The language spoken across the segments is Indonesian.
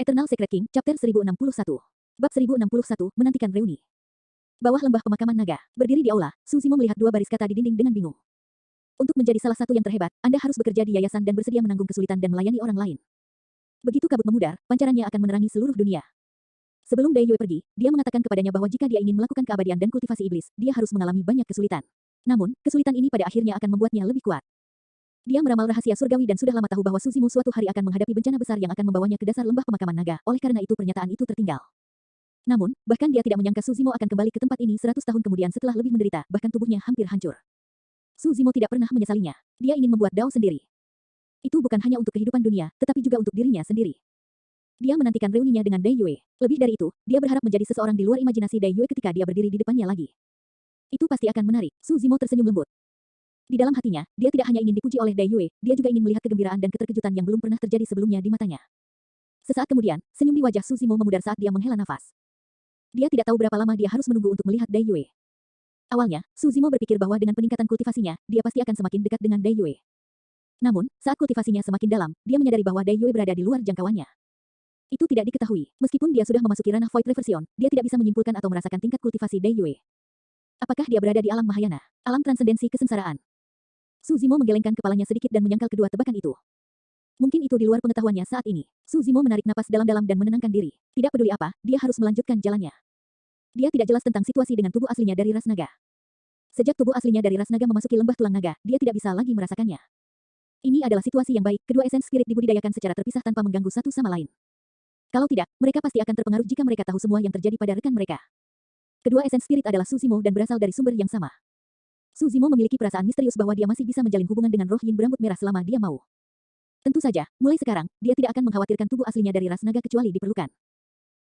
Eternal Secret King, Chapter 1061. Bab 1061, menantikan reuni. Bawah lembah pemakaman naga, berdiri di aula, Suzimo melihat dua baris kata di dinding dengan bingung. Untuk menjadi salah satu yang terhebat, Anda harus bekerja di yayasan dan bersedia menanggung kesulitan dan melayani orang lain. Begitu kabut memudar, pancarannya akan menerangi seluruh dunia. Sebelum Dai Yue pergi, dia mengatakan kepadanya bahwa jika dia ingin melakukan keabadian dan kultivasi iblis, dia harus mengalami banyak kesulitan. Namun, kesulitan ini pada akhirnya akan membuatnya lebih kuat. Dia meramal rahasia surgawi dan sudah lama tahu bahwa Suzimo suatu hari akan menghadapi bencana besar yang akan membawanya ke dasar lembah pemakaman naga, oleh karena itu pernyataan itu tertinggal. Namun, bahkan dia tidak menyangka Suzimo akan kembali ke tempat ini 100 tahun kemudian setelah lebih menderita, bahkan tubuhnya hampir hancur. Suzimo tidak pernah menyesalinya. Dia ingin membuat Dao sendiri. Itu bukan hanya untuk kehidupan dunia, tetapi juga untuk dirinya sendiri. Dia menantikan reuninya dengan Dai Yue. Lebih dari itu, dia berharap menjadi seseorang di luar imajinasi Dai Yue ketika dia berdiri di depannya lagi. Itu pasti akan menarik. Suzimo tersenyum lembut. Di dalam hatinya, dia tidak hanya ingin dipuji oleh Dai Yue, dia juga ingin melihat kegembiraan dan keterkejutan yang belum pernah terjadi sebelumnya di matanya. Sesaat kemudian, senyum di wajah Suzimo memudar saat dia menghela nafas. Dia tidak tahu berapa lama dia harus menunggu untuk melihat Dai Yue. Awalnya, Suzimo berpikir bahwa dengan peningkatan kultivasinya, dia pasti akan semakin dekat dengan Dai Yue. Namun, saat kultivasinya semakin dalam, dia menyadari bahwa Dai Yue berada di luar jangkauannya. Itu tidak diketahui. Meskipun dia sudah memasuki ranah Void Reversion, dia tidak bisa menyimpulkan atau merasakan tingkat kultivasi Dai Yue. Apakah dia berada di alam Mahayana, alam transendensi kesengsaraan? Suzimo menggelengkan kepalanya sedikit dan menyangkal kedua tebakan itu. Mungkin itu di luar pengetahuannya saat ini. Suzimo menarik napas dalam-dalam dan menenangkan diri. Tidak peduli apa, dia harus melanjutkan jalannya. Dia tidak jelas tentang situasi dengan tubuh aslinya dari ras naga. Sejak tubuh aslinya dari ras naga memasuki lembah tulang naga, dia tidak bisa lagi merasakannya. Ini adalah situasi yang baik, kedua esen spirit dibudidayakan secara terpisah tanpa mengganggu satu sama lain. Kalau tidak, mereka pasti akan terpengaruh jika mereka tahu semua yang terjadi pada rekan mereka. Kedua esen spirit adalah Suzimo dan berasal dari sumber yang sama. Suzimo memiliki perasaan misterius bahwa dia masih bisa menjalin hubungan dengan roh yin berambut merah selama dia mau. Tentu saja, mulai sekarang, dia tidak akan mengkhawatirkan tubuh aslinya dari ras naga kecuali diperlukan.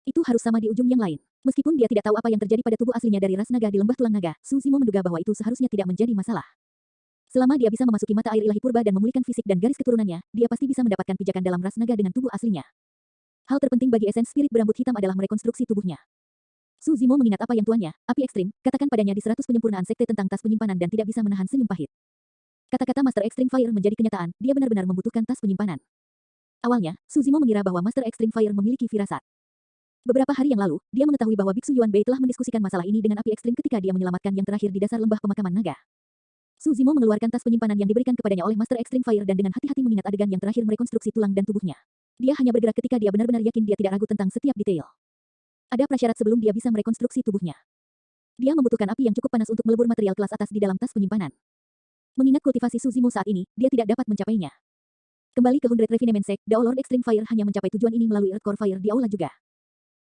Itu harus sama di ujung yang lain. Meskipun dia tidak tahu apa yang terjadi pada tubuh aslinya dari ras naga di lembah tulang naga, Suzimo menduga bahwa itu seharusnya tidak menjadi masalah. Selama dia bisa memasuki mata air ilahi purba dan memulihkan fisik dan garis keturunannya, dia pasti bisa mendapatkan pijakan dalam ras naga dengan tubuh aslinya. Hal terpenting bagi esen spirit berambut hitam adalah merekonstruksi tubuhnya. Suzimo mengingat apa yang tuannya, api ekstrim, katakan padanya di 100 penyempurnaan sekte tentang tas penyimpanan dan tidak bisa menahan senyum pahit. Kata-kata Master Extreme Fire menjadi kenyataan, dia benar-benar membutuhkan tas penyimpanan. Awalnya, Suzimo mengira bahwa Master Extreme Fire memiliki firasat. Beberapa hari yang lalu, dia mengetahui bahwa Biksu Yuan Bei telah mendiskusikan masalah ini dengan api ekstrim ketika dia menyelamatkan yang terakhir di dasar lembah pemakaman naga. Suzimo mengeluarkan tas penyimpanan yang diberikan kepadanya oleh Master Extreme Fire dan dengan hati-hati mengingat adegan yang terakhir merekonstruksi tulang dan tubuhnya. Dia hanya bergerak ketika dia benar-benar yakin dia tidak ragu tentang setiap detail. Ada prasyarat sebelum dia bisa merekonstruksi tubuhnya. Dia membutuhkan api yang cukup panas untuk melebur material kelas atas di dalam tas penyimpanan. Mengingat kultivasi Suzimo saat ini, dia tidak dapat mencapainya. Kembali ke 100 Refinement Sect, Dao Lord Extreme Fire hanya mencapai tujuan ini melalui Earth Core Fire di aula juga.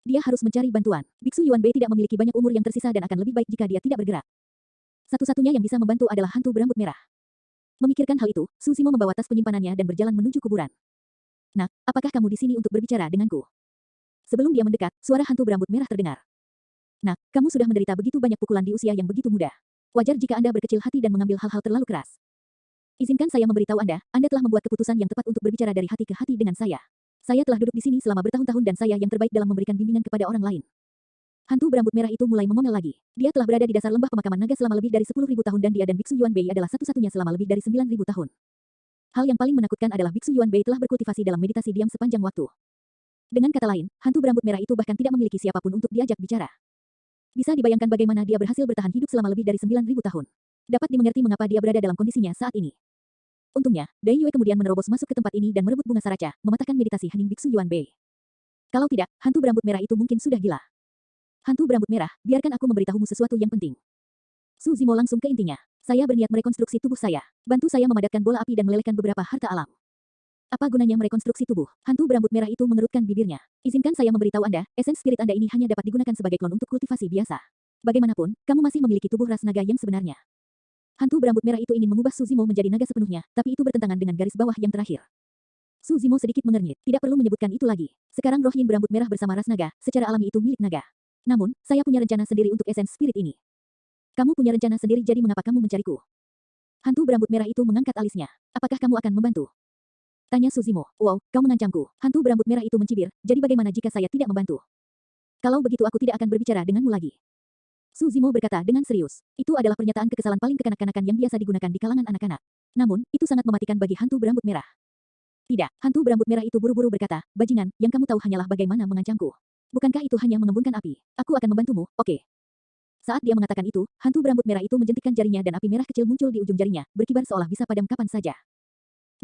Dia harus mencari bantuan. Biksu Yuan Bei tidak memiliki banyak umur yang tersisa dan akan lebih baik jika dia tidak bergerak. Satu-satunya yang bisa membantu adalah hantu berambut merah. Memikirkan hal itu, Suzimo membawa tas penyimpanannya dan berjalan menuju kuburan. Nak, apakah kamu di sini untuk berbicara denganku? Sebelum dia mendekat, suara hantu berambut merah terdengar. Nak, kamu sudah menderita begitu banyak pukulan di usia yang begitu muda. Wajar jika Anda berkecil hati dan mengambil hal-hal terlalu keras. Izinkan saya memberitahu Anda telah membuat keputusan yang tepat untuk berbicara dari hati ke hati dengan saya. Saya telah duduk di sini selama bertahun-tahun dan saya yang terbaik dalam memberikan bimbingan kepada orang lain. Hantu berambut merah itu mulai mengomel lagi. Dia telah berada di dasar lembah pemakaman naga selama lebih dari 10.000 tahun dan dia dan Biksu Yuan Bei adalah satu-satunya selama lebih dari 9.000 tahun. Hal yang paling menakutkan adalah Biksu Yuan Bei telah berkultivasi dalam meditasi diam sepanjang waktu. Dengan kata lain, hantu berambut merah itu bahkan tidak memiliki siapapun untuk diajak bicara. Bisa dibayangkan bagaimana dia berhasil bertahan hidup selama lebih dari 9.000 tahun. Dapat dimengerti mengapa dia berada dalam kondisinya saat ini. Untungnya, Dai Yue kemudian menerobos masuk ke tempat ini dan merebut bunga saraca, mematahkan meditasi hening Biksu Yuan Bei. Kalau tidak, hantu berambut merah itu mungkin sudah gila. Hantu berambut merah, biarkan aku memberitahumu sesuatu yang penting. Suzimo langsung ke intinya. Saya berniat merekonstruksi tubuh saya. Bantu saya memadatkan bola api dan melelehkan beberapa harta alam. Apa gunanya merekonstruksi tubuh? Hantu berambut merah itu mengerutkan bibirnya. Izinkan saya memberitahu Anda, esen spirit Anda ini hanya dapat digunakan sebagai klon untuk kultivasi biasa. Bagaimanapun, kamu masih memiliki tubuh ras naga yang sebenarnya. Hantu berambut merah itu ingin mengubah Suzimo menjadi naga sepenuhnya, tapi itu bertentangan dengan garis bawah yang terakhir. Suzimo sedikit mengernyit. Tidak perlu menyebutkan itu lagi. Sekarang roh yin berambut merah bersama ras naga, secara alami itu milik naga. Namun, saya punya rencana sendiri untuk esen spirit ini. Kamu punya rencana sendiri jadi mengapa kamu mencariku? Hantu berambut merah itu mengangkat alisnya. Apakah kamu akan membantu? Tanya Suzimo. Wow, kau mengancamku. Hantu berambut merah itu mencibir, jadi bagaimana jika saya tidak membantu? Kalau begitu aku tidak akan berbicara denganmu lagi. Suzimo berkata dengan serius. Itu adalah pernyataan kekesalan paling kekanak-kanakan yang biasa digunakan di kalangan anak-anak. Namun, itu sangat mematikan bagi hantu berambut merah. Tidak, hantu berambut merah itu buru-buru berkata, bajingan, yang kamu tahu hanyalah bagaimana mengancamku. Bukankah itu hanya mengembungkan api? Aku akan membantumu, oke. Saat dia mengatakan itu, hantu berambut merah itu menjentikkan jarinya dan api merah kecil muncul di ujung jarinya, berkibar seolah bisa padam kapan saja.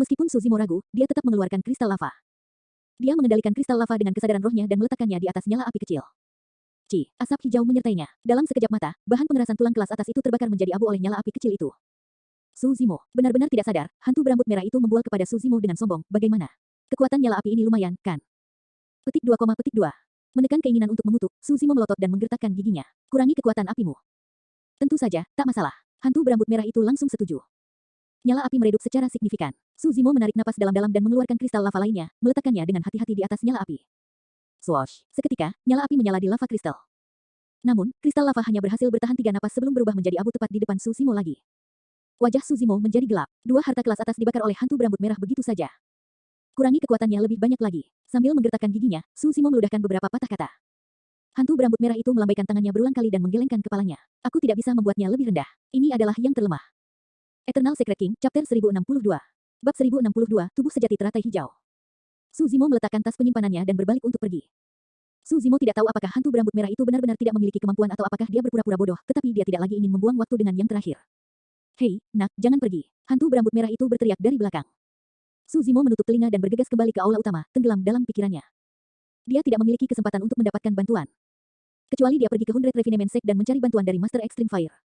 Meskipun Suzimo ragu, dia tetap mengeluarkan kristal lava. Dia mengendalikan kristal lava dengan kesadaran rohnya dan meletakkannya di atas nyala api kecil. Asap hijau menyertainya. Dalam sekejap mata, bahan pengerasan tulang kelas atas itu terbakar menjadi abu oleh nyala api kecil itu. Suzimo, benar-benar tidak sadar, hantu berambut merah itu membual kepada Suzimo dengan sombong, bagaimana? Kekuatan nyala api ini lumayan, kan? Petik 2, petik 2. Menekan keinginan untuk mengutuk, Suzimo melotot dan menggertakkan giginya. Kurangi kekuatan apimu. Tentu saja, tak masalah. Hantu berambut merah itu langsung setuju. Nyala api meredup secara signifikan. Suzimo menarik napas dalam-dalam dan mengeluarkan kristal lava lainnya, meletakkannya dengan hati-hati di atas nyala api. Swoosh. Seketika, nyala api menyala di lava kristal. Namun, kristal lava hanya berhasil bertahan 3 napas sebelum berubah menjadi abu tepat di depan Suzimo lagi. Wajah Suzimo menjadi gelap. 2 harta kelas atas dibakar oleh hantu berambut merah begitu saja. Kurangi kekuatannya lebih banyak lagi. Sambil menggertakkan giginya, Suzimo meludahkan beberapa patah kata. Hantu berambut merah itu melambaikan tangannya berulang kali dan menggelengkan kepalanya. Aku tidak bisa membuatnya lebih rendah. Ini adalah yang terlemah. Eternal Secret King, Chapter 1062. Bab 1062, Tubuh Sejati Teratai Hijau. Suzimo meletakkan tas penyimpanannya dan berbalik untuk pergi. Suzimo tidak tahu apakah hantu berambut merah itu benar-benar tidak memiliki kemampuan atau apakah dia berpura-pura bodoh, tetapi dia tidak lagi ingin membuang waktu dengan yang terakhir. Hei, nak, jangan pergi. Hantu berambut merah itu berteriak dari belakang. Suzimo menutup telinga dan bergegas kembali ke aula utama, tenggelam dalam pikirannya. Dia tidak memiliki kesempatan untuk mendapatkan bantuan. Kecuali dia pergi ke Hundred Refinement Sect dan mencari bantuan dari Master Extreme Fire.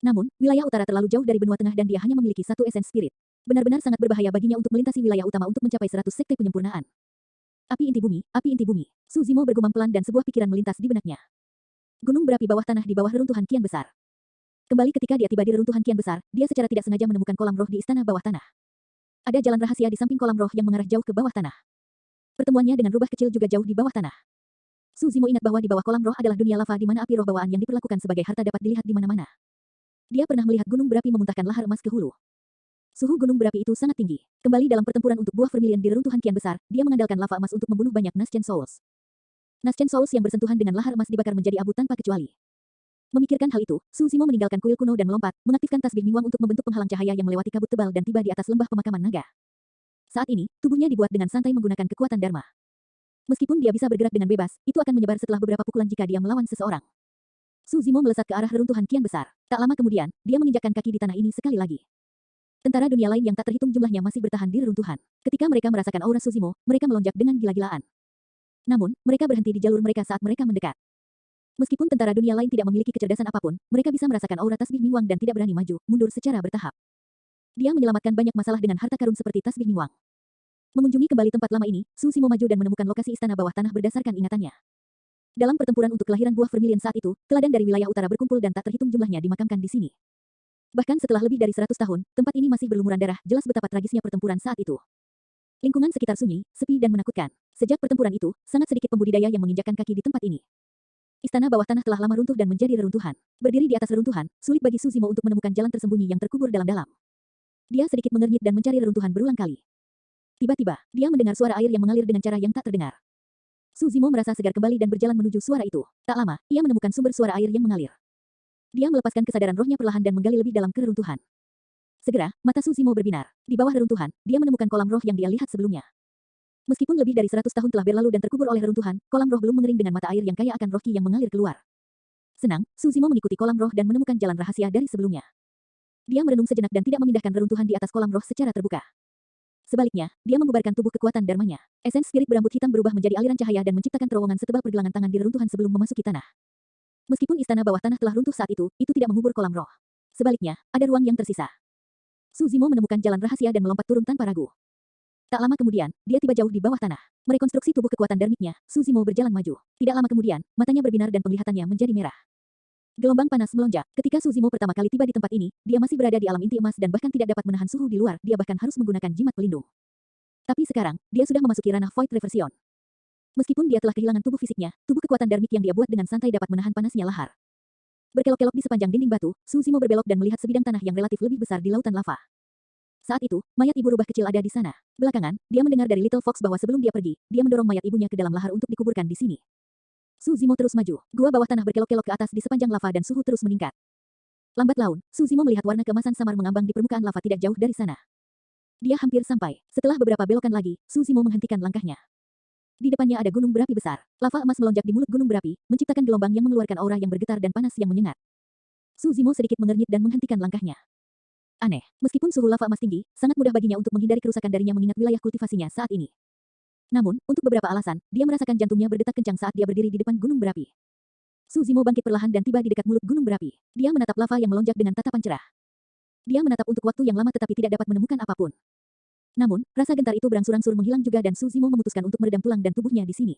Namun, wilayah utara terlalu jauh dari benua tengah dan dia hanya memiliki satu Essence Spirit. Benar-benar sangat berbahaya baginya untuk melintasi wilayah utama untuk mencapai 100 sekte penyempurnaan. Api inti bumi, api inti bumi. Suzimo bergumam pelan dan sebuah pikiran melintas di benaknya. Gunung berapi bawah tanah di bawah reruntuhan kian besar. Kembali ketika dia tiba di reruntuhan kian besar, dia secara tidak sengaja menemukan kolam roh di istana bawah tanah. Ada jalan rahasia di samping kolam roh yang mengarah jauh ke bawah tanah. Pertemuannya dengan rubah kecil juga jauh di bawah tanah. Suzimo ingat bahwa di bawah kolam roh adalah dunia lava di mana api roh bawaan yang diperlakukan sebagai harta dapat dilihat di mana-mana. Dia pernah melihat gunung berapi memuntahkan lahar emas ke hulu. Suhu gunung berapi itu sangat tinggi. Kembali dalam pertempuran untuk buah vermilion di reruntuhan kian besar, dia mengandalkan lava emas untuk membunuh banyak Nascent Souls. Nascent Souls yang bersentuhan dengan lahar emas dibakar menjadi abu tanpa kecuali. Memikirkan hal itu, Suzimo meninggalkan kuil kuno dan melompat, mengaktifkan tasbih Mingwang untuk membentuk penghalang cahaya yang melewati kabut tebal dan tiba di atas lembah pemakaman naga. Saat ini, tubuhnya dibuat dengan santai menggunakan kekuatan Dharma. Meskipun dia bisa bergerak dengan bebas, itu akan menyebar setelah beberapa pukulan jika dia melawan seseorang. Suzimo melesat ke arah reruntuhan kian besar. Tak lama kemudian, dia menginjakkan kaki di tanah ini sekali lagi. Tentara dunia lain yang tak terhitung jumlahnya masih bertahan di reruntuhan. Ketika mereka merasakan aura Suzimo, mereka melonjak dengan gila-gilaan. Namun, mereka berhenti di jalur mereka saat mereka mendekat. Meskipun tentara dunia lain tidak memiliki kecerdasan apapun, mereka bisa merasakan aura tasbih Mingwang dan tidak berani maju, mundur secara bertahap. Dia menyelamatkan banyak masalah dengan harta karun seperti tasbih Mingwang. Mengunjungi kembali tempat lama ini, Suzimo maju dan menemukan lokasi istana bawah tanah berdasarkan ingatannya. Dalam pertempuran untuk kelahiran buah vermilion saat itu, teladan dari wilayah utara berkumpul dan tak terhitung jumlahnya dimakamkan di sini. Bahkan setelah lebih dari 100 tahun, tempat ini masih berlumuran darah, jelas betapa tragisnya pertempuran saat itu. Lingkungan sekitar sunyi, sepi dan menakutkan. Sejak pertempuran itu, sangat sedikit pembudidaya yang menginjakkan kaki di tempat ini. Istana bawah tanah telah lama runtuh dan menjadi reruntuhan. Berdiri di atas reruntuhan, sulit bagi Suzimo untuk menemukan jalan tersembunyi yang terkubur dalam-dalam. Dia sedikit mengernyit dan mencari reruntuhan berulang kali. Tiba-tiba, dia mendengar suara air yang mengalir dengan cara yang tak terdengar. Suzimo merasa segar kembali dan berjalan menuju suara itu. Tak lama, ia menemukan sumber suara air yang mengalir. Dia melepaskan kesadaran rohnya perlahan dan menggali lebih dalam ke reruntuhan. Segera, mata Suzimo berbinar. Di bawah reruntuhan, dia menemukan kolam roh yang dia lihat sebelumnya. Meskipun lebih dari 100 tahun telah berlalu dan terkubur oleh reruntuhan, kolam roh belum mengering dengan mata air yang kaya akan roh ki yang mengalir keluar. Senang, Suzimo mengikuti kolam roh dan menemukan jalan rahasia dari sebelumnya. Dia merenung sejenak dan tidak memindahkan reruntuhan di atas kolam roh secara terbuka. Sebaliknya, dia membubarkan tubuh kekuatan dharmanya. Essence spirit berambut hitam berubah menjadi aliran cahaya dan menciptakan terowongan setebal pergelangan tangan di reruntuhan sebelum memasuki tanah. Meskipun istana bawah tanah telah runtuh saat itu tidak mengubur kolam roh. Sebaliknya, ada ruang yang tersisa. Suzimo menemukan jalan rahasia dan melompat turun tanpa ragu. Tak lama kemudian, dia tiba jauh di bawah tanah. Merekonstruksi tubuh kekuatan dharmiknya, Suzimo berjalan maju. Tidak lama kemudian, matanya berbinar dan penglihatannya menjadi merah. Gelombang panas melonjak. Ketika Suzimo pertama kali tiba di tempat ini, dia masih berada di alam inti emas dan bahkan tidak dapat menahan suhu di luar, dia bahkan harus menggunakan jimat pelindung. Tapi sekarang, dia sudah memasuki ranah Void Reversion. Meskipun dia telah kehilangan tubuh fisiknya, tubuh kekuatan dharmik yang dia buat dengan santai dapat menahan panasnya lahar. Berkelok-kelok di sepanjang dinding batu, Suzimo berbelok dan melihat sebidang tanah yang relatif lebih besar di lautan lava. Saat itu, mayat ibu rubah kecil ada di sana. Belakangan, dia mendengar dari Little Fox bahwa sebelum dia pergi, dia mendorong mayat ibunya ke dalam lahar untuk dikuburkan di sini. Suzimo terus maju. Gua bawah tanah berkelok-kelok ke atas di sepanjang lava dan suhu terus meningkat. Lambat laun, Suzimo melihat warna keemasan samar mengambang di permukaan lava tidak jauh dari sana. Dia hampir sampai. Setelah beberapa belokan lagi, Su Zimo menghentikan langkahnya. Di depannya ada gunung berapi besar. Lava emas melonjak di mulut gunung berapi, menciptakan gelombang yang mengeluarkan aura yang bergetar dan panas yang menyengat. Su Zimo sedikit mengernyit dan menghentikan langkahnya. Aneh, meskipun suhu lava emas tinggi, sangat mudah baginya untuk menghindari kerusakan darinya mengingat wilayah kultivasinya saat ini. Namun, untuk beberapa alasan, dia merasakan jantungnya berdetak kencang saat dia berdiri di depan gunung berapi. Su Zimo bangkit perlahan dan tiba di dekat mulut gunung berapi. Dia menatap lava yang melonjak dengan tatapan cerah. Dia menatap untuk waktu yang lama tetapi tidak dapat menemukan apapun. Namun, rasa gentar itu berangsur-angsur menghilang juga dan Su Zimo memutuskan untuk meredam tulang dan tubuhnya di sini.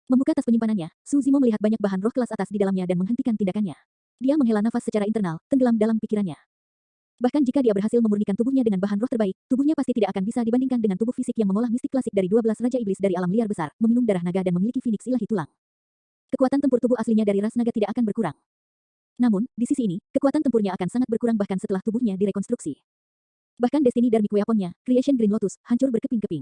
Membuka tas penyimpanannya, Su Zimo melihat banyak bahan roh kelas atas di dalamnya dan menghentikan tindakannya. Dia menghela nafas secara internal, tenggelam dalam pikirannya. Bahkan jika dia berhasil memurnikan tubuhnya dengan bahan roh terbaik, tubuhnya pasti tidak akan bisa dibandingkan dengan tubuh fisik yang mengolah mistik klasik dari 12 Raja Iblis dari alam liar besar, meminum darah naga dan memiliki Phoenix ilahi tulang. Kekuatan tempur tubuh aslinya dari ras naga tidak akan berkurang. Namun, di sisi ini, kekuatan tempurnya akan sangat berkurang bahkan setelah tubuhnya direkonstruksi. Bahkan Destiny Dharmic Weaponnya, Creation Green Lotus, hancur berkeping-keping.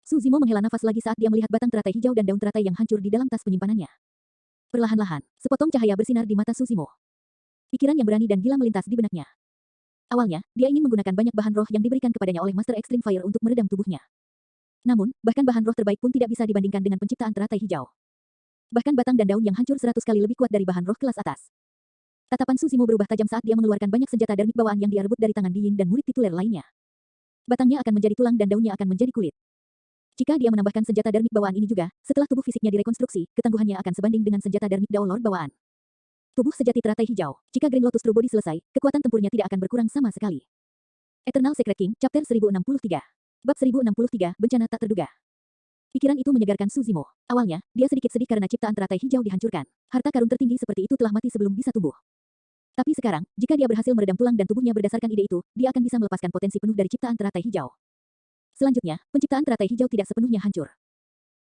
Su Zimo menghela nafas lagi saat dia melihat batang teratai hijau dan daun teratai yang hancur di dalam tas penyimpanannya. Perlahan-lahan, sepotong cahaya bersinar di mata Su Zimo. Pikiran yang berani dan gila melintas di benaknya. Awalnya, dia ingin menggunakan banyak bahan roh yang diberikan kepadanya oleh Master Extreme Fire untuk meredam tubuhnya. Namun, bahkan bahan roh terbaik pun tidak bisa dibandingkan dengan penciptaan teratai hijau. Bahkan batang dan daun yang hancur 100 kali lebih kuat dari bahan roh kelas atas. Tatapan Su Zimo berubah tajam saat dia mengeluarkan banyak senjata dharmic bawaan yang dia rebut dari tangan Diin dan murid tituler lainnya. Batangnya akan menjadi tulang dan daunnya akan menjadi kulit. Jika dia menambahkan senjata dharmic bawaan ini juga, setelah tubuh fisiknya direkonstruksi, ketangguhannya akan sebanding dengan senjata dharmic Dao Lord bawaan. Tubuh sejati teratai hijau. Jika Green Lotus True Body selesai, kekuatan tempurnya tidak akan berkurang sama sekali. Eternal Secret King, Chapter 1063. Bab 1063, Bencana Tak Terduga. Pikiran itu menyegarkan Su Zimo. Awalnya, dia sedikit sedih karena ciptaan teratai hijau dihancurkan. Harta karun tertinggi seperti itu telah mati sebelum bisa tumbuh. Tapi sekarang, jika dia berhasil meredam tulang dan tubuhnya berdasarkan ide itu, dia akan bisa melepaskan potensi penuh dari ciptaan teratai hijau. Selanjutnya, penciptaan teratai hijau tidak sepenuhnya hancur.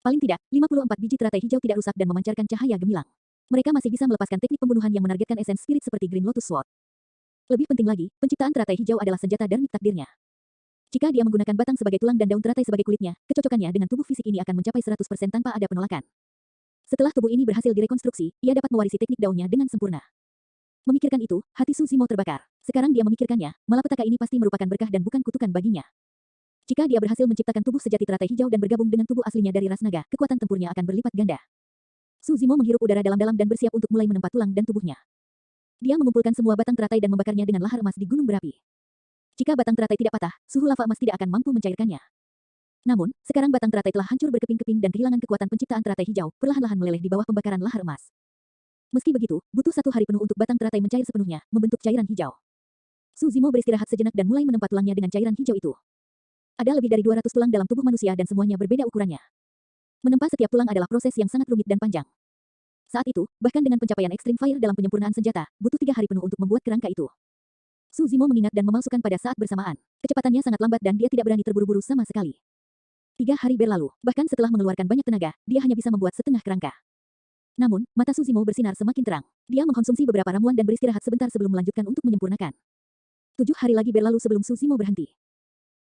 Paling tidak, 54 biji teratai hijau tidak rusak dan memancarkan cahaya gemilang. Mereka masih bisa melepaskan teknik pembunuhan yang menargetkan esens spirit seperti Green Lotus Sword. Lebih penting lagi, penciptaan teratai hijau adalah senjata dharmic takdirnya. Jika dia menggunakan batang sebagai tulang dan daun teratai sebagai kulitnya, kecocokannya dengan tubuh fisik ini akan mencapai 100% tanpa ada penolakan. Setelah tubuh ini berhasil direkonstruksi, ia dapat mewarisi teknik daunnya dengan sempurna. Memikirkan itu, hati Su Zimo terbakar. Sekarang dia memikirkannya, malapetaka ini pasti merupakan berkah dan bukan kutukan baginya. Jika dia berhasil menciptakan tubuh sejati teratai hijau dan bergabung dengan tubuh aslinya dari ras naga, kekuatan tempurnya akan berlipat ganda. Su Zimo menghirup udara dalam-dalam dan bersiap untuk mulai menempa tulang dan tubuhnya. Dia mengumpulkan semua batang teratai dan membakarnya dengan lahar emas di gunung berapi. Jika batang teratai tidak patah, suhu lava emas tidak akan mampu mencairkannya. Namun, sekarang batang teratai telah hancur berkeping-keping dan kehilangan kekuatan penciptaan teratai hijau, perlahan-lahan meleleh di bawah pembakaran lahar emas. Meski begitu, butuh 1 hari penuh untuk batang teratai mencair sepenuhnya, membentuk cairan hijau. Su Zimo beristirahat sejenak dan mulai menempa tulangnya dengan cairan hijau itu. Ada lebih dari 200 tulang dalam tubuh manusia dan semuanya berbeda ukurannya. Menempa setiap tulang adalah proses yang sangat rumit dan panjang. Saat itu, bahkan dengan pencapaian Extreme Fire dalam penyempurnaan senjata, butuh 3 hari penuh untuk membuat kerangka itu. Su Zimo mengingat dan memalsukan pada saat bersamaan. Kecepatannya sangat lambat dan dia tidak berani terburu-buru sama sekali. 3 hari berlalu, bahkan setelah mengeluarkan banyak tenaga, dia hanya bisa membuat setengah kerangka. Namun, mata Su Zimo bersinar semakin terang. Dia mengkonsumsi beberapa ramuan dan beristirahat sebentar sebelum melanjutkan untuk menyempurnakan. 7 hari lagi berlalu sebelum Su Zimo berhenti.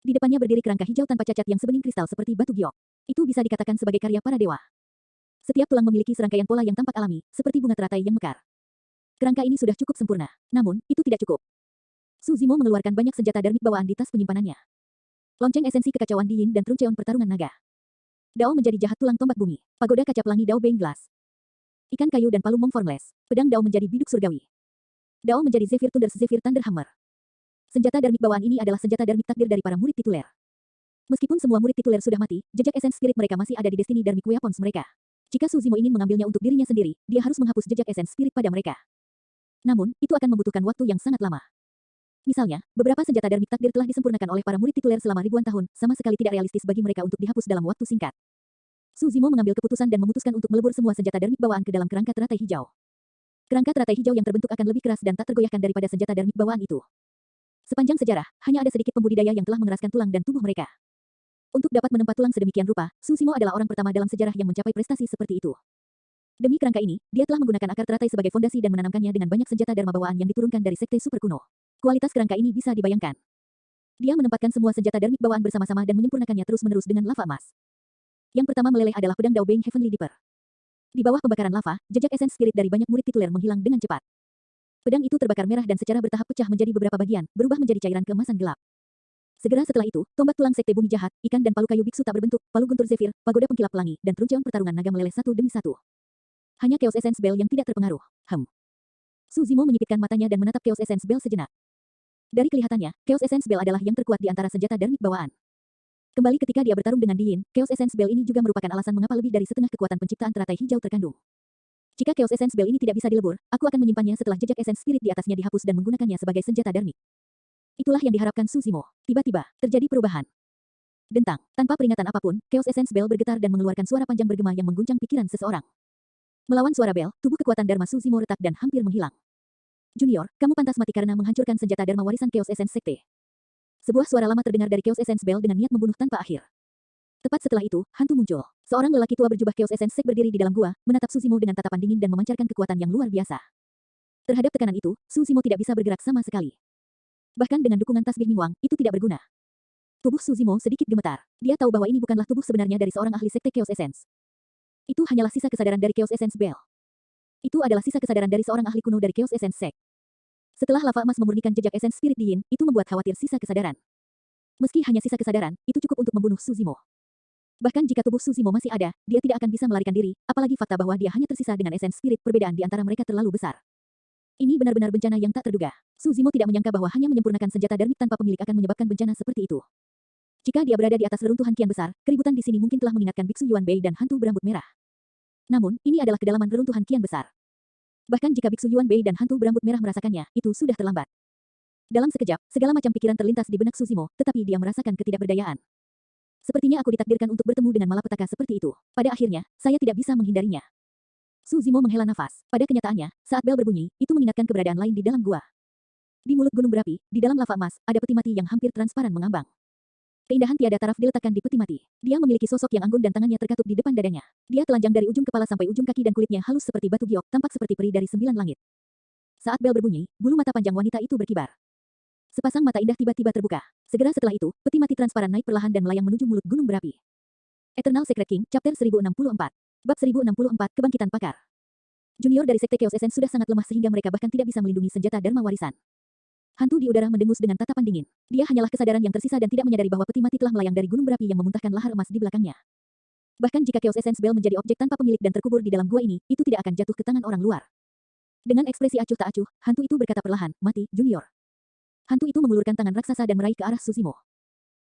Di depannya berdiri kerangka hijau tanpa cacat yang sebening kristal seperti batu giok. Itu bisa dikatakan sebagai karya para dewa. Setiap tulang memiliki serangkaian pola yang tampak alami, seperti bunga teratai yang mekar. Kerangka ini sudah cukup sempurna. Namun, itu tidak cukup. Su Zimo mengeluarkan banyak senjata dharmic bawaan di tas penyimpanannya. Lonceng esensi kekacauan Diin dan Truncheon pertarungan naga. Dao menjadi jahat tulang tombak bumi. Pagoda kaca pelangi Dao Bane Glass. Ikan kayu dan palu Mong Formless. Pedang Dao menjadi biduk surgawi. Dao menjadi Zephyr Thunder Hammer. Senjata dharmic bawaan ini adalah senjata dharmic takdir dari para murid tituler. Meskipun semua murid tituler sudah mati, jejak esens spirit mereka masih ada di Destiny Dharmic Weapons mereka. Jika Su Zimo ingin mengambilnya untuk dirinya sendiri, dia harus menghapus jejak esens spirit pada mereka. Namun, itu akan membutuhkan waktu yang sangat lama. Misalnya, beberapa senjata dharmic takdir telah disempurnakan oleh para murid tituler selama ribuan tahun, sama sekali tidak realistis bagi mereka untuk dihapus dalam waktu singkat. Su Zimo mengambil keputusan dan memutuskan untuk melebur semua senjata dharmic bawaan ke dalam kerangka teratai hijau. Kerangka teratai hijau yang terbentuk akan lebih keras dan tak tergoyahkan daripada senjata dharmic bawaan itu. Sepanjang sejarah, hanya ada sedikit pembudidaya yang telah mengeraskan tulang dan tubuh mereka. Untuk dapat menempa tulang sedemikian rupa, Su Zimo adalah orang pertama dalam sejarah yang mencapai prestasi seperti itu. Demi kerangka ini, dia telah menggunakan akar teratai sebagai fondasi dan menanamkannya dengan banyak senjata dharma bawaan yang diturunkan dari sekte super kuno. Kualitas kerangka ini bisa dibayangkan. Dia menempatkan semua senjata dharmic bawaan bersama-sama dan menyempurnakannya terus-menerus dengan lava emas. Yang pertama meleleh adalah pedang Dao Bane Heavenly Dipper. Di bawah pembakaran lava, jejak esens spirit dari banyak murid tituler menghilang dengan cepat. Pedang itu terbakar merah dan secara bertahap pecah menjadi beberapa bagian, berubah menjadi cairan keemasan gelap. Segera setelah itu, tombak tulang sekte bumi jahat, ikan dan palu kayu biksu tak berbentuk, palu guntur zefir, pagoda pengkilap pelangi, dan truncheon pertarungan naga meleleh satu demi satu. Hanya Chaos Essence Bell yang tidak terpengaruh. Su Zimo menyipitkan matanya dan menatap Chaos Essence Bell sejenak. Dari kelihatannya, Chaos Essence Bell adalah yang terkuat di antara senjata darmik bawaan. Kembali ketika dia bertarung dengan Di Yin, Chaos Essence Bell ini juga merupakan alasan mengapa lebih dari setengah kekuatan penciptaan teratai hijau terkandung. Jika Chaos Essence Bell ini tidak bisa dilebur, aku akan menyimpannya setelah jejak Essence Spirit di atasnya dihapus dan menggunakannya sebagai senjata darmik. Itulah yang diharapkan Su Zimo. Tiba-tiba, terjadi perubahan. Dentang, tanpa peringatan apapun, Chaos Essence Bell bergetar dan mengeluarkan suara panjang bergema yang mengguncang pikiran seseorang. Melawan suara bel, tubuh kekuatan Dharma Su Zimo retak dan hampir menghilang. Junior, kamu pantas mati karena menghancurkan senjata Dharma warisan Chaos Essence Sekte. Sebuah suara lama terdengar dari Chaos Essence Bell dengan niat membunuh tanpa akhir. Tepat setelah itu, hantu muncul. Seorang lelaki tua berjubah Chaos Essence Sekte berdiri di dalam gua, menatap Su Zimo dengan tatapan dingin dan memancarkan kekuatan yang luar biasa. Terhadap tekanan itu, Su Zimo tidak bisa bergerak sama sekali. Bahkan dengan dukungan tasbih Mingwang, itu tidak berguna. Tubuh Su Zimo sedikit gemetar. Dia tahu bahwa ini bukanlah tubuh sebenarnya dari seorang ahli sekte Chaos Essence. Itu hanyalah sisa kesadaran dari Chaos Essence Bell. Itu adalah sisa kesadaran dari seorang ahli kuno dari Chaos Essence Sect. Setelah lava emas memurnikan jejak Essence Spirit Di Yin, itu membuat khawatir sisa kesadaran. Meski hanya sisa kesadaran, itu cukup untuk membunuh Su Zimo. Bahkan jika tubuh Su Zimo masih ada, dia tidak akan bisa melarikan diri, apalagi fakta bahwa dia hanya tersisa dengan Essence Spirit, perbedaan di antara mereka terlalu besar. Ini benar-benar bencana yang tak terduga. Su Zimo tidak menyangka bahwa hanya menyempurnakan senjata darmik tanpa pemilik akan menyebabkan bencana seperti itu. Jika dia berada di atas reruntuhan kian besar, keributan di sini mungkin telah mengingatkan Biksu Yuan Bei dan hantu berambut merah. Namun, ini adalah kedalaman reruntuhan kian besar. Bahkan jika Biksu Yuan Bei dan hantu berambut merah merasakannya, itu sudah terlambat. Dalam sekejap, segala macam pikiran terlintas di benak Su Zimo, tetapi dia merasakan ketidakberdayaan. Sepertinya aku ditakdirkan untuk bertemu dengan malapetaka seperti itu. Pada akhirnya, saya tidak bisa menghindarinya. Su Zimo menghela nafas. Pada kenyataannya, saat bel berbunyi, itu mengingatkan keberadaan lain di dalam gua. Di mulut gunung berapi, di dalam lava emas, ada peti mati yang hampir transparan mengambang. Keindahan tiada taraf diletakkan di peti mati. Dia memiliki sosok yang anggun dan tangannya terkatup di depan dadanya. Dia telanjang dari ujung kepala sampai ujung kaki dan kulitnya halus seperti batu giok, tampak seperti peri dari 9 langit. Saat bel berbunyi, bulu mata panjang wanita itu berkibar. Sepasang mata indah tiba-tiba terbuka. Segera setelah itu, peti mati transparan naik perlahan dan melayang menuju mulut gunung berapi. Eternal Secret King, Chapter 1064. Bab 1064, Kebangkitan Pakar. Junior dari Sekte Chaos Essence sudah sangat lemah sehingga mereka bahkan tidak bisa melindungi senjata Dharma warisan. Hantu di udara mendengus dengan tatapan dingin. Dia hanyalah kesadaran yang tersisa dan tidak menyadari bahwa peti mati telah melayang dari gunung berapi yang memuntahkan lahar emas di belakangnya. Bahkan jika Chaos Essence Bell menjadi objek tanpa pemilik dan terkubur di dalam gua ini, itu tidak akan jatuh ke tangan orang luar. Dengan ekspresi acuh tak acuh, hantu itu berkata perlahan, "Mati, Junior." Hantu itu mengulurkan tangan raksasa dan meraih ke arah Su Zimo.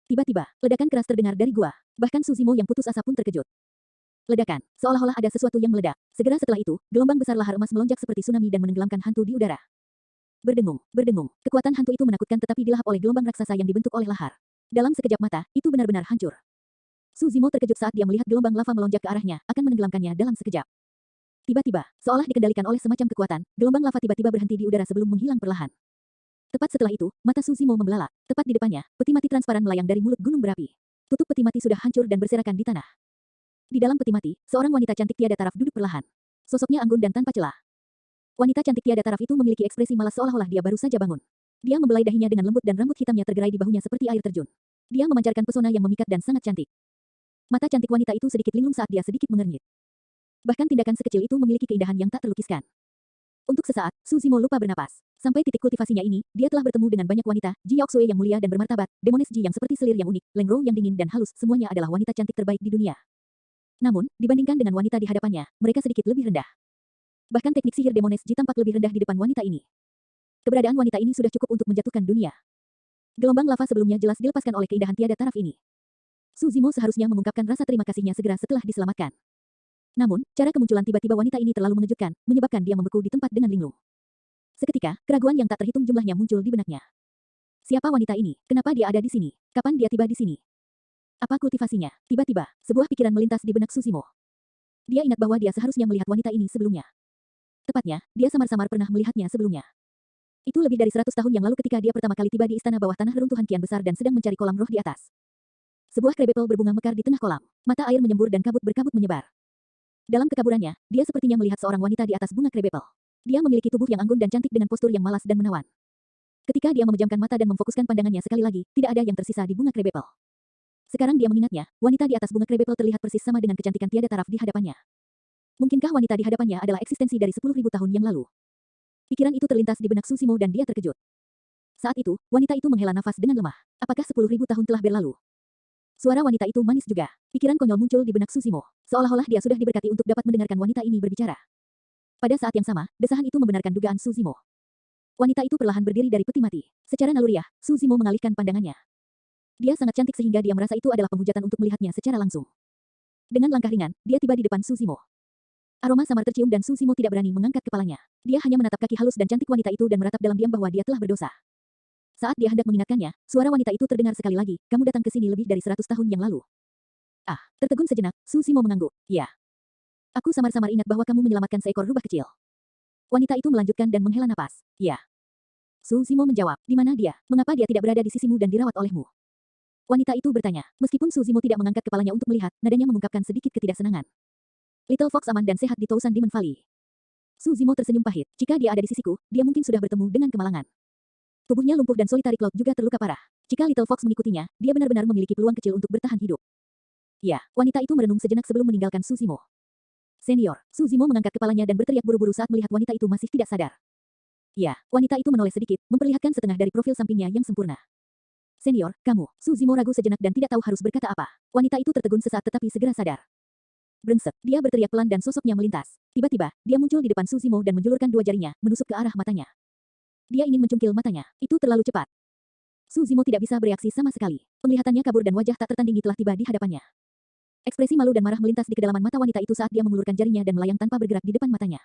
Tiba-tiba, ledakan keras terdengar dari gua. Bahkan Su Zimo yang putus asa pun terkejut. Ledakan, seolah-olah ada sesuatu yang meledak. Segera setelah itu, gelombang besar lahar emas melonjak seperti tsunami dan menenggelamkan hantu di udara. Berdengung, berdengung. Kekuatan hantu itu menakutkan tetapi dilahap oleh gelombang raksasa yang dibentuk oleh lahar. Dalam sekejap mata, itu benar-benar hancur. Su Zimo terkejut saat dia melihat gelombang lava melonjak ke arahnya, akan menenggelamkannya dalam sekejap. Tiba-tiba, seolah dikendalikan oleh semacam kekuatan, gelombang lava tiba-tiba berhenti di udara sebelum menghilang perlahan. Tepat setelah itu, mata Su Zimo membelalak. Tepat di depannya, peti mati transparan melayang dari mulut gunung berapi. Tutup peti mati sudah hancur dan berserakan di tanah. Di dalam peti mati, seorang wanita cantik tiada taraf duduk perlahan. Sosoknya anggun dan tanpa celah. Wanita cantik tiada taraf itu memiliki ekspresi malas seolah-olah dia baru saja bangun. Dia membelai dahinya dengan lembut dan rambut hitamnya tergerai di bahunya seperti air terjun. Dia memancarkan pesona yang memikat dan sangat cantik. Mata cantik wanita itu sedikit linglung saat dia sedikit mengernyit. Bahkan tindakan sekecil itu memiliki keindahan yang tak terlukiskan. Untuk sesaat, Su Zimo lupa bernapas. Sampai titik kultivasinya ini, dia telah bertemu dengan banyak wanita, Ji Yaoxue yang mulia dan bermartabat, Demones Ji yang seperti selir yang unik, Leng Rou yang dingin dan halus, semuanya adalah wanita cantik terbaik di dunia. Namun, dibandingkan dengan wanita di hadapannya, mereka sedikit lebih rendah. Bahkan teknik sihir Demones Ji tampak lebih rendah di depan wanita ini. Keberadaan wanita ini sudah cukup untuk menjatuhkan dunia. Gelombang lava sebelumnya jelas dilepaskan oleh keindahan tiada taraf ini. Su Zimo seharusnya mengungkapkan rasa terima kasihnya segera setelah diselamatkan. Namun, cara kemunculan tiba-tiba wanita ini terlalu mengejutkan, menyebabkan dia membeku di tempat dengan linglung. Seketika, keraguan yang tak terhitung jumlahnya muncul di benaknya. Siapa wanita ini? Kenapa dia ada di sini? Kapan dia tiba di sini? Apa kultivasinya? Tiba-tiba, sebuah pikiran melintas di benak Su Zimo. Dia ingat bahwa dia seharusnya melihat wanita ini sebelumnya. Tepatnya, dia samar-samar pernah melihatnya sebelumnya. Itu lebih dari 100 tahun yang lalu ketika dia pertama kali tiba di istana bawah tanah reruntuhan kian besar dan sedang mencari kolam roh di atas. Sebuah krebepel berbunga mekar di tengah kolam. Mata air menyembur dan kabut-berkabut menyebar. Dalam kekaburannya, dia sepertinya melihat seorang wanita di atas bunga krebepel. Dia memiliki tubuh yang anggun dan cantik dengan postur yang malas dan menawan. Ketika dia memejamkan mata dan memfokuskan pandangannya sekali lagi, tidak ada yang tersisa di bunga krebepel. Sekarang dia mengingatnya, wanita di atas bunga krebepel terlihat persis sama dengan kecantikan tiada taraf di hadapannya. Mungkinkah wanita di hadapannya adalah eksistensi dari 10.000 tahun yang lalu? Pikiran itu terlintas di benak Su Zimo dan dia terkejut. Saat itu, wanita itu menghela nafas dengan lemah. Apakah 10.000 tahun telah berlalu? Suara wanita itu manis juga. Pikiran konyol muncul di benak Suzimo. Seolah-olah dia sudah diberkati untuk dapat mendengarkan wanita ini berbicara. Pada saat yang sama, desahan itu membenarkan dugaan Suzimo. Wanita itu perlahan berdiri dari peti mati. Secara naluriah, Suzimo mengalihkan pandangannya. Dia sangat cantik sehingga dia merasa itu adalah penghujatan untuk melihatnya secara langsung. Dengan langkah ringan, dia tiba di depan Suzimo. Aroma samar tercium dan Suzimo tidak berani mengangkat kepalanya. Dia hanya menatap kaki halus dan cantik wanita itu dan meratap dalam diam bahwa dia telah berdosa. Saat dia hendak mengingatkannya, suara wanita itu terdengar sekali lagi, kamu datang ke sini lebih dari 100 tahun yang lalu. Ah, tertegun sejenak, Suzimo mengangguk. Ya. Aku samar-samar ingat bahwa kamu menyelamatkan seekor rubah kecil. Wanita itu melanjutkan dan menghela napas. Ya. Suzimo menjawab, di mana dia? Mengapa dia tidak berada di sisimu dan dirawat olehmu? Wanita itu bertanya. Meskipun Suzimo tidak mengangkat kepalanya untuk melihat, nadanya mengungkapkan sedikit ketidaksenangan. Little Fox aman dan sehat di Tousan Demon Valley. Suzimo tersenyum pahit. Jika dia ada di sisiku, dia mungkin sudah bertemu dengan kemalangan. Tubuhnya lumpuh dan Solitary Cloud juga terluka parah. Jika Little Fox mengikutinya, dia benar-benar memiliki peluang kecil untuk bertahan hidup. Ya, wanita itu merenung sejenak sebelum meninggalkan Suzimo. Senior, Suzimo mengangkat kepalanya dan berteriak buru-buru saat melihat wanita itu masih tidak sadar. Ya, wanita itu menoleh sedikit, memperlihatkan setengah dari profil sampingnya yang sempurna. Senior, kamu. Suzimo ragu sejenak dan tidak tahu harus berkata apa. Wanita itu tertegun sesaat tetapi segera sadar. Brengsek, dia berteriak pelan dan sosoknya melintas. Tiba-tiba, dia muncul di depan Suzimo dan menjulurkan dua jarinya, menusuk ke arah matanya. Dia ingin mencungkil matanya. Itu terlalu cepat. Suzimo tidak bisa bereaksi sama sekali. Penglihatannya kabur dan wajah tak tertandingi telah tiba di hadapannya. Ekspresi malu dan marah melintas di kedalaman mata wanita itu saat dia mengulurkan jarinya dan melayang tanpa bergerak di depan matanya.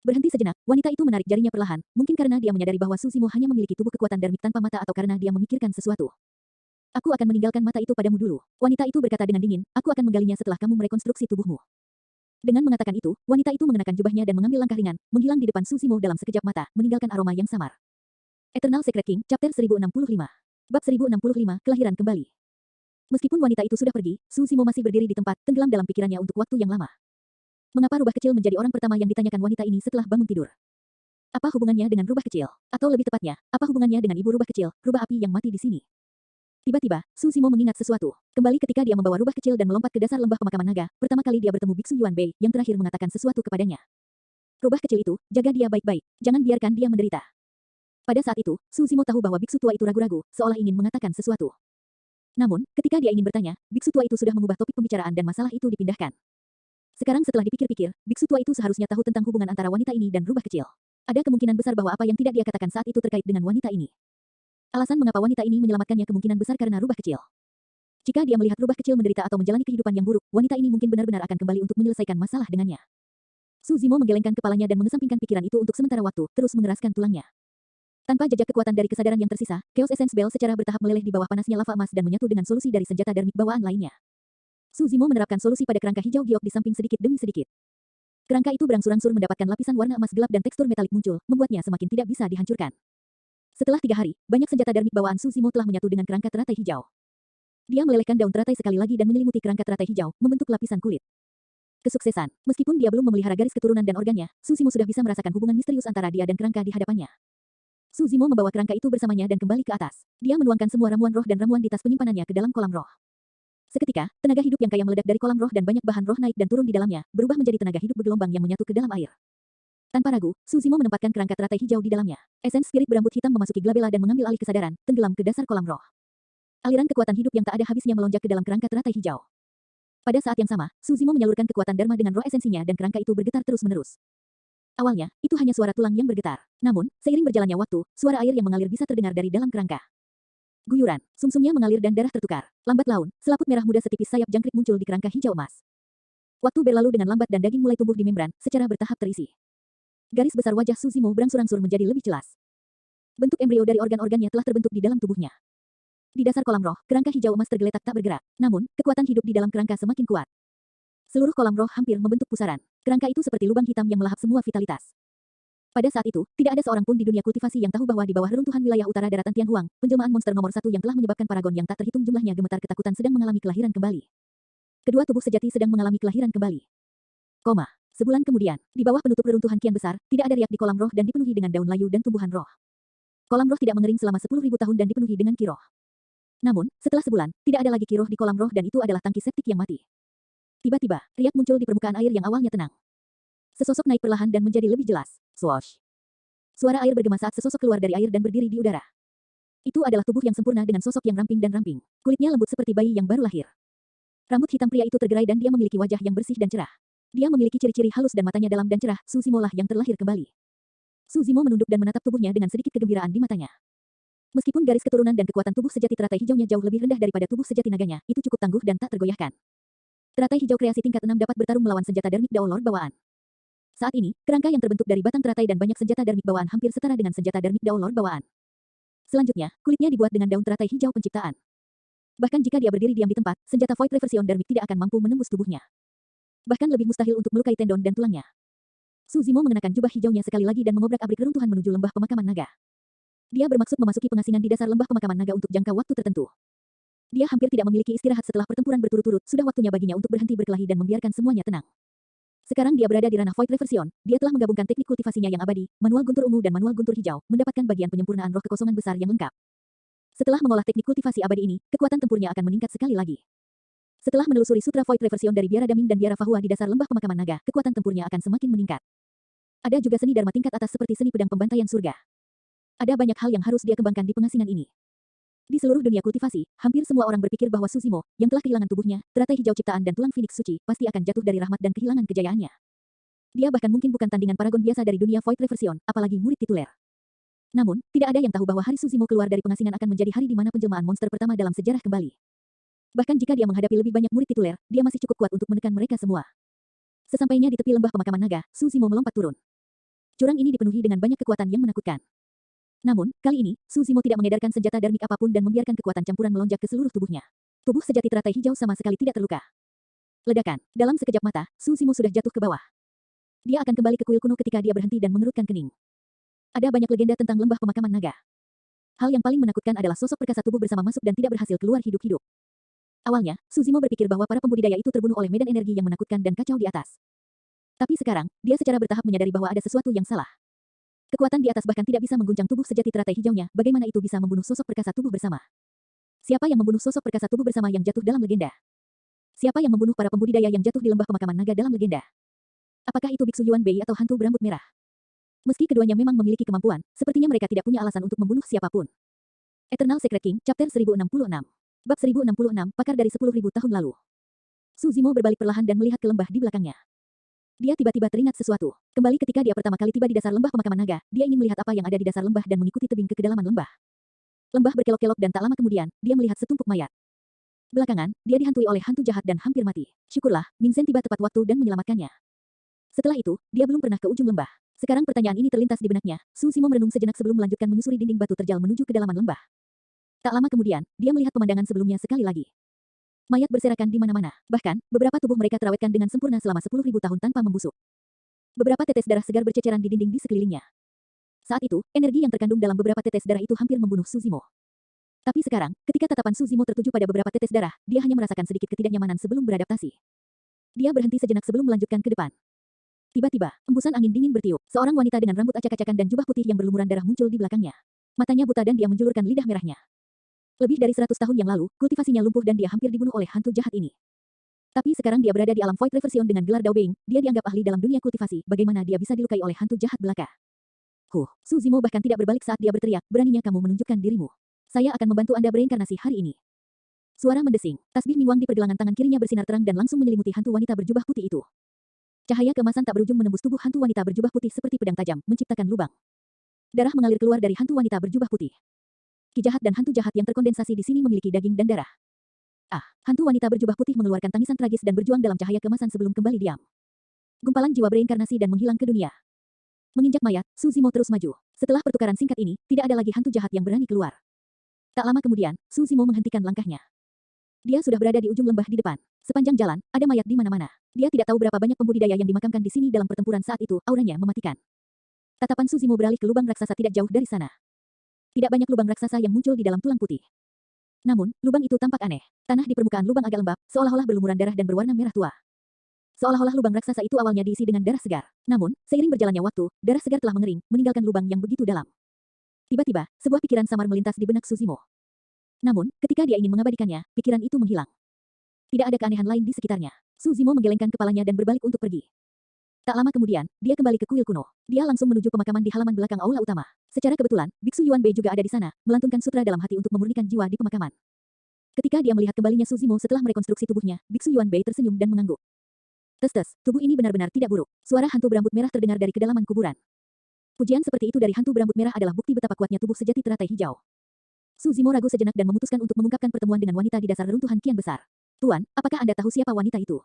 Berhenti sejenak, wanita itu menarik jarinya perlahan, mungkin karena dia menyadari bahwa Suzimo hanya memiliki tubuh kekuatan darmik tanpa mata atau karena dia memikirkan sesuatu. Aku akan meninggalkan mata itu padamu dulu. Wanita itu berkata dengan dingin, aku akan menggalinya setelah kamu merekonstruksi tubuhmu. Dengan mengatakan itu, wanita itu mengenakan jubahnya dan mengambil langkah ringan, menghilang di depan Suzimo dalam sekejap mata, meninggalkan aroma yang samar. Eternal Secret King, Chapter 1065. Bab 1065, Kelahiran Kembali. Meskipun wanita itu sudah pergi, Suzimo masih berdiri di tempat, tenggelam dalam pikirannya untuk waktu yang lama. Mengapa rubah kecil menjadi orang pertama yang ditanyakan wanita ini setelah bangun tidur? Apa hubungannya dengan rubah kecil? Atau lebih tepatnya, apa hubungannya dengan ibu rubah kecil, rubah api yang mati di sini? Tiba-tiba, Suzimo mengingat sesuatu. Kembali ketika dia membawa rubah kecil dan melompat ke dasar lembah pemakaman naga, pertama kali dia bertemu Biksu Yuan Bei, yang terakhir mengatakan sesuatu kepadanya. Rubah kecil itu, jaga dia baik-baik, jangan biarkan dia menderita. Pada saat itu, Suzimo tahu bahwa biksu tua itu ragu-ragu, seolah ingin mengatakan sesuatu. Namun, ketika dia ingin bertanya, biksu tua itu sudah mengubah topik pembicaraan dan masalah itu dipindahkan. Sekarang setelah dipikir-pikir, biksu tua itu seharusnya tahu tentang hubungan antara wanita ini dan rubah kecil. Ada kemungkinan besar bahwa apa yang tidak dia katakan saat itu terkait dengan wanita ini. Alasan mengapa wanita ini menyelamatkannya kemungkinan besar karena rubah kecil. Jika dia melihat rubah kecil menderita atau menjalani kehidupan yang buruk, wanita ini mungkin benar-benar akan kembali untuk menyelesaikan masalah dengannya. Suzimo menggelengkan kepalanya dan mengesampingkan pikiran itu untuk sementara waktu, terus mengeraskan tulangnya. Tanpa jejak kekuatan dari kesadaran yang tersisa, Chaos Essence Bell secara bertahap meleleh di bawah panasnya lava emas dan menyatu dengan solusi dari senjata darmik bawaan lainnya. Suzimo menerapkan solusi pada kerangka hijau giok di samping sedikit demi sedikit. Kerangka itu berangsur-angsur mendapatkan lapisan warna emas gelap dan tekstur metalik muncul, membuatnya semakin tidak bisa dihancurkan. Setelah 3 hari, banyak senjata darmik bawaan Suzimo telah menyatu dengan kerangka teratai hijau. Dia melelehkan daun teratai sekali lagi dan menyelimuti kerangka teratai hijau, membentuk lapisan kulit. Kesuksesan. Meskipun dia belum memelihara garis keturunan dan organnya, Suzimo sudah bisa merasakan hubungan misterius antara dia dan kerangka di hadapannya. Suzimo membawa kerangka itu bersamanya dan kembali ke atas. Dia menuangkan semua ramuan roh dan ramuan di tas penyimpanannya ke dalam kolam roh. Seketika, tenaga hidup yang kaya meledak dari kolam roh dan banyak bahan roh naik dan turun di dalamnya, berubah menjadi tenaga hidup bergelombang yang menyatu ke dalam air. Tanpa ragu, Suzimo menempatkan kerangka teratai hijau di dalamnya. Essence spirit berambut hitam memasuki Glabella dan mengambil alih kesadaran, tenggelam ke dasar kolam roh. Aliran kekuatan hidup yang tak ada habisnya melonjak ke dalam kerangka teratai hijau. Pada saat yang sama, Suzimo menyalurkan kekuatan Dharma dengan roh esensinya dan kerangka itu bergetar terus-menerus. Awalnya, itu hanya suara tulang yang bergetar. Namun, seiring berjalannya waktu, suara air yang mengalir bisa terdengar dari dalam kerangka. Guyuran, sumsumnya mengalir dan darah tertukar. Lambat laun, selaput merah muda setipis sayap jangkrik muncul di kerangka hijau emas. Waktu berlalu dengan lambat dan daging mulai tumbuh di membran, secara bertahap terisi. Garis besar wajah Suzimo berangsur-angsur menjadi lebih jelas. Bentuk embrio dari organ-organnya telah terbentuk di dalam tubuhnya. Di dasar kolam roh, kerangka hijau emas tergeletak tak bergerak. Namun, kekuatan hidup di dalam kerangka semakin kuat. Seluruh kolam roh hampir membentuk pusaran. Kerangka itu seperti lubang hitam yang melahap semua vitalitas. Pada saat itu, tidak ada seorang pun di dunia kultivasi yang tahu bahwa di bawah reruntuhan wilayah utara daratan Tianhuang, penjelmaan monster nomor 1 yang telah menyebabkan paragon yang tak terhitung jumlahnya gemetar ketakutan sedang mengalami kelahiran kembali. Kedua tubuh sejati sedang mengalami kelahiran kembali. Sebulan kemudian, di bawah penutup reruntuhan kian besar, tidak ada riak di kolam roh dan dipenuhi dengan daun layu dan tumbuhan roh. Kolam roh tidak mengering selama 10.000 tahun dan dipenuhi dengan kiroh. Namun, setelah sebulan, tidak ada lagi kiroh di kolam roh dan itu adalah tangki septik yang mati. Tiba-tiba, riak muncul di permukaan air yang awalnya tenang. Sesosok naik perlahan dan menjadi lebih jelas. Swoosh. Suara air bergema saat sesosok keluar dari air dan berdiri di udara. Itu adalah tubuh yang sempurna dengan sosok yang ramping dan ramping. Kulitnya lembut seperti bayi yang baru lahir. Rambut hitam pria itu tergerai dan dia memiliki wajah yang bersih dan cerah. Dia memiliki ciri-ciri halus dan matanya dalam dan cerah. Su Zimo lah yang terlahir kembali. Su Zimo menunduk dan menatap tubuhnya dengan sedikit kegembiraan di matanya. Meskipun garis keturunan dan kekuatan tubuh sejati teratai hijaunya jauh lebih rendah daripada tubuh sejati naganya, itu cukup tangguh dan tak tergoyahkan. Teratai hijau kreasi tingkat 6 dapat bertarung melawan senjata Dharmic Dao Lord bawaan. Saat ini, kerangka yang terbentuk dari batang teratai dan banyak senjata Dharmic bawaan hampir setara dengan senjata Dharmic Dao Lord bawaan. Selanjutnya, kulitnya dibuat dengan daun teratai hijau penciptaan. Bahkan jika dia berdiri diam di tempat, senjata Void Reversion Dharmic tidak akan mampu menembus tubuhnya. Bahkan lebih mustahil untuk melukai tendon dan tulangnya. Su Zimo mengenakan jubah hijaunya sekali lagi dan mengobrak-abrik reruntuhan menuju lembah pemakaman naga. Dia bermaksud memasuki pengasingan di dasar lembah pemakaman naga untuk jangka waktu tertentu. Dia hampir tidak memiliki istirahat setelah pertempuran berturut-turut, sudah waktunya baginya untuk berhenti berkelahi dan membiarkan semuanya tenang. Sekarang dia berada di ranah Void Reversion, dia telah menggabungkan teknik kultivasinya yang abadi, manual guntur ungu dan manual guntur hijau, mendapatkan bagian penyempurnaan roh kekosongan besar yang lengkap. Setelah mengolah teknik kultivasi abadi ini, kekuatan tempurnya akan meningkat sekali lagi. Setelah menelusuri sutra Void Reversion dari biara Daming dan biara Fahua di dasar lembah pemakaman naga, kekuatan tempurnya akan semakin meningkat. Ada juga seni dharma tingkat atas seperti seni pedang pembantaian surga. Ada banyak hal yang harus dia kembangkan di pengasingan ini. Di seluruh dunia kultivasi, hampir semua orang berpikir bahwa Su Zimo, yang telah kehilangan tubuhnya, teratai hijau ciptaan dan tulang Phoenix suci, pasti akan jatuh dari rahmat dan kehilangan kejayaannya. Dia bahkan mungkin bukan tandingan paragon biasa dari dunia Void Reversion, apalagi murid tituler. Namun, tidak ada yang tahu bahwa hari Su Zimo keluar dari pengasingan akan menjadi hari di mana penjelmaan monster pertama dalam sejarah kembali. Bahkan jika dia menghadapi lebih banyak murid tituler, dia masih cukup kuat untuk menekan mereka semua. Sesampainya di tepi lembah pemakaman naga, Su Zimo melompat turun. Jurang ini dipenuhi dengan banyak kekuatan yang menakutkan. Namun, kali ini, Su Zimo tidak mengedarkan senjata Dharmic apapun dan membiarkan kekuatan campuran melonjak ke seluruh tubuhnya. Tubuh sejati teratai hijau sama sekali tidak terluka. Ledakan. Dalam sekejap mata, Su Zimo sudah jatuh ke bawah. Dia akan kembali ke kuil kuno ketika dia berhenti dan mengerutkan kening. Ada banyak legenda tentang lembah pemakaman naga. Hal yang paling menakutkan adalah sosok perkasa tubuh bersama masuk dan tidak berhasil keluar hidup-hidup. Awalnya, Su Zimo berpikir bahwa para pembudidaya itu terbunuh oleh medan energi yang menakutkan dan kacau di atas. Tapi sekarang, dia secara bertahap menyadari bahwa ada sesuatu yang salah. Kekuatan di atas bahkan tidak bisa mengguncang tubuh sejati teratai hijaunya, bagaimana itu bisa membunuh sosok perkasa tubuh bersama? Siapa yang membunuh sosok perkasa tubuh bersama yang jatuh dalam legenda? Siapa yang membunuh para pembudidaya yang jatuh di lembah pemakaman naga dalam legenda? Apakah itu Biksu Yuan Bei atau hantu berambut merah? Meski keduanya memang memiliki kemampuan, sepertinya mereka tidak punya alasan untuk membunuh siapapun. Eternal Secret King, Chapter 1066. Bab 1066, pakar dari 10.000 tahun lalu. Su Zimo berbalik perlahan dan melihat ke lembah di belakangnya. Dia tiba-tiba teringat sesuatu. Kembali ketika dia pertama kali tiba di dasar lembah pemakaman naga, dia ingin melihat apa yang ada di dasar lembah dan mengikuti tebing ke kedalaman lembah. Lembah berkelok-kelok dan tak lama kemudian, dia melihat setumpuk mayat. Belakangan, dia dihantui oleh hantu jahat dan hampir mati. Syukurlah, Ming Zhen tiba tepat waktu dan menyelamatkannya. Setelah itu, dia belum pernah ke ujung lembah. Sekarang pertanyaan ini terlintas di benaknya. Su Zimo merenung sejenak sebelum melanjutkan menyusuri dinding batu terjal menuju kedalaman lembah. Tak lama kemudian, dia melihat pemandangan sebelumnya sekali lagi. Mayat berserakan di mana-mana. Bahkan, beberapa tubuh mereka terawetkan dengan sempurna selama 10.000 tahun tanpa membusuk. Beberapa tetes darah segar berceceran di dinding di sekelilingnya. Saat itu, energi yang terkandung dalam beberapa tetes darah itu hampir membunuh Su Zimo. Tapi sekarang, ketika tatapan Su Zimo tertuju pada beberapa tetes darah, dia hanya merasakan sedikit ketidaknyamanan sebelum beradaptasi. Dia berhenti sejenak sebelum melanjutkan ke depan. Tiba-tiba, embusan angin dingin bertiup. Seorang wanita dengan rambut acak-acakan dan jubah putih yang berlumuran darah muncul di belakangnya. Matanya buta dan dia menjulurkan lidah merahnya. Lebih dari 100 tahun yang lalu, kultivasinya lumpuh dan dia hampir dibunuh oleh hantu jahat ini. Tapi sekarang dia berada di alam Void Reversion dengan gelar Dao Being, dia dianggap ahli dalam dunia kultivasi, bagaimana dia bisa dilukai oleh hantu jahat belaka? Su Zimo bahkan tidak berbalik saat dia berteriak, beraninya kamu menunjukkan dirimu. Saya akan membantu Anda bereinkarnasi hari ini. Suara mendesing, tasbih Mingwang di pergelangan tangan kirinya bersinar terang dan langsung menyelimuti hantu wanita berjubah putih itu. Cahaya keemasan tak berujung menembus tubuh hantu wanita berjubah putih seperti pedang tajam, menciptakan lubang. Darah mengalir keluar dari hantu wanita berjubah putih. Ki jahat dan hantu jahat yang terkondensasi di sini memiliki daging dan darah. Ah, hantu wanita berjubah putih mengeluarkan tangisan tragis dan berjuang dalam cahaya keemasan sebelum kembali diam. Gumpalan jiwa bereinkarnasi dan menghilang ke dunia. Menginjak mayat, Su Zimo terus maju. Setelah pertukaran singkat ini, tidak ada lagi hantu jahat yang berani keluar. Tak lama kemudian, Su Zimo menghentikan langkahnya. Dia sudah berada di ujung lembah di depan. Sepanjang jalan, ada mayat di mana-mana. Dia tidak tahu berapa banyak pembudidaya yang dimakamkan di sini dalam pertempuran saat itu, auranya mematikan. Tatapan Su Zimo beralih ke lubang raksasa tidak jauh dari sana. Tidak banyak lubang raksasa yang muncul di dalam tulang putih. Namun, lubang itu tampak aneh. Tanah di permukaan lubang agak lembab, seolah-olah berlumuran darah dan berwarna merah tua. Seolah-olah lubang raksasa itu awalnya diisi dengan darah segar. Namun, seiring berjalannya waktu, darah segar telah mengering, meninggalkan lubang yang begitu dalam. Tiba-tiba, sebuah pikiran samar melintas di benak Su Zimo. Namun, ketika dia ingin mengabadikannya, pikiran itu menghilang. Tidak ada keanehan lain di sekitarnya. Su Zimo menggelengkan kepalanya dan berbalik untuk pergi. Tak lama kemudian, dia kembali ke kuil kuno. Dia langsung menuju pemakaman di halaman belakang aula utama. Secara kebetulan, Biksu Yuan Bei juga ada di sana, melantunkan sutra dalam hati untuk memurnikan jiwa di pemakaman. Ketika dia melihat kembalinya Suzimo setelah merekonstruksi tubuhnya, Biksu Yuan Bei tersenyum dan mengangguk. Tes-tes, tubuh ini benar-benar tidak buruk. Suara hantu berambut merah terdengar dari kedalaman kuburan. Pujian seperti itu dari hantu berambut merah adalah bukti betapa kuatnya tubuh sejati teratai hijau. Suzimo ragu sejenak dan memutuskan untuk mengungkapkan pertemuan dengan wanita di dasar reruntuhan kian besar. Tuan, apakah Anda tahu siapa wanita itu?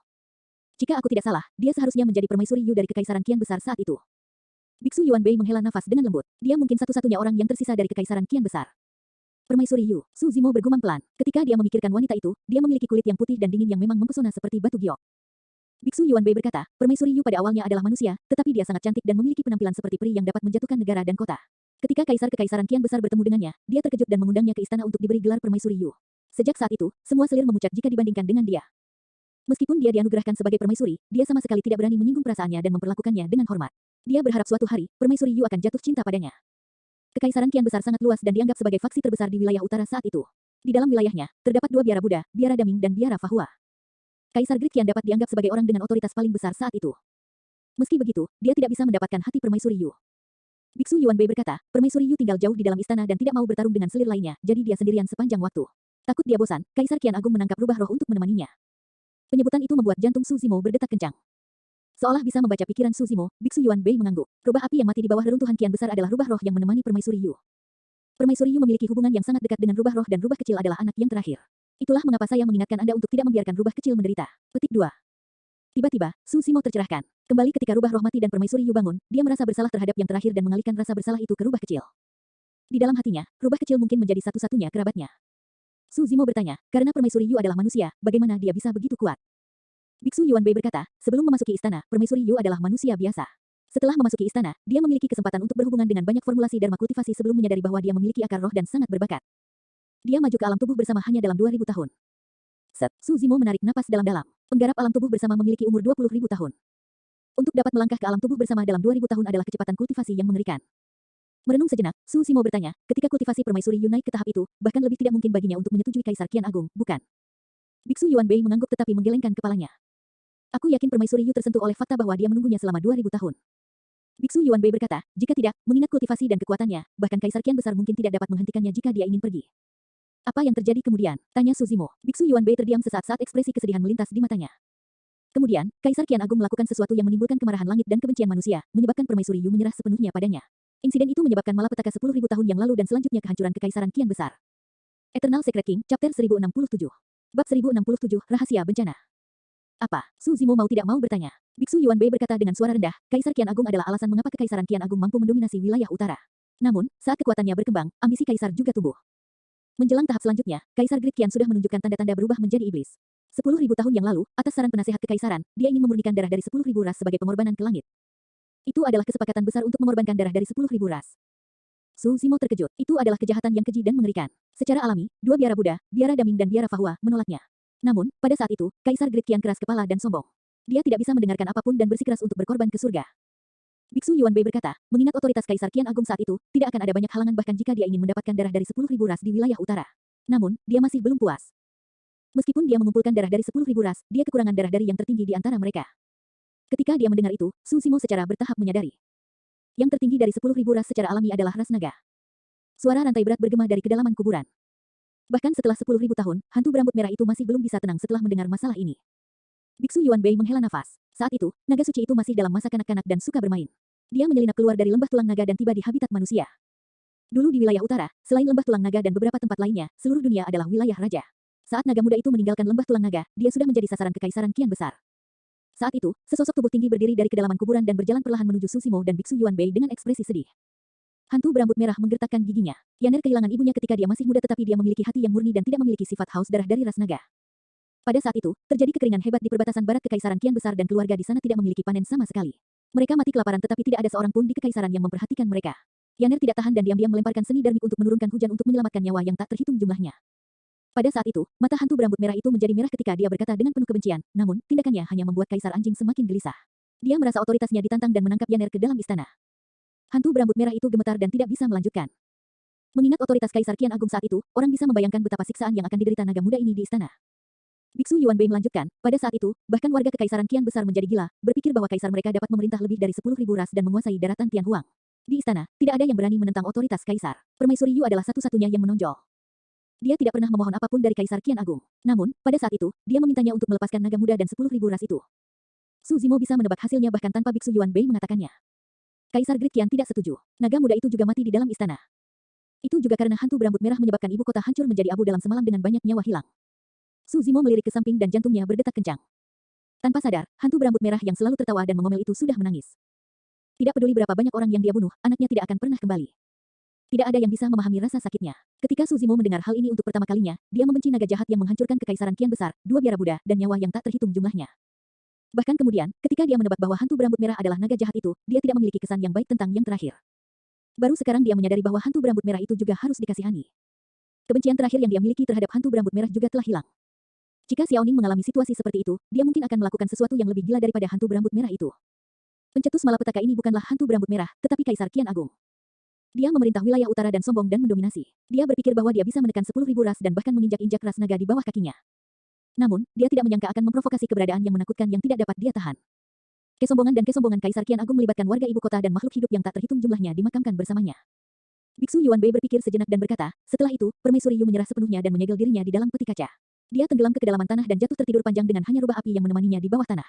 Jika aku tidak salah, dia seharusnya menjadi permaisuri Yu dari kekaisaran kian besar saat itu. Biksu Yuan Bei menghela nafas dengan lembut. Dia mungkin satu-satunya orang yang tersisa dari kekaisaran kian besar. Permaisuri Yu, Suzimo bergumam pelan. Ketika dia memikirkan wanita itu, dia memiliki kulit yang putih dan dingin yang memang mempesona seperti batu giok. Biksu Yuan Bei berkata, permaisuri Yu pada awalnya adalah manusia, tetapi dia sangat cantik dan memiliki penampilan seperti peri yang dapat menjatuhkan negara dan kota. Ketika kaisar kekaisaran kian besar bertemu dengannya, dia terkejut dan mengundangnya ke istana untuk diberi gelar permaisuri Yu. Sejak saat itu, semua selir memucat jika dibandingkan dengan dia. Meskipun dia dianugerahkan sebagai permaisuri, dia sama sekali tidak berani menyinggung perasaannya dan memperlakukannya dengan hormat. Dia berharap suatu hari, permaisuri Yu akan jatuh cinta padanya. Kekaisaran kian besar sangat luas dan dianggap sebagai faksi terbesar di wilayah utara saat itu. Di dalam wilayahnya, terdapat dua biara Buddha, biara Daming dan biara Fahua. Kaisar Grid Qian dapat dianggap sebagai orang dengan otoritas paling besar saat itu. Meski begitu, dia tidak bisa mendapatkan hati permaisuri Yu. Biksu Yuan Bei berkata, permaisuri Yu tinggal jauh di dalam istana dan tidak mau bertarung dengan selir lainnya, jadi dia sendirian sepanjang waktu. Takut dia bosan, Kaisar Qian Agung menangkap rubah roh untuk menemaninya. Penyebutan itu membuat jantung Suzimo berdetak kencang. Seolah bisa membaca pikiran Suzimo, Biksu Yuan Bei mengangguk. Rubah api yang mati di bawah reruntuhan kian besar adalah rubah roh yang menemani permaisuri Yu. Permaisuri Yu memiliki hubungan yang sangat dekat dengan rubah roh dan rubah kecil adalah anak yang terakhir. Itulah mengapa saya mengingatkan Anda untuk tidak membiarkan rubah kecil menderita. Petik 2. Tiba-tiba, Suzimo tercerahkan. Kembali ketika rubah roh mati dan permaisuri Yu bangun, dia merasa bersalah terhadap yang terakhir dan mengalihkan rasa bersalah itu ke rubah kecil. Di dalam hatinya, rubah kecil mungkin menjadi satu-satunya kerabatnya. Suzimo bertanya, karena permaisuri Yu adalah manusia, bagaimana dia bisa begitu kuat? Biksu Yuan Bei berkata, sebelum memasuki istana, permaisuri Yu adalah manusia biasa. Setelah memasuki istana, dia memiliki kesempatan untuk berhubungan dengan banyak formulasi dharma kultivasi sebelum menyadari bahwa dia memiliki akar roh dan sangat berbakat. Dia maju ke alam tubuh bersama hanya dalam 2000 tahun. Set, Suzimo menarik napas dalam-dalam. Penggarap alam tubuh bersama memiliki umur 20.000 tahun. Untuk dapat melangkah ke alam tubuh bersama dalam 2000 tahun adalah kecepatan kultivasi yang mengerikan. Merenung sejenak, Suzimo bertanya, ketika kultivasi permaisuri Yu naik ke tahap itu, bahkan lebih tidak mungkin baginya untuk menyetujui Kaisar Kian Agung, bukan? Biksu Yuan Bei mengangguk tetapi menggelengkan kepalanya. Aku yakin permaisuri Yu tersentuh oleh fakta bahwa dia menunggunya selama 2000 tahun. Biksu Yuan Bei berkata, jika tidak, mengingat kultivasi dan kekuatannya, bahkan Kaisar Kian besar mungkin tidak dapat menghentikannya jika dia ingin pergi. Apa yang terjadi kemudian? Tanya Suzimo. Biksu Yuan Bei terdiam sesaat saat ekspresi kesedihan melintas di matanya. Kemudian, Kaisar Kian Agung melakukan sesuatu yang menimbulkan kemarahan langit dan kebencian manusia, menyebabkan permaisuri Yu menyerah sepenuhnya padanya. Insiden itu menyebabkan malapetaka 10.000 tahun yang lalu dan selanjutnya kehancuran kekaisaran Kian besar. Eternal Secret King, Chapter 1067. Bab 1067, Rahasia Bencana. Apa? Suzimo mau tidak mau bertanya. Biksu Yuan Bei berkata dengan suara rendah, Kaisar Kian Agung adalah alasan mengapa kekaisaran Kian Agung mampu mendominasi wilayah utara. Namun, saat kekuatannya berkembang, ambisi kaisar juga tumbuh. Menjelang tahap selanjutnya, Kaisar Grid Qian sudah menunjukkan tanda-tanda berubah menjadi iblis. 10.000 tahun yang lalu, atas saran penasehat kekaisaran, dia ingin memurnikan darah dari 10.000 ras sebagai pengorbanan ke langit. Itu adalah kesepakatan besar untuk mengorbankan darah dari 10.000 ras. Suzimo terkejut. Itu adalah kejahatan yang keji dan mengerikan. Secara alami, dua biara Buddha, biara Daming dan biara Fahua, menolaknya. Namun, pada saat itu, Kaisar Grid Qian keras kepala dan sombong. Dia tidak bisa mendengarkan apapun dan bersikeras untuk berkorban ke surga. Biksu Yuan Bei berkata, mengingat otoritas Kaisar Kian Agung saat itu, tidak akan ada banyak halangan bahkan jika dia ingin mendapatkan darah dari 10.000 ras di wilayah utara. Namun, dia masih belum puas. Meskipun dia mengumpulkan darah dari 10.000 ras, dia kekurangan darah dari yang tertinggi di antara mereka. Ketika dia mendengar itu, Suzimo secara bertahap menyadari. Yang tertinggi dari 10.000 ras secara alami adalah ras naga. Suara rantai berat bergema dari kedalaman kuburan. Bahkan setelah 10.000 tahun, hantu berambut merah itu masih belum bisa tenang setelah mendengar masalah ini. Biksu Yuan Bei menghela nafas. Saat itu, naga suci itu masih dalam masa kanak-kanak dan suka bermain. Dia menyelinap keluar dari lembah tulang naga dan tiba di habitat manusia. Dulu di wilayah utara, selain lembah tulang naga dan beberapa tempat lainnya, seluruh dunia adalah wilayah raja. Saat naga muda itu meninggalkan lembah tulang naga, dia sudah menjadi sasaran kekaisaran Kian besar. Saat itu, sesosok tubuh tinggi berdiri dari kedalaman kuburan dan berjalan perlahan menuju Suzimo dan Biksu Yuan Bei dengan ekspresi sedih. Hantu berambut merah menggertakkan giginya. Yaner kehilangan ibunya ketika dia masih muda tetapi dia memiliki hati yang murni dan tidak memiliki sifat haus darah dari ras naga. Pada saat itu, terjadi kekeringan hebat di perbatasan barat kekaisaran Kian besar dan keluarga di sana tidak memiliki panen sama sekali. Mereka mati kelaparan tetapi tidak ada seorang pun di kekaisaran yang memperhatikan mereka. Yaner tidak tahan dan diam-diam melemparkan seni darmik untuk menurunkan hujan untuk menyelamatkan nyawa yang tak terhitung jumlahnya. Pada saat itu, mata hantu berambut merah itu menjadi merah ketika dia berkata dengan penuh kebencian, namun, tindakannya hanya membuat Kaisar Anjing semakin gelisah. Dia merasa otoritasnya ditantang dan menangkap Yaner ke dalam istana. Hantu berambut merah itu gemetar dan tidak bisa melanjutkan. Mengingat otoritas Kaisar Kian Agung saat itu, orang bisa membayangkan betapa siksaan yang akan diderita naga muda ini di istana. Biksu Yuanbei melanjutkan, pada saat itu, bahkan warga Kekaisaran Qian besar menjadi gila, berpikir bahwa kaisar mereka dapat memerintah lebih dari 10.000 ras dan menguasai daratan Tianhuang. Di istana, tidak ada yang berani menentang otoritas kaisar. Permaisuri Yu adalah satu-satunya yang menonjol. Dia tidak pernah memohon apapun dari Kaisar Qian Agung. Namun, pada saat itu, dia memintanya untuk melepaskan naga muda dan 10.000 ras itu. Su Zimo bisa menebak hasilnya bahkan tanpa Biksu Yuanbei mengatakannya. Kaisar Great Qian tidak setuju. Naga muda itu juga mati di dalam istana. Itu juga karena hantu berambut merah menyebabkan ibu kota hancur menjadi abu dalam semalam dengan banyak nyawa hilang. Su Zimo melirik ke samping dan jantungnya berdetak kencang. Tanpa sadar, hantu berambut merah yang selalu tertawa dan mengomel itu sudah menangis. Tidak peduli berapa banyak orang yang dia bunuh, anaknya tidak akan pernah kembali. Tidak ada yang bisa memahami rasa sakitnya. Ketika Su Zimo mendengar hal ini untuk pertama kalinya, dia membenci naga jahat yang menghancurkan kekaisaran Qian besar, dua biara Buddha, dan nyawa yang tak terhitung jumlahnya. Bahkan kemudian, ketika dia menebak bahwa hantu berambut merah adalah naga jahat itu, dia tidak memiliki kesan yang baik tentang yang terakhir. Baru sekarang dia menyadari bahwa hantu berambut merah itu juga harus dikasihani. Kebencian terakhir yang dia miliki terhadap hantu berambut merah juga telah hilang. Jika Xiaoning mengalami situasi seperti itu, dia mungkin akan melakukan sesuatu yang lebih gila daripada hantu berambut merah itu. Pencetus malapetaka ini bukanlah hantu berambut merah, tetapi Kaisar Qian Agung. Dia memerintah wilayah utara dan sombong dan mendominasi. Dia berpikir bahwa dia bisa menekan 10.000 ras dan bahkan menginjak-injak ras naga di bawah kakinya. Namun, dia tidak menyangka akan memprovokasi keberadaan yang menakutkan yang tidak dapat dia tahan. Kesombongan Kaisar Qian Agung melibatkan warga ibu kota dan makhluk hidup yang tak terhitung jumlahnya dimakamkan bersamanya. Biksu Yuanbei berpikir sejenak dan berkata, setelah itu, Permaisuri Yu menyerah sepenuhnya dan menyegel dirinya di dalam peti kaca. Dia tenggelam ke kedalaman tanah dan jatuh tertidur panjang dengan hanya rubah api yang menemaninya di bawah tanah.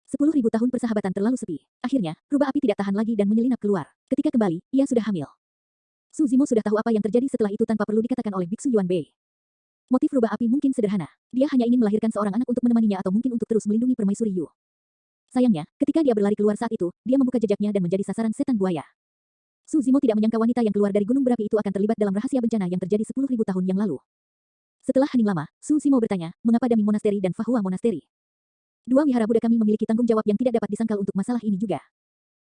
10.000 tahun persahabatan terlalu sepi. Akhirnya, rubah api tidak tahan lagi dan menyelinap keluar. Ketika kembali, ia sudah hamil. Su Zimo sudah tahu apa yang terjadi setelah itu tanpa perlu dikatakan oleh Biksu Yuanbei. Motif rubah api mungkin sederhana. Dia hanya ingin melahirkan seorang anak untuk menemaninya atau mungkin untuk terus melindungi Permaisuri Yu. Sayangnya, ketika dia berlari keluar saat itu, dia membuka jejaknya dan menjadi sasaran setan buaya. Su Zimo tidak menyangka wanita yang keluar dari gunung berapi itu akan terlibat dalam rahasia bencana yang terjadi 10.000 tahun yang lalu. Setelah hening lama, Su Zimo bertanya, mengapa Daming Monasteri dan Fahua Monasteri? Dua wihara Buddha kami memiliki tanggung jawab yang tidak dapat disangkal untuk masalah ini juga.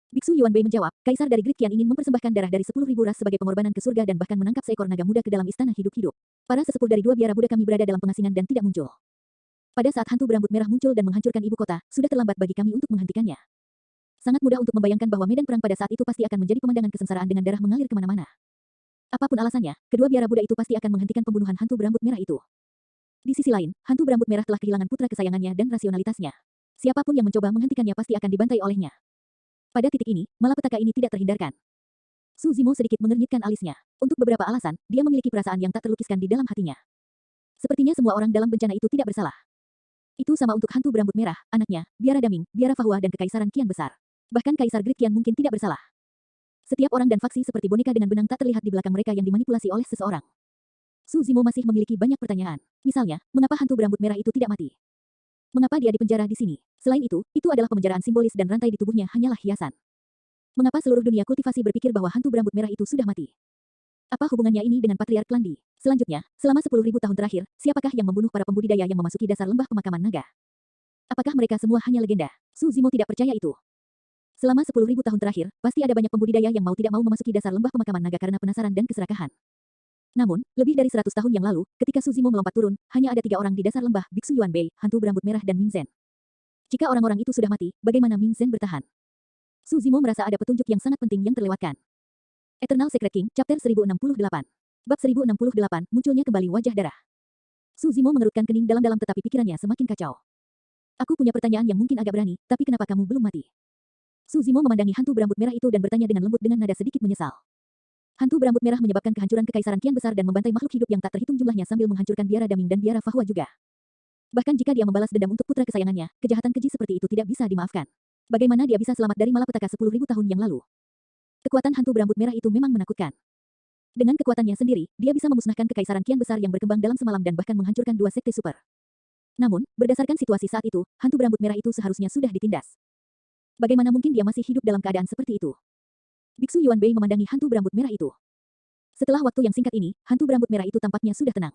Biksu Yuanbei menjawab, Kaisar dari Great Qian ingin mempersembahkan darah dari 10.000 ras sebagai pengorbanan ke surga dan bahkan menangkap seekor naga muda ke dalam istana hidup-hidup. Para sesepuh dari dua biara Buddha kami berada dalam pengasingan dan tidak muncul. Pada saat hantu berambut merah muncul dan menghancurkan ibu kota, sudah terlambat bagi kami untuk menghentikannya. Sangat mudah untuk membayangkan bahwa medan perang pada saat itu pasti akan menjadi pemandangan kesengsaraan dengan darah mengalir kemana-mana. Apapun alasannya, kedua biara Buddha itu pasti akan menghentikan pembunuhan hantu berambut merah itu. Di sisi lain, hantu berambut merah telah kehilangan putra kesayangannya dan rasionalitasnya. Siapapun yang mencoba menghentikannya pasti akan dibantai olehnya. Pada titik ini, malapetaka ini tidak terhindarkan. Su Zimo sedikit mengernyitkan alisnya. Untuk beberapa alasan, dia memiliki perasaan yang tak terlukiskan di dalam hatinya. Sepertinya semua orang dalam bencana itu tidak bersalah. Itu sama untuk hantu berambut merah, anaknya, biara Daming, biara Fahua dan kekaisaran Qian besar. Bahkan Kaisar Great Qian mungkin tidak bersalah. Setiap orang dan faksi seperti boneka dengan benang tak terlihat di belakang mereka yang dimanipulasi oleh seseorang. Su Zimo masih memiliki banyak pertanyaan. Misalnya, mengapa hantu berambut merah itu tidak mati? Mengapa dia dipenjara di sini? Selain itu adalah pemenjaraan simbolis dan rantai di tubuhnya hanyalah hiasan. Mengapa seluruh dunia kultivasi berpikir bahwa hantu berambut merah itu sudah mati? Apa hubungannya ini dengan Patriark Klandi? Selanjutnya, selama 10.000 tahun terakhir, siapakah yang membunuh para pembudidaya yang memasuki dasar lembah pemakaman naga? Apakah mereka semua hanya legenda? Su Zimo tidak percaya itu. Selama 10.000 tahun terakhir, pasti ada banyak pembudidaya yang mau tidak mau memasuki dasar lembah pemakaman naga karena penasaran dan keserakahan. Namun, lebih dari 100 tahun yang lalu, ketika Su Zimo melompat turun, hanya ada 3 orang di dasar lembah, Biksu Yuanbei, hantu berambut merah dan Ming Zhen. Jika orang-orang itu sudah mati, bagaimana Ming Zhen bertahan? Su Zimo merasa ada petunjuk yang sangat penting yang terlewatkan. Eternal Secret King, Chapter 1068. Bab 1068, munculnya kembali wajah darah. Su Zimo mengerutkan kening dalam-dalam tetapi pikirannya semakin kacau. Aku punya pertanyaan yang mungkin agak berani, tapi kenapa kamu belum mati? Su Zimo memandangi hantu berambut merah itu dan bertanya dengan lembut dengan nada sedikit menyesal. Hantu berambut merah menyebabkan kehancuran kekaisaran Qian besar dan membantai makhluk hidup yang tak terhitung jumlahnya sambil menghancurkan biara Daming dan biara Fahua juga. Bahkan jika dia membalas dendam untuk putra kesayangannya, kejahatan keji seperti itu tidak bisa dimaafkan. Bagaimana dia bisa selamat dari malapetaka 10.000 tahun yang lalu? Kekuatan hantu berambut merah itu memang menakutkan. Dengan kekuatannya sendiri, dia bisa memusnahkan kekaisaran Qian besar yang berkembang dalam semalam dan bahkan menghancurkan 2 sekte super. Namun, berdasarkan situasi saat itu, hantu berambut merah itu seharusnya sudah ditindas. Bagaimana mungkin dia masih hidup dalam keadaan seperti itu? Biksu Yuanbei memandangi hantu berambut merah itu. Setelah waktu yang singkat ini, hantu berambut merah itu tampaknya sudah tenang.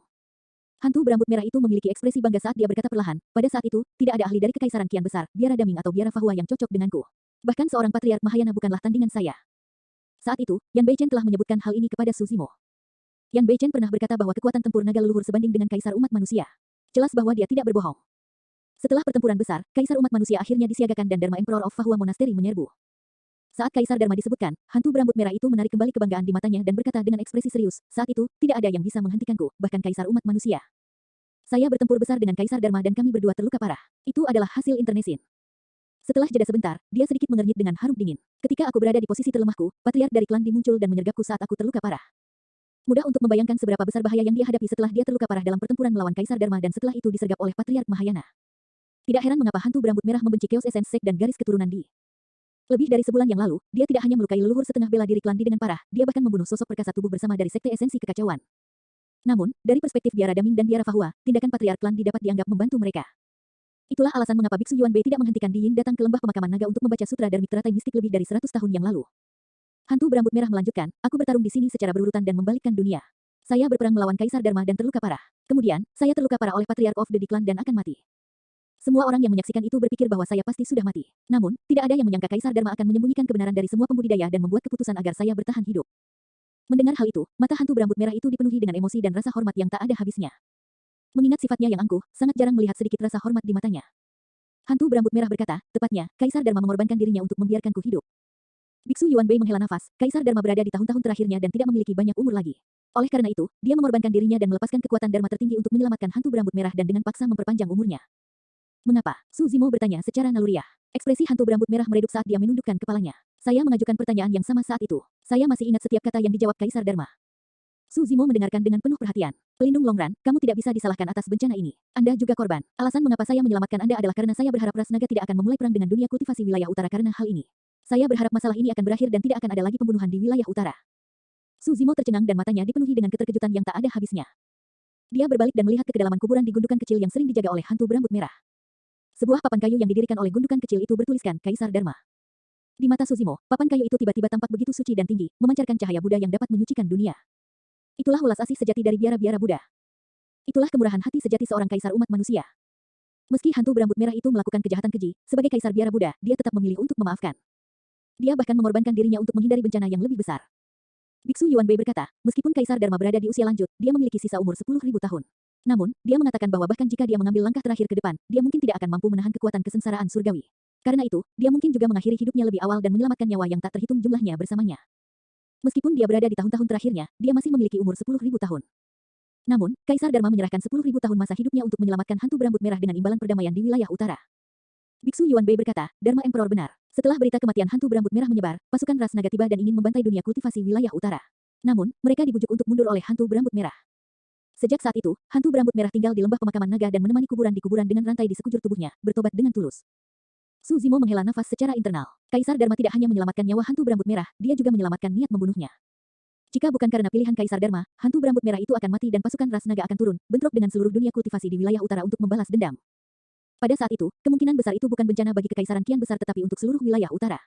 Hantu berambut merah itu memiliki ekspresi bangga saat dia berkata perlahan, pada saat itu, tidak ada ahli dari kekaisaran Qian besar, biara Daming atau biara Fahua yang cocok denganku. Bahkan seorang patriark Mahayana bukanlah tandingan saya. Saat itu, Yan Beichen telah menyebutkan hal ini kepada Su Zimo. Yan Beichen pernah berkata bahwa kekuatan tempur naga leluhur sebanding dengan kaisar umat manusia. Jelas bahwa dia tidak berbohong. Setelah pertempuran besar, kaisar umat manusia akhirnya disiagakan dan Dharma Emperor of Fahua Monastery menyerbu. Saat Kaisar Dharma disebutkan, hantu berambut merah itu menarik kembali kebanggaan di matanya dan berkata dengan ekspresi serius, saat itu, tidak ada yang bisa menghentikanku, bahkan kaisar umat manusia. Saya bertempur besar dengan Kaisar Dharma dan kami berdua terluka parah. Itu adalah hasil internesin. Setelah jeda sebentar, dia sedikit mengernyit dengan harum dingin. Ketika aku berada di posisi terlemahku, patriark dari klan Di muncul dan menyergapku saat aku terluka parah. Mudah untuk membayangkan seberapa besar bahaya yang dia hadapi setelah dia terluka parah dalam pertempuran melawan Kaisar Dharma dan setelah itu disergap oleh patriark Mahayana. Tidak heran mengapa hantu berambut merah membenci Chaos Essence Sect dan garis keturunan Di. Lebih dari sebulan yang lalu, dia tidak hanya melukai leluhur setengah bela diri klan Di dengan parah, dia bahkan membunuh sosok perkasa tubuh bersama dari sekte esensi kekacauan. Namun, dari perspektif Biara Daming dan Biara Fahua, tindakan patriark klan Di dapat dianggap membantu mereka. Itulah alasan mengapa Biksu Yuan Bei tidak menghentikan Di Yin datang ke lembah pemakaman naga untuk membaca sutra Dharmic teratai mistik lebih dari 100 tahun yang lalu. Hantu berambut merah melanjutkan, aku bertarung di sini secara berurutan dan membalikkan dunia. Saya berperang melawan Kaisar Dharma dan terluka parah. Kemudian, saya terluka parah oleh Patriarch of the Clan dan akan mati. Semua orang yang menyaksikan itu berpikir bahwa saya pasti sudah mati. Namun, tidak ada yang menyangka Kaisar Dharma akan menyembunyikan kebenaran dari semua pembudidaya dan membuat keputusan agar saya bertahan hidup. Mendengar hal itu, mata hantu berambut merah itu dipenuhi dengan emosi dan rasa hormat yang tak ada habisnya. Mengingat sifatnya yang angkuh, sangat jarang melihat sedikit rasa hormat di matanya. Hantu berambut merah berkata, tepatnya, Kaisar Dharma mengorbankan dirinya untuk membiarkanku hidup. Biksu Yuan Bei menghela nafas, Kaisar Dharma berada di tahun-tahun terakhirnya dan tidak memiliki banyak umur lagi. Oleh karena itu, dia mengorbankan dirinya dan melepaskan kekuatan Dharma tertinggi untuk menyelamatkan hantu berambut merah dan dengan paksa memperpanjang umurnya. Mengapa? Su Zimo bertanya secara naluriah. Ekspresi hantu berambut merah meredup saat dia menundukkan kepalanya. Saya mengajukan pertanyaan yang sama saat itu. Saya masih ingat setiap kata yang dijawab Kaisar Dharma. Su Zimo mendengarkan dengan penuh perhatian. Pelindung Longran, kamu tidak bisa disalahkan atas bencana ini. Anda juga korban. Alasan mengapa saya menyelamatkan Anda adalah karena saya berharap ras naga tidak akan memulai perang dengan dunia kultivasi wilayah utara karena hal ini. Saya berharap masalah ini akan berakhir dan tidak akan ada lagi pembunuhan di wilayah utara. Su Zimo tercengang dan matanya dipenuhi dengan keterkejutan yang tak ada habisnya. Dia berbalik dan melihat ke kedalaman kuburan di gundukan kecil yang sering dijaga oleh hantu berambut merah. Sebuah papan kayu yang didirikan oleh gundukan kecil itu bertuliskan Kaisar Dharma. Di mata Suzimo, papan kayu itu tiba-tiba tampak begitu suci dan tinggi, memancarkan cahaya Buddha yang dapat menyucikan dunia. Itulah ulas asih sejati dari biara-biara Buddha. Itulah kemurahan hati sejati seorang kaisar umat manusia. Meski hantu berambut merah itu melakukan kejahatan keji, sebagai kaisar biara Buddha, dia tetap memilih untuk memaafkan. Dia bahkan mengorbankan dirinya untuk menghindari bencana yang lebih besar. Biksu Yuan Bei berkata, meskipun Kaisar Dharma berada di usia lanjut, dia memiliki sisa umur 10.000 tahun. Namun, dia mengatakan bahwa bahkan jika dia mengambil langkah terakhir ke depan, dia mungkin tidak akan mampu menahan kekuatan kesengsaraan surgawi. Karena itu, dia mungkin juga mengakhiri hidupnya lebih awal dan menyelamatkan nyawa yang tak terhitung jumlahnya bersamanya. Meskipun dia berada di tahun-tahun terakhirnya, dia masih memiliki umur 10.000 tahun. Namun, Kaisar Dharma menyerahkan 10.000 tahun masa hidupnya untuk menyelamatkan hantu berambut merah dengan imbalan perdamaian di wilayah utara. Biksu Yuan Bei berkata, Dharma Emperor benar. Setelah berita kematian hantu berambut merah menyebar, pasukan ras naga tiba dan ingin membantai dunia kultivasi wilayah utara. Namun, mereka dibujuk untuk mundur oleh hantu berambut merah. Sejak saat itu, hantu berambut merah tinggal di lembah pemakaman naga dan menemani kuburan di kuburan dengan rantai di sekujur tubuhnya, bertobat dengan tulus. Su Zimo menghela nafas secara internal. Kaisar Dharma tidak hanya menyelamatkan nyawa hantu berambut merah, dia juga menyelamatkan niat membunuhnya. Jika bukan karena pilihan Kaisar Dharma, hantu berambut merah itu akan mati dan pasukan ras naga akan turun, bentrok dengan seluruh dunia kultivasi di wilayah utara untuk membalas dendam. Pada saat itu, kemungkinan besar itu bukan bencana bagi kekaisaran kian besar tetapi untuk seluruh wilayah utara.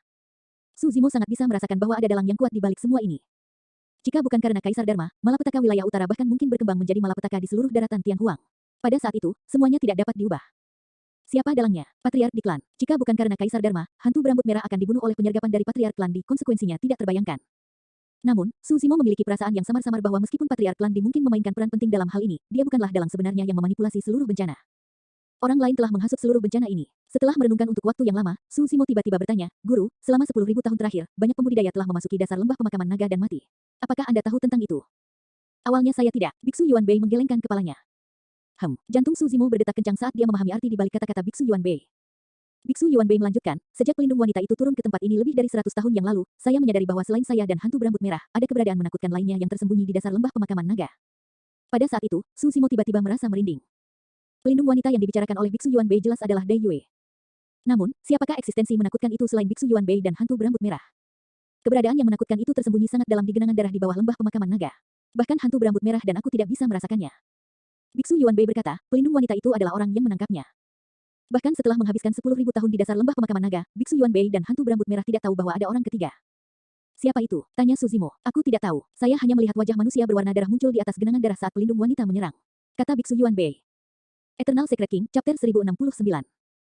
Su Zimo sangat bisa merasakan bahwa ada dalang yang kuat di balik semua ini. Jika bukan karena Kaisar Dharma, malapetaka wilayah utara bahkan mungkin berkembang menjadi malapetaka di seluruh daratan Tianhuang. Pada saat itu, semuanya tidak dapat diubah. Siapa dalangnya? Patriark di klan. Jika bukan karena Kaisar Dharma, hantu berambut merah akan dibunuh oleh penyergapan dari Patriark klan di, konsekuensinya tidak terbayangkan. Namun, Su Zimo memiliki perasaan yang samar-samar bahwa meskipun Patriark klan di mungkin memainkan peran penting dalam hal ini, dia bukanlah dalang sebenarnya yang memanipulasi seluruh bencana. Orang lain telah menghasut seluruh bencana ini. Setelah merenungkan untuk waktu yang lama, Su Zimo tiba-tiba bertanya, Guru, selama 10.000 tahun terakhir, banyak pembudidaya telah memasuki dasar lembah pemakaman naga dan mati. Apakah Anda tahu tentang itu? Awalnya saya tidak. Biksu Yuan Bei menggelengkan kepalanya. Jantung Su Zimo berdetak kencang saat dia memahami arti di balik kata-kata Biksu Yuan Bei. Biksu Yuan Bei melanjutkan, sejak pelindung wanita itu turun ke tempat ini lebih dari 100 tahun yang lalu, saya menyadari bahwa selain saya dan hantu berambut merah, ada keberadaan menakutkan lainnya yang tersembunyi di dasar lembah pemakaman naga. Pada saat itu, Su Zimo tiba-tiba merasa merinding. Pelindung wanita yang dibicarakan oleh Biksu Yuan Bei jelas adalah Dai Yue. Namun, siapakah eksistensi menakutkan itu selain Biksu Yuan Bei dan hantu berambut merah? Keberadaan yang menakutkan itu tersembunyi sangat dalam di genangan darah di bawah lembah pemakaman naga. Bahkan hantu berambut merah dan aku tidak bisa merasakannya. Biksu Yuan Bei berkata, pelindung wanita itu adalah orang yang menangkapnya. Bahkan setelah menghabiskan 10.000 tahun di dasar lembah pemakaman naga, Biksu Yuan Bei dan hantu berambut merah tidak tahu bahwa ada orang ketiga. Siapa itu? Tanya Su Zimo. Aku tidak tahu. Saya hanya melihat wajah manusia berwarna darah muncul di atas genangan darah saat pelindung wanita menyerang. Kata Biksu Yuan Bei. Eternal Secret King, Chapter 1069.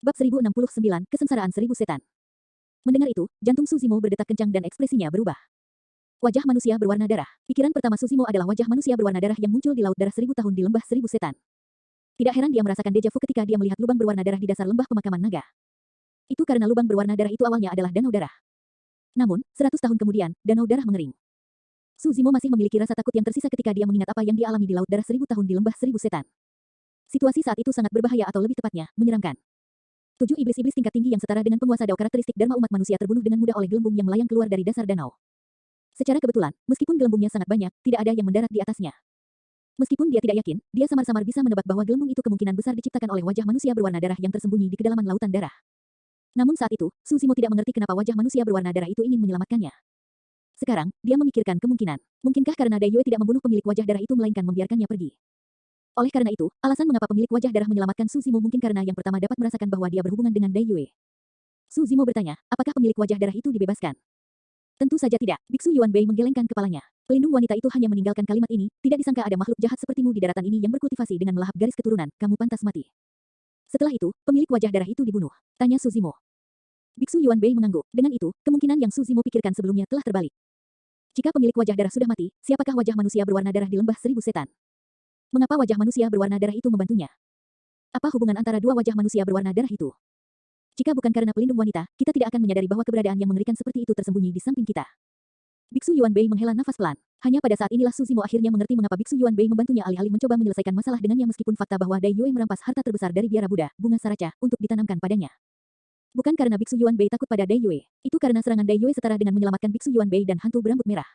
Bab 1069, Kesengsaraan 1000 Setan. Mendengar itu, jantung Su Zimo berdetak kencang dan ekspresinya berubah. Wajah manusia berwarna darah. Pikiran pertama Su Zimo adalah wajah manusia berwarna darah yang muncul di laut darah 1000 tahun di lembah 1000 setan. Tidak heran dia merasakan deja vu ketika dia melihat lubang berwarna darah di dasar lembah pemakaman naga. Itu karena lubang berwarna darah itu awalnya adalah danau darah. Namun, 100 tahun kemudian, danau darah mengering. Su Zimo masih memiliki rasa takut yang tersisa ketika dia mengingat apa yang dia alami di laut darah 1000 tahun di lembah 1000 setan. Situasi saat itu sangat berbahaya atau lebih tepatnya, menyeramkan. 7 iblis-iblis tingkat tinggi yang setara dengan penguasa Dao karakteristik Dharma umat manusia terbunuh dengan mudah oleh gelembung yang melayang keluar dari dasar danau. Secara kebetulan, meskipun gelembungnya sangat banyak, tidak ada yang mendarat di atasnya. Meskipun dia tidak yakin, dia samar-samar bisa menebak bahwa gelembung itu kemungkinan besar diciptakan oleh wajah manusia berwarna darah yang tersembunyi di kedalaman lautan darah. Namun saat itu, Su Zimo tidak mengerti kenapa wajah manusia berwarna darah itu ingin menyelamatkannya. Sekarang, dia memikirkan kemungkinan. Mungkinkah karena Dai Yue tidak membunuh pemilik wajah darah itu melainkan membiarkannya pergi? Oleh karena itu, alasan mengapa pemilik wajah darah menyelamatkan Su Zimo mungkin karena yang pertama dapat merasakan bahwa dia berhubungan dengan Dai Yue. Su Zimo bertanya, apakah pemilik wajah darah itu dibebaskan? Tentu saja tidak. Biksu Yuan Bei menggelengkan kepalanya. Pelindung wanita itu hanya meninggalkan kalimat ini, tidak disangka ada makhluk jahat sepertimu di daratan ini yang berkultivasi dengan melahap garis keturunan, kamu pantas mati. Setelah itu, pemilik wajah darah itu dibunuh. Tanya Su Zimo. Biksu Yuan Bei mengangguk. Dengan itu, kemungkinan yang Su Zimo pikirkan sebelumnya telah terbalik. Jika pemilik wajah darah sudah mati, siapakah wajah manusia berwarna darah di lembah seribu setan? Mengapa wajah manusia berwarna darah itu membantunya? Apa hubungan antara dua wajah manusia berwarna darah itu? Jika bukan karena pelindung wanita, kita tidak akan menyadari bahwa keberadaan yang mengerikan seperti itu tersembunyi di samping kita. Biksu Yuan Bei menghela nafas pelan. Hanya pada saat inilah Su Zimo akhirnya mengerti mengapa Biksu Yuan Bei membantunya alih-alih mencoba menyelesaikan masalah dengannya meskipun fakta bahwa Dai Yue merampas harta terbesar dari biara Buddha, bunga saraca, untuk ditanamkan padanya. Bukan karena Biksu Yuan Bei takut pada Dai Yue. Itu karena serangan Dai Yue setara dengan menyelamatkan Biksu Yuan Bei dan hantu berambut merah.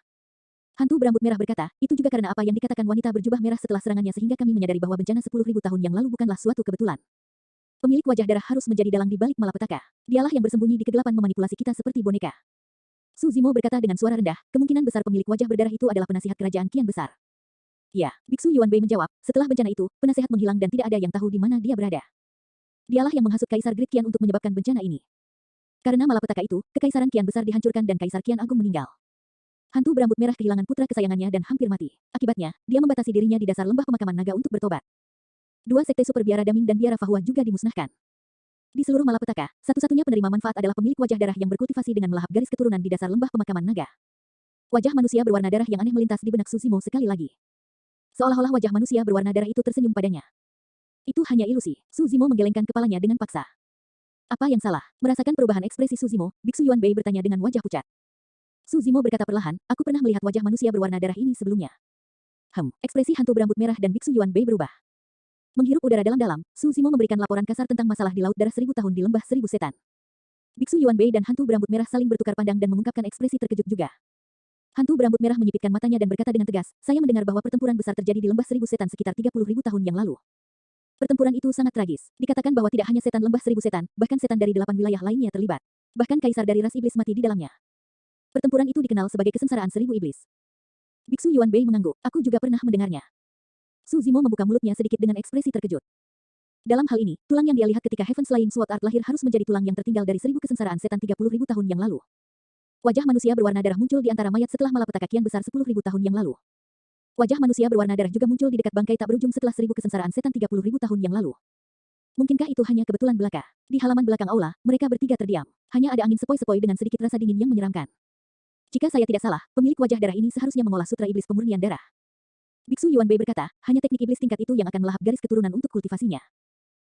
Hantu berambut merah berkata, itu juga karena apa yang dikatakan wanita berjubah merah setelah serangannya sehingga kami menyadari bahwa bencana 10.000 tahun yang lalu bukanlah suatu kebetulan. Pemilik wajah darah harus menjadi dalang di balik malapetaka. Dialah yang bersembunyi di kegelapan memanipulasi kita seperti boneka. Su Zimo berkata dengan suara rendah, kemungkinan besar pemilik wajah berdarah itu adalah penasihat kerajaan Kian besar. Ya, Biksu Yuan Bei menjawab, setelah bencana itu, penasehat menghilang dan tidak ada yang tahu di mana dia berada. Dialah yang menghasut Kaisar Great Qian untuk menyebabkan bencana ini. Karena malapetaka itu, Kekaisaran Qian besar dihancurkan dan Kaisar Qian Agung meninggal. Hantu berambut merah kehilangan putra kesayangannya dan hampir mati. Akibatnya, dia membatasi dirinya di dasar lembah pemakaman naga untuk bertobat. Dua sekte super biara Daming dan biara Fahua juga dimusnahkan. Di seluruh malapetaka, satu-satunya penerima manfaat adalah pemilik wajah darah yang berkultivasi dengan melahap garis keturunan di dasar lembah pemakaman naga. Wajah manusia berwarna darah yang aneh melintas di benak Su Zimo sekali lagi. Seolah-olah wajah manusia berwarna darah itu tersenyum padanya. Itu hanya ilusi. Su Zimo menggelengkan kepalanya dengan paksa. Apa yang salah? Merasakan perubahan ekspresi Su Zimo, Biksu Yuan Bei bertanya dengan wajah pucat. Su Zimo berkata perlahan, aku pernah melihat wajah manusia berwarna darah ini sebelumnya. Ekspresi hantu berambut merah dan Biksu Yuan Bei berubah. Menghirup udara dalam-dalam, Su Zimo memberikan laporan kasar tentang masalah di laut darah 1000 tahun di lembah 1000 setan. Biksu Yuan Bei dan hantu berambut merah saling bertukar pandang dan mengungkapkan ekspresi terkejut juga. Hantu berambut merah menyipitkan matanya dan berkata dengan tegas, saya mendengar bahwa pertempuran besar terjadi di lembah 1000 setan sekitar 30.000 tahun yang lalu. Pertempuran itu sangat tragis. Dikatakan bahwa tidak hanya setan lembah 1000 setan, bahkan setan dari 8 wilayah lainnya terlibat. Bahkan kaisar dari ras iblis mati di dalamnya. Pertempuran itu dikenal sebagai kesengsaraan 1000 iblis. Biksu Yuan Bei mengangguk, aku juga pernah mendengarnya. Su Zimo membuka mulutnya sedikit dengan ekspresi terkejut. Dalam hal ini, tulang yang dia lihat ketika Heaven Slaying Sword Art lahir harus menjadi tulang yang tertinggal dari 1000 kesengsaraan setan 30.000 tahun yang lalu. Wajah manusia berwarna darah muncul di antara mayat setelah malapetaka kian besar 10.000 tahun yang lalu. Wajah manusia berwarna darah juga muncul di dekat bangkai tak berujung setelah 1000 kesengsaraan setan 30.000 tahun yang lalu. Mungkinkah itu hanya kebetulan belaka? Di halaman belakang aula, mereka bertiga terdiam. Hanya ada angin sepoi-sepoi dengan sedikit rasa dingin yang menyeramkan. Jika saya tidak salah, pemilik wajah darah ini seharusnya mengolah sutra iblis pemurnian darah. Biksu Yuan Bei berkata, hanya teknik iblis tingkat itu yang akan melahap garis keturunan untuk kultivasinya.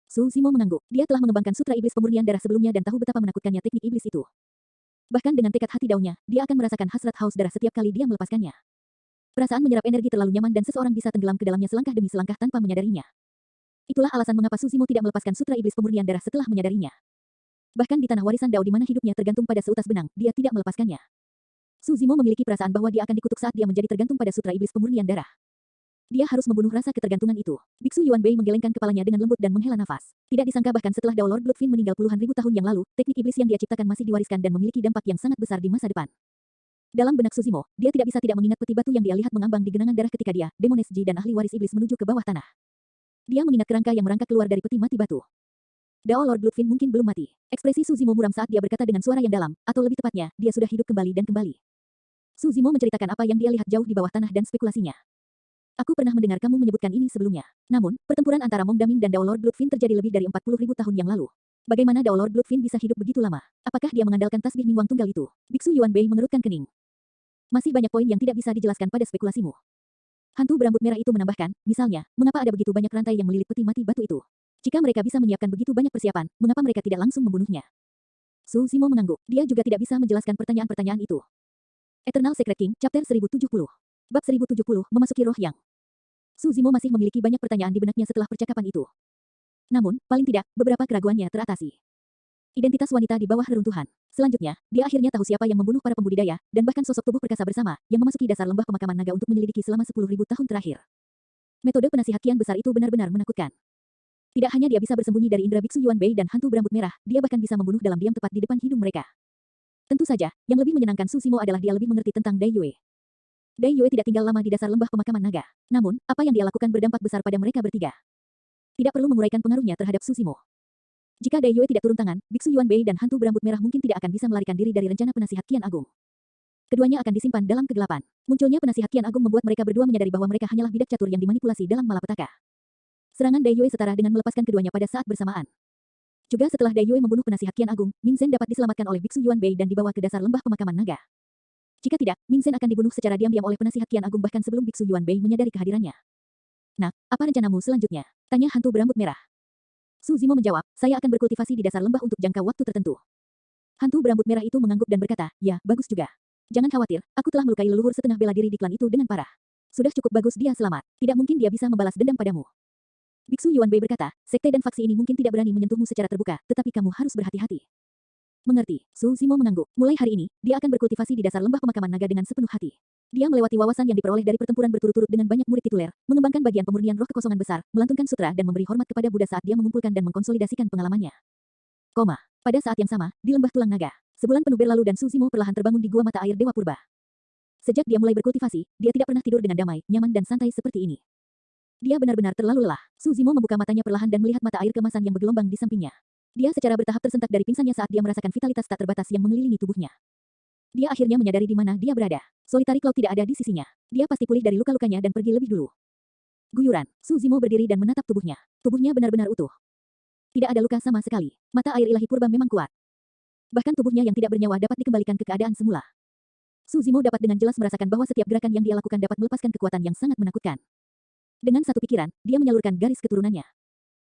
Su Zimo mengangguk. Dia telah mengembangkan sutra iblis pemurnian darah sebelumnya dan tahu betapa menakutkannya teknik iblis itu. Bahkan dengan tekad hati daunnya, dia akan merasakan hasrat haus darah setiap kali dia melepaskannya. Perasaan menyerap energi terlalu nyaman dan seseorang bisa tenggelam ke dalamnya selangkah demi selangkah tanpa menyadarinya. Itulah alasan mengapa Su Zimo tidak melepaskan sutra iblis pemurnian darah setelah menyadarinya. Bahkan di tanah warisan Dao di mana hidupnya tergantung pada seutas benang, dia tidak melepaskannya. Su Zimo memiliki perasaan bahwa dia akan dikutuk saat dia menjadi tergantung pada sutra iblis pemurnian darah. Dia harus membunuh rasa ketergantungan itu. Biksu Yuan Bei menggelengkan kepalanya dengan lembut dan menghela nafas. Tidak disangka bahkan setelah Dao Lord Bloodfin meninggal puluhan ribu tahun yang lalu, teknik iblis yang dia ciptakan masih diwariskan dan memiliki dampak yang sangat besar di masa depan. Dalam benak Su Zimo, dia tidak bisa tidak mengingat peti batu yang dia lihat mengambang di genangan darah ketika dia, Demones Ji dan ahli waris iblis menuju ke bawah tanah. Dia mengingat kerangka yang merangkak keluar dari peti mati batu. Dao Lord Bloodfin mungkin belum mati. Ekspresi Su Zimo muram saat dia berkata dengan suara yang dalam, atau lebih tepatnya, dia sudah hidup kembali dan kembali. Su Zimo menceritakan apa yang dia lihat jauh di bawah tanah dan spekulasinya. Aku pernah mendengar kamu menyebutkan ini sebelumnya. Namun, pertempuran antara Mong Daming dan Dao Lord Bloodfin terjadi lebih dari 40.000 tahun yang lalu. Bagaimana Dao Lord Bloodfin bisa hidup begitu lama? Apakah dia mengandalkan tasbih Mingwang tunggal itu? Biksu Yuan Bei mengerutkan kening. Masih banyak poin yang tidak bisa dijelaskan pada spekulasimu. Hantu berambut merah itu menambahkan, misalnya, mengapa ada begitu banyak rantai yang melilit peti mati batu itu? Jika mereka bisa menyiapkan begitu banyak persiapan, mengapa mereka tidak langsung membunuhnya? Su Zimo mengangguk. Dia juga tidak bisa menjelaskan pertanyaan-pertanyaan itu. Eternal Secret King, Chapter 1070. Bab 1070, Memasuki Roh Yang. Su Zimo masih memiliki banyak pertanyaan di benaknya setelah percakapan itu. Namun, paling tidak, beberapa keraguannya teratasi. Identitas wanita di bawah reruntuhan. Selanjutnya, dia akhirnya tahu siapa yang membunuh para pembudidaya, dan bahkan sosok tubuh perkasa bersama, yang memasuki dasar lembah pemakaman naga untuk menyelidiki selama 10.000 tahun terakhir. Metode penasihat kian besar itu benar-benar menakutkan. Tidak hanya dia bisa bersembunyi dari indera biksu Yuan Bei dan hantu berambut merah, dia bahkan bisa membunuh dalam diam tepat di depan hidung mereka. Tentu saja, yang lebih menyenangkan Su Zimo adalah dia lebih mengerti tentang Dai Yue. Dai Yue tidak tinggal lama di dasar lembah pemakaman naga. Namun, apa yang dia lakukan berdampak besar pada mereka bertiga. Tidak perlu menguraikan pengaruhnya terhadap Su Zimo. Jika Dai Yue tidak turun tangan, biksu Yuan Bei dan hantu berambut merah mungkin tidak akan bisa melarikan diri dari rencana penasihat Kian Agung. Keduanya akan disimpan dalam kegelapan. Munculnya penasihat Kian Agung membuat mereka berdua menyadari bahwa mereka hanyalah bidak catur yang dimanipulasi dalam malapetaka. Serangan Dai Yue setara dengan melepaskan keduanya pada saat bersamaan. Juga setelah Dai Yue membunuh penasihat Kian Agung, Ming Zhen dapat diselamatkan oleh biksu Yuan Bei dan dibawa ke dasar lembah pemakaman naga. Jika tidak, Ming Zhen akan dibunuh secara diam-diam oleh penasihat Kian Agung bahkan sebelum biksu Yuan Bei menyadari kehadirannya. Nah, apa rencanamu selanjutnya? Tanya hantu berambut merah. Su Zimo menjawab, saya akan berkultivasi di dasar lembah untuk jangka waktu tertentu. Hantu berambut merah itu mengangguk dan berkata, ya, bagus juga. Jangan khawatir, aku telah melukai leluhur setengah bela diri di klan itu dengan parah. Sudah cukup bagus dia selamat. Tidak mungkin dia bisa membalas dendam padamu. Biksu Yuan Bei berkata, sekte dan faksi ini mungkin tidak berani menyentuhmu secara terbuka, tetapi kamu harus berhati-hati. Mengerti, Su Zimo mengangguk. Mulai hari ini, dia akan berkultivasi di dasar lembah pemakaman naga dengan sepenuh hati. Dia melewati wawasan yang diperoleh dari pertempuran berturut-turut dengan banyak murid tituler, mengembangkan bagian pemurnian roh kekosongan besar, melantunkan sutra dan memberi hormat kepada Buddha saat dia mengumpulkan dan mengkonsolidasikan pengalamannya. Pada saat yang sama, di lembah tulang naga, sebulan penuh berlalu dan Su Zimo perlahan terbangun di gua mata air Dewa Purba. Sejak dia mulai berkultivasi, dia tidak pernah tidur dengan damai, nyaman dan santai seperti ini. Dia benar-benar terlalu lelah. Su Zimo membuka matanya perlahan dan melihat mata air kemasan yang bergelombang di sampingnya. Dia secara bertahap tersentak dari pingsannya saat dia merasakan vitalitas tak terbatas yang mengelilingi tubuhnya. Dia akhirnya menyadari di mana dia berada. Solitary Cloud tidak ada di sisinya. Dia pasti pulih dari luka-lukanya dan pergi lebih dulu. Guyuran, Su Zimo berdiri dan menatap tubuhnya. Tubuhnya benar-benar utuh. Tidak ada luka sama sekali. Mata air ilahi purba memang kuat. Bahkan tubuhnya yang tidak bernyawa dapat dikembalikan ke keadaan semula. Su Zimo dapat dengan jelas merasakan bahwa setiap gerakan yang dia lakukan dapat melepaskan kekuatan yang sangat menakutkan. Dengan satu pikiran, dia menyalurkan garis keturunannya.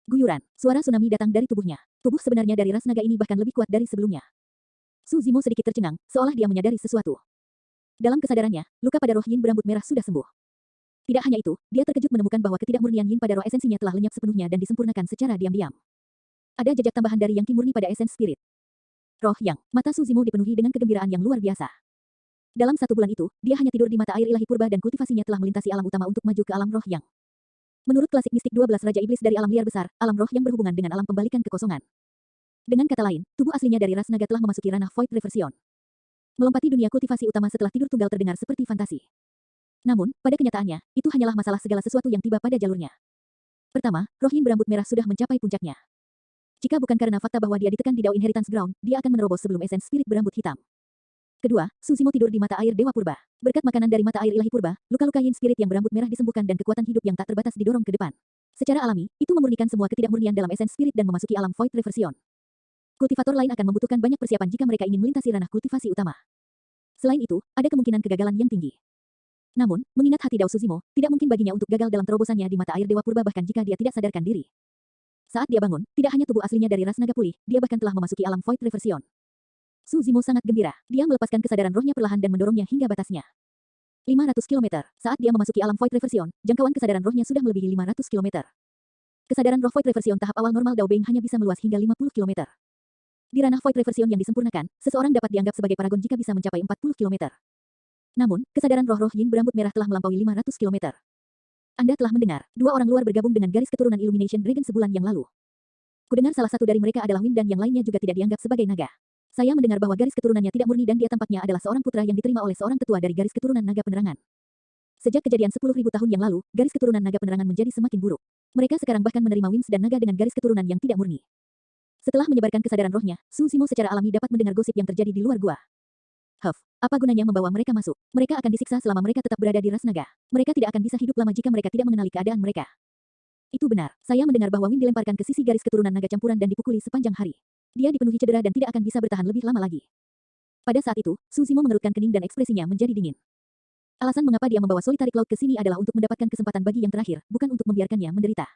Guyuran, suara tsunami datang dari tubuhnya. Tubuh sebenarnya dari ras naga ini bahkan lebih kuat dari sebelumnya. Su Zimo sedikit tercengang, seolah dia menyadari sesuatu. Dalam kesadarannya, luka pada roh Yin berambut merah sudah sembuh. Tidak hanya itu, dia terkejut menemukan bahwa ketidakmurnian Yin pada roh esensinya telah lenyap sepenuhnya dan disempurnakan secara diam-diam. Ada jejak tambahan dari Yang Qi murni pada esens spirit. Roh Yang, mata Su Zimo dipenuhi dengan kegembiraan yang luar biasa. Dalam 1 bulan itu, dia hanya tidur di mata air ilahi purba dan kultivasinya telah melintasi alam utama untuk maju ke alam roh Yang. Menurut klasik mistik 12 Raja Iblis dari alam liar besar, alam roh yang berhubungan dengan alam pembalikan kekosongan. Dengan kata lain, tubuh aslinya dari ras naga telah memasuki ranah Void Reversion. Melompati dunia kultivasi utama setelah tidur tunggal terdengar seperti fantasi. Namun, pada kenyataannya, itu hanyalah masalah segala sesuatu yang tiba pada jalurnya. Pertama, roh Yin berambut merah sudah mencapai puncaknya. Jika bukan karena fakta bahwa dia ditekan di Dao Inheritance Ground, dia akan menerobos sebelum esens spirit berambut hitam. Kedua, Su Zimo tidur di mata air Dewa Purba. Berkat makanan dari mata air ilahi purba, luka-luka Yin spirit yang berambut merah disembuhkan dan kekuatan hidup yang tak terbatas didorong ke depan. Secara alami, itu memurnikan semua ketidakmurnian dalam esens spirit dan memasuki alam Void Reversion. Kultivator lain akan membutuhkan banyak persiapan jika mereka ingin melintasi ranah kultivasi utama. Selain itu, ada kemungkinan kegagalan yang tinggi. Namun, mengingat hati Dao Su Zimo, tidak mungkin baginya untuk gagal dalam terobosannya di mata air Dewa Purba bahkan jika dia tidak sadarkan diri. Saat dia bangun, tidak hanya tubuh aslinya dari ras naga pulih, dia bahkan telah memasuki alam Void Reversion. Su Zimo sangat gembira. Dia melepaskan kesadaran rohnya perlahan dan mendorongnya hingga batasnya. 500 km. Saat dia memasuki alam Void Reversion, jangkauan kesadaran rohnya sudah melebihi 500 km. Kesadaran roh Void Reversion tahap awal normal Dao Beng hanya bisa meluas hingga 50 km. Di ranah Void Reversion yang disempurnakan, seseorang dapat dianggap sebagai paragon jika bisa mencapai 40 km. Namun, kesadaran roh-roh Yin berambut merah telah melampaui 500 km. Anda telah mendengar, 2 orang luar bergabung dengan garis keturunan Illumination Dragon sebulan yang lalu. Kudengar salah satu dari mereka adalah Win dan yang lainnya juga tidak dianggap sebagai naga. Saya mendengar bahwa garis keturunannya tidak murni dan dia tampaknya adalah seorang putra yang diterima oleh seorang tetua dari garis keturunan naga penerangan. Sejak kejadian 10.000 tahun yang lalu, garis keturunan naga penerangan menjadi semakin buruk. Mereka sekarang bahkan menerima Wins dan naga dengan garis keturunan yang tidak murni. Setelah menyebarkan kesadaran rohnya, Su Zimo secara alami dapat mendengar gosip yang terjadi di luar gua. Apa gunanya membawa mereka masuk? Mereka akan disiksa selama mereka tetap berada di ras naga. Mereka tidak akan bisa hidup lama jika mereka tidak mengenali keadaan mereka. Itu benar. Saya mendengar bahwa Win dilemparkan ke sisi garis keturunan naga campuran dan dipukuli sepanjang hari. Dia dipenuhi cedera dan tidak akan bisa bertahan lebih lama lagi. Pada saat itu, Su Zimo mengerutkan kening dan ekspresinya menjadi dingin. Alasan mengapa dia membawa Solitary Cloud ke sini adalah untuk mendapatkan kesempatan bagi yang terakhir, bukan untuk membiarkannya menderita.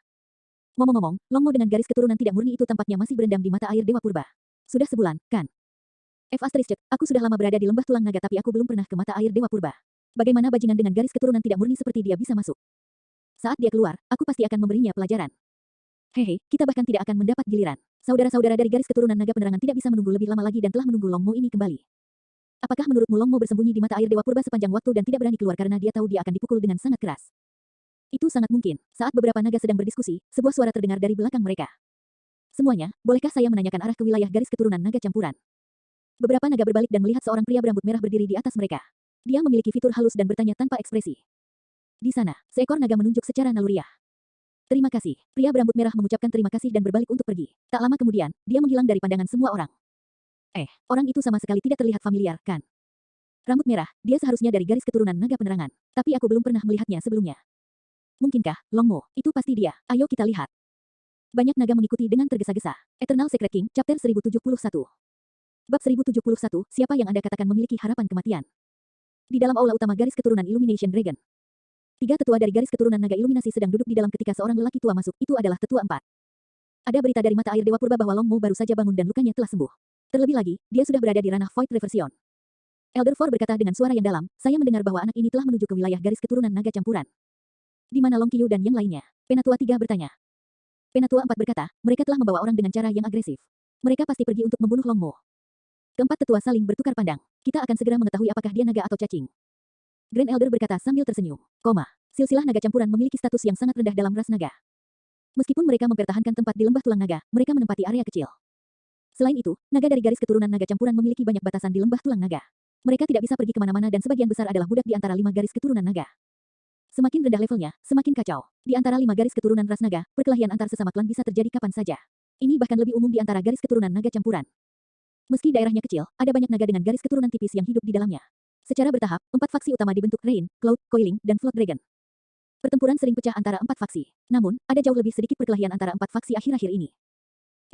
Ngomong-ngomong, Longmo dengan garis keturunan tidak murni itu tampaknya masih berendam di mata air Dewa Purba. Sudah sebulan, kan? Aku sudah lama berada di lembah tulang naga tapi aku belum pernah ke mata air Dewa Purba. Bagaimana bajingan dengan garis keturunan tidak murni seperti dia bisa masuk? Saat dia keluar, aku pasti akan memberinya pelajaran. Hehe, kita bahkan tidak akan mendapat giliran. Saudara-saudara dari garis keturunan naga penerangan tidak bisa menunggu lebih lama lagi dan telah menunggu Long Mo ini kembali. Apakah menurutmu Long Mo bersembunyi di mata air Dewa Purba sepanjang waktu dan tidak berani keluar karena dia tahu dia akan dipukul dengan sangat keras? Itu sangat mungkin. Saat beberapa naga sedang berdiskusi, sebuah suara terdengar dari belakang mereka. Semuanya, bolehkah saya menanyakan arah ke wilayah garis keturunan naga campuran? Beberapa naga berbalik dan melihat seorang pria berambut merah berdiri di atas mereka. Dia memiliki fitur halus dan bertanya tanpa ekspresi. Di sana, seekor naga menunjuk secara naluriah. Terima kasih. Pria berambut merah mengucapkan terima kasih dan berbalik untuk pergi. Tak lama kemudian, dia menghilang dari pandangan semua orang. Orang itu sama sekali tidak terlihat familiar, kan? Rambut merah, dia seharusnya dari garis keturunan naga penerangan. Tapi aku belum pernah melihatnya sebelumnya. Mungkinkah, Long Mo, itu pasti dia. Ayo kita lihat. Banyak naga mengikuti dengan tergesa-gesa. Eternal Secret King, Chapter 1071. Bab 1071, siapa yang Anda katakan memiliki harapan kematian? Di dalam aula utama garis keturunan Illumination Dragon. 3 tetua dari garis keturunan naga iluminasi sedang duduk di dalam ketika seorang lelaki tua masuk, itu adalah tetua 4. Ada berita dari mata air Dewa Purba bahwa Long Mo baru saja bangun dan lukanya telah sembuh. Terlebih lagi, dia sudah berada di ranah Void Reversion. Elder Four berkata dengan suara yang dalam, saya mendengar bahwa anak ini telah menuju ke wilayah garis keturunan naga campuran. Di mana Long Qiyu dan yang lainnya? Penatua 3 bertanya. Penatua 4 berkata, mereka telah membawa orang dengan cara yang agresif. Mereka pasti pergi untuk membunuh Long Mo. Keempat tetua saling bertukar pandang. Kita akan segera mengetahui apakah dia naga atau cacing. Grand Elder berkata sambil tersenyum. Silsilah naga campuran memiliki status yang sangat rendah dalam ras naga. Meskipun mereka mempertahankan tempat di lembah tulang naga, mereka menempati area kecil. Selain itu, naga dari garis keturunan naga campuran memiliki banyak batasan di lembah tulang naga. Mereka tidak bisa pergi kemana-mana dan sebagian besar adalah budak di antara 5 garis keturunan naga. Semakin rendah levelnya, semakin kacau. Di antara 5 garis keturunan ras naga, perkelahian antar sesama klan bisa terjadi kapan saja. Ini bahkan lebih umum di antara garis keturunan naga campuran. Meski daerahnya kecil, ada banyak naga dengan garis keturunan tipis yang hidup di dalamnya. Secara bertahap, 4 faksi utama dibentuk Rain, Cloud, Coiling, dan Flood Dragon. Pertempuran sering pecah antara 4 faksi. Namun, ada jauh lebih sedikit perkelahian antara 4 faksi akhir-akhir ini.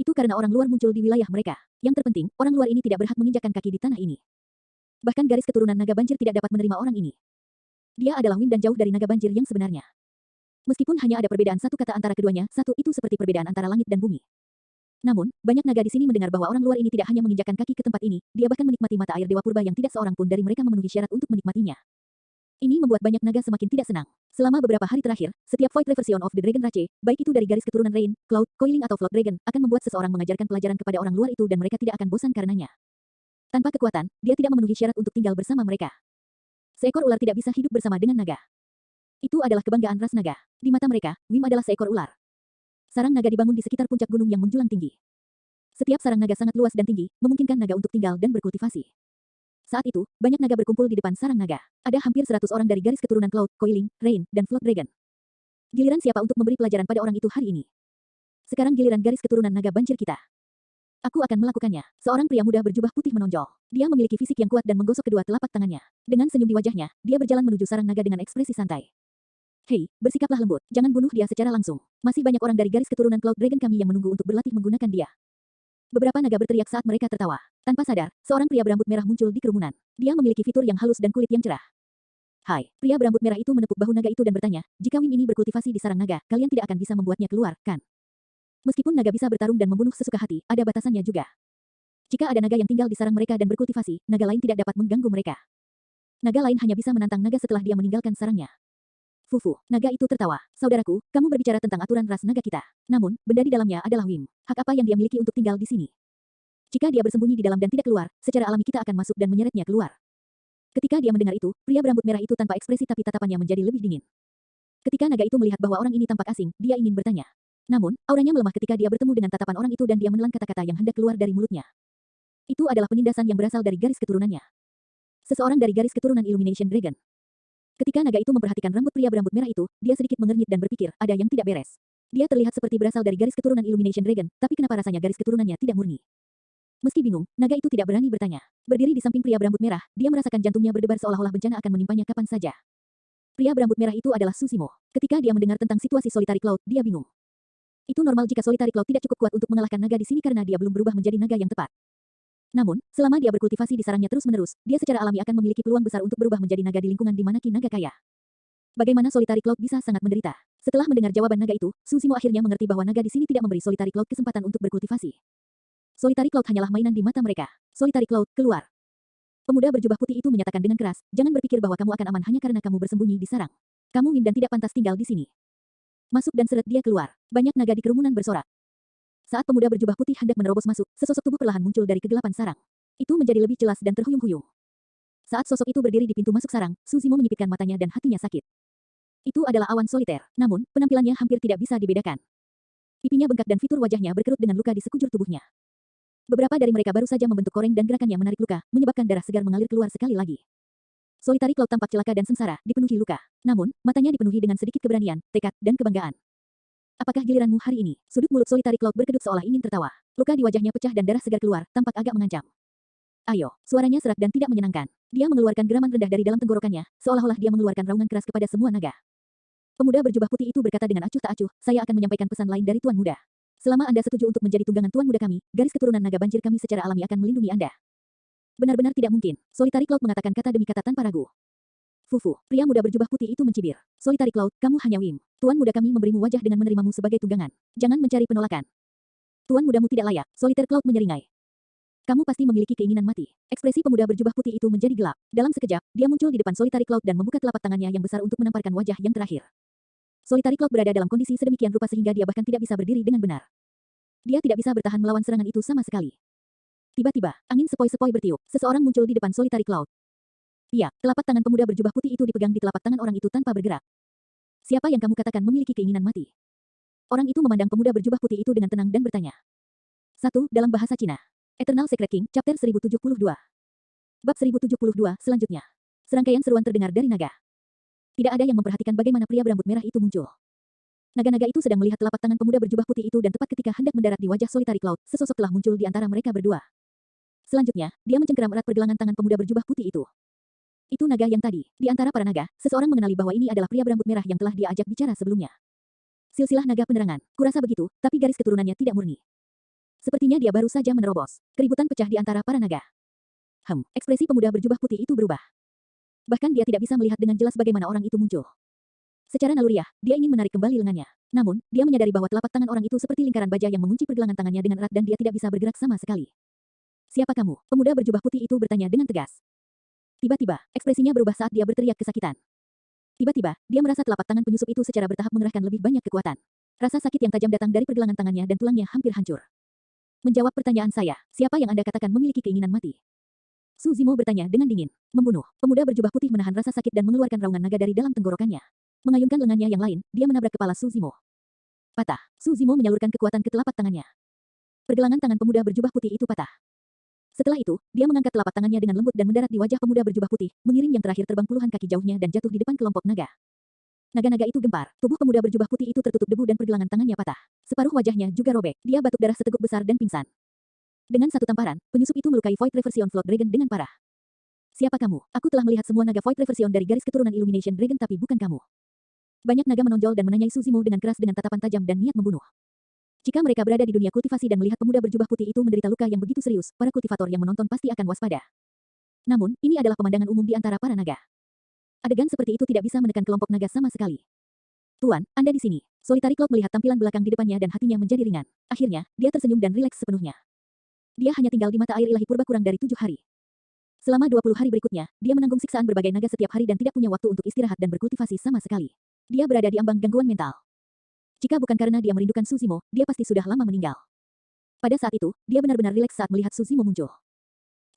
Itu karena orang luar muncul di wilayah mereka. Yang terpenting, orang luar ini tidak berhak menginjakkan kaki di tanah ini. Bahkan garis keturunan naga banjir tidak dapat menerima orang ini. Dia adalah Wind dan jauh dari naga banjir yang sebenarnya. Meskipun hanya ada perbedaan satu kata antara keduanya, satu itu seperti perbedaan antara langit dan bumi. Namun, banyak naga di sini mendengar bahwa orang luar ini tidak hanya menginjakkan kaki ke tempat ini, dia bahkan menikmati mata air Dewa Purba yang tidak seorang pun dari mereka memenuhi syarat untuk menikmatinya. Ini membuat banyak naga semakin tidak senang. Selama beberapa hari terakhir, setiap Void Reversion of the Dragon Rache, baik itu dari garis keturunan Rain, Cloud, Coiling atau Flood Dragon, akan membuat seseorang mengajarkan pelajaran kepada orang luar itu dan mereka tidak akan bosan karenanya. Tanpa kekuatan, dia tidak memenuhi syarat untuk tinggal bersama mereka. Seekor ular tidak bisa hidup bersama dengan naga. Itu adalah kebanggaan ras naga. Di mata mereka, Wim adalah seekor ular. Sarang naga dibangun di sekitar puncak gunung yang menjulang tinggi. Setiap sarang naga sangat luas dan tinggi, memungkinkan naga untuk tinggal dan berkultivasi. Saat itu, banyak naga berkumpul di depan sarang naga. Ada hampir 100 orang dari garis keturunan Cloud, Coiling, Rain, dan Flood Dragon. Giliran siapa untuk memberi pelajaran pada orang itu hari ini? Sekarang giliran garis keturunan naga banjir kita. Aku akan melakukannya. Seorang pria muda berjubah putih menonjol. Dia memiliki fisik yang kuat dan menggosok kedua telapak tangannya. Dengan senyum di wajahnya, dia berjalan menuju sarang naga dengan ekspresi santai. Hei, bersikaplah lembut. Jangan bunuh dia secara langsung. Masih banyak orang dari garis keturunan Cloud Dragon kami yang menunggu untuk berlatih menggunakan dia. Beberapa naga berteriak saat mereka tertawa. Tanpa sadar, seorang pria berambut merah muncul di kerumunan. Dia memiliki fitur yang halus dan kulit yang cerah. Hai, pria berambut merah itu menepuk bahu naga itu dan bertanya, jika Wim ini berkultivasi di sarang naga, kalian tidak akan bisa membuatnya keluar, kan? Meskipun naga bisa bertarung dan membunuh sesuka hati, ada batasannya juga. Jika ada naga yang tinggal di sarang mereka dan berkultivasi, naga lain tidak dapat mengganggu mereka. Naga lain hanya bisa menantang naga setelah dia meninggalkan sarangnya. Fufu, naga itu tertawa. Saudaraku, kamu berbicara tentang aturan ras naga kita. Namun, benda di dalamnya adalah Wim. Hak apa yang dia miliki untuk tinggal di sini? Jika dia bersembunyi di dalam dan tidak keluar, secara alami kita akan masuk dan menyeretnya keluar. Ketika dia mendengar itu, pria berambut merah itu tanpa ekspresi tapi tatapannya menjadi lebih dingin. Ketika naga itu melihat bahwa orang ini tampak asing, dia ingin bertanya. Namun, auranya melemah ketika dia bertemu dengan tatapan orang itu dan dia menelan kata-kata yang hendak keluar dari mulutnya. Itu adalah penindasan yang berasal dari garis keturunannya. Seseorang dari garis keturunan Illumination Dragon. Ketika naga itu memperhatikan rambut pria berambut merah itu, dia sedikit mengernyit dan berpikir, ada yang tidak beres. Dia terlihat seperti berasal dari garis keturunan Illumination Dragon, tapi kenapa rasanya garis keturunannya tidak murni? Meski bingung, naga itu tidak berani bertanya. Berdiri di samping pria berambut merah, dia merasakan jantungnya berdebar seolah-olah bencana akan menimpanya kapan saja. Pria berambut merah itu adalah Susimo. Ketika dia mendengar tentang situasi Solitary Cloud, dia bingung. Itu normal jika Solitary Cloud tidak cukup kuat untuk mengalahkan naga di sini karena dia belum berubah menjadi naga yang tepat. Namun, selama dia berkultivasi di sarangnya terus-menerus, dia secara alami akan memiliki peluang besar untuk berubah menjadi naga di lingkungan di mana Ki naga kaya. Bagaimana Solitary Cloud bisa sangat menderita? Setelah mendengar jawaban naga itu, Susimo akhirnya mengerti bahwa naga di sini tidak memberi Solitary Cloud kesempatan untuk berkultivasi. Solitary Cloud hanyalah mainan di mata mereka. Solitary Cloud, keluar. Pemuda berjubah putih itu menyatakan dengan keras, jangan berpikir bahwa kamu akan aman hanya karena kamu bersembunyi di sarang. Kamu Wim dan tidak pantas tinggal di sini. Masuk dan seret dia keluar. Banyak naga di kerumunan bersorak. Saat pemuda berjubah putih hendak menerobos masuk, sesosok tubuh perlahan muncul dari kegelapan sarang. Itu menjadi lebih jelas dan terhuyung-huyung. Saat sosok itu berdiri di pintu masuk sarang, Suzimo menyipitkan matanya dan hatinya sakit. Itu adalah awan soliter, namun, penampilannya hampir tidak bisa dibedakan. Pipinya bengkak dan fitur wajahnya berkerut dengan luka di sekujur tubuhnya. Beberapa dari mereka baru saja membentuk koreng dan gerakannya menarik luka, menyebabkan darah segar mengalir keluar sekali lagi. Solitary Cloud tampak celaka dan sengsara, dipenuhi luka. Namun, matanya dipenuhi dengan sedikit keberanian, tekad, dan kebanggaan. Apakah giliranmu hari ini? Sudut mulut Solitary Cloud berkedut seolah ingin tertawa. Luka di wajahnya pecah dan darah segar keluar, tampak agak mengancam. Ayo, suaranya serak dan tidak menyenangkan. Dia mengeluarkan geraman rendah dari dalam tenggorokannya, seolah-olah dia mengeluarkan raungan keras kepada semua naga. Pemuda berjubah putih itu berkata dengan acuh tak acuh, saya akan menyampaikan pesan lain dari Tuan Muda. Selama Anda setuju untuk menjadi tunggangan Tuan Muda kami, garis keturunan naga banjir kami secara alami akan melindungi Anda. Benar-benar tidak mungkin. Solitary Cloud mengatakan kata demi kata tanpa ragu. Fufu, pria muda berjubah putih itu mencibir. Solitary Cloud, kamu hanya Wim. Tuan Muda kami memberimu wajah dengan menerimamu sebagai tunggangan. Jangan mencari penolakan. Tuan Mudamu tidak layak. Solitary Cloud menyeringai. Kamu pasti memiliki keinginan mati. Ekspresi pemuda berjubah putih itu menjadi gelap. Dalam sekejap, dia muncul di depan Solitary Cloud dan membuka telapak tangannya yang besar untuk menamparkan wajah yang terakhir. Solitary Cloud berada dalam kondisi sedemikian rupa sehingga dia bahkan tidak bisa berdiri dengan benar. Dia tidak bisa bertahan melawan serangan itu sama sekali. Tiba-tiba, angin sepoi-sepoi bertiup. Seseorang muncul di depan Solitary Cloud. Iya, telapak tangan pemuda berjubah putih itu dipegang di telapak tangan orang itu tanpa bergerak. Siapa yang kamu katakan memiliki keinginan mati? Orang itu memandang pemuda berjubah putih itu dengan tenang dan bertanya. 1. Dalam bahasa Cina. Eternal Secret King, Chapter 1072. Bab 1072, selanjutnya. Serangkaian seruan terdengar dari naga. Tidak ada yang memperhatikan bagaimana pria berambut merah itu muncul. Naga-naga itu sedang melihat telapak tangan pemuda berjubah putih itu dan tepat ketika hendak mendarat di wajah Solitary Cloud, sesosok telah muncul di antara mereka berdua. Selanjutnya, dia mencengkeram erat pergelangan tangan pemuda berjubah putih itu. Itu naga yang tadi. Di antara para naga, seseorang mengenali bahwa ini adalah pria berambut merah yang telah dia ajak bicara sebelumnya. Silsilah naga penerangan. Kurasa begitu, tapi garis keturunannya tidak murni. Sepertinya dia baru saja menerobos. Keributan pecah di antara para naga. Ekspresi pemuda berjubah putih itu berubah. Bahkan dia tidak bisa melihat dengan jelas bagaimana orang itu muncul. Secara naluriah, dia ingin menarik kembali lengannya. Namun, dia menyadari bahwa telapak tangan orang itu seperti lingkaran baja yang mengunci pergelangan tangannya dengan erat dan dia tidak bisa bergerak sama sekali. Siapa kamu? Pemuda berjubah putih itu bertanya dengan tegas. Tiba-tiba, ekspresinya berubah saat dia berteriak kesakitan. Tiba-tiba, dia merasa telapak tangan penyusup itu secara bertahap mengerahkan lebih banyak kekuatan. Rasa sakit yang tajam datang dari pergelangan tangannya dan tulangnya hampir hancur. Menjawab pertanyaan saya, siapa yang Anda katakan memiliki keinginan mati? Suzimo bertanya dengan dingin. Membunuh. Pemuda berjubah putih menahan rasa sakit dan mengeluarkan raungan naga dari dalam tenggorokannya. Mengayunkan lengannya yang lain, dia menabrak kepala Suzimo. Patah. Suzimo menyalurkan kekuatan ke telapak tangannya. Pergelangan tangan pemuda berjubah putih itu patah. Setelah itu, dia mengangkat telapak tangannya dengan lembut dan mendarat di wajah pemuda berjubah putih, mengirim yang terakhir terbang puluhan kaki jauhnya dan jatuh di depan kelompok naga. Naga-naga itu gempar. Tubuh pemuda berjubah putih itu tertutup debu dan pergelangan tangannya patah. Separuh wajahnya juga robek. Dia batuk darah seteguk besar dan pingsan. Dengan satu tamparan, penyusup itu melukai Void Reversion Flood Dragon dengan parah. Siapa kamu? Aku telah melihat semua naga Void Reversion dari garis keturunan Illumination Dragon tapi bukan kamu. Banyak naga menonjol dan menanyai Suzimo dengan keras dengan tatapan tajam dan niat membunuh. Jika mereka berada di dunia kultivasi dan melihat pemuda berjubah putih itu menderita luka yang begitu serius, para kultivator yang menonton pasti akan waspada. Namun, ini adalah pemandangan umum di antara para naga. Adegan seperti itu tidak bisa menekan kelompok naga sama sekali. Tuan, Anda di sini. Solitary Cloud melihat tampilan belakang di depannya dan hatinya menjadi ringan. Akhirnya, dia tersenyum dan rileks sepenuhnya. Dia hanya tinggal di mata air ilahi purba kurang dari 7 hari. Selama 20 hari berikutnya, dia menanggung siksaan berbagai naga setiap hari dan tidak punya waktu untuk istirahat dan berkultivasi sama sekali. Dia berada di ambang gangguan mental. Jika bukan karena dia merindukan Suzimo, dia pasti sudah lama meninggal. Pada saat itu, dia benar-benar rileks saat melihat Suzimo muncul.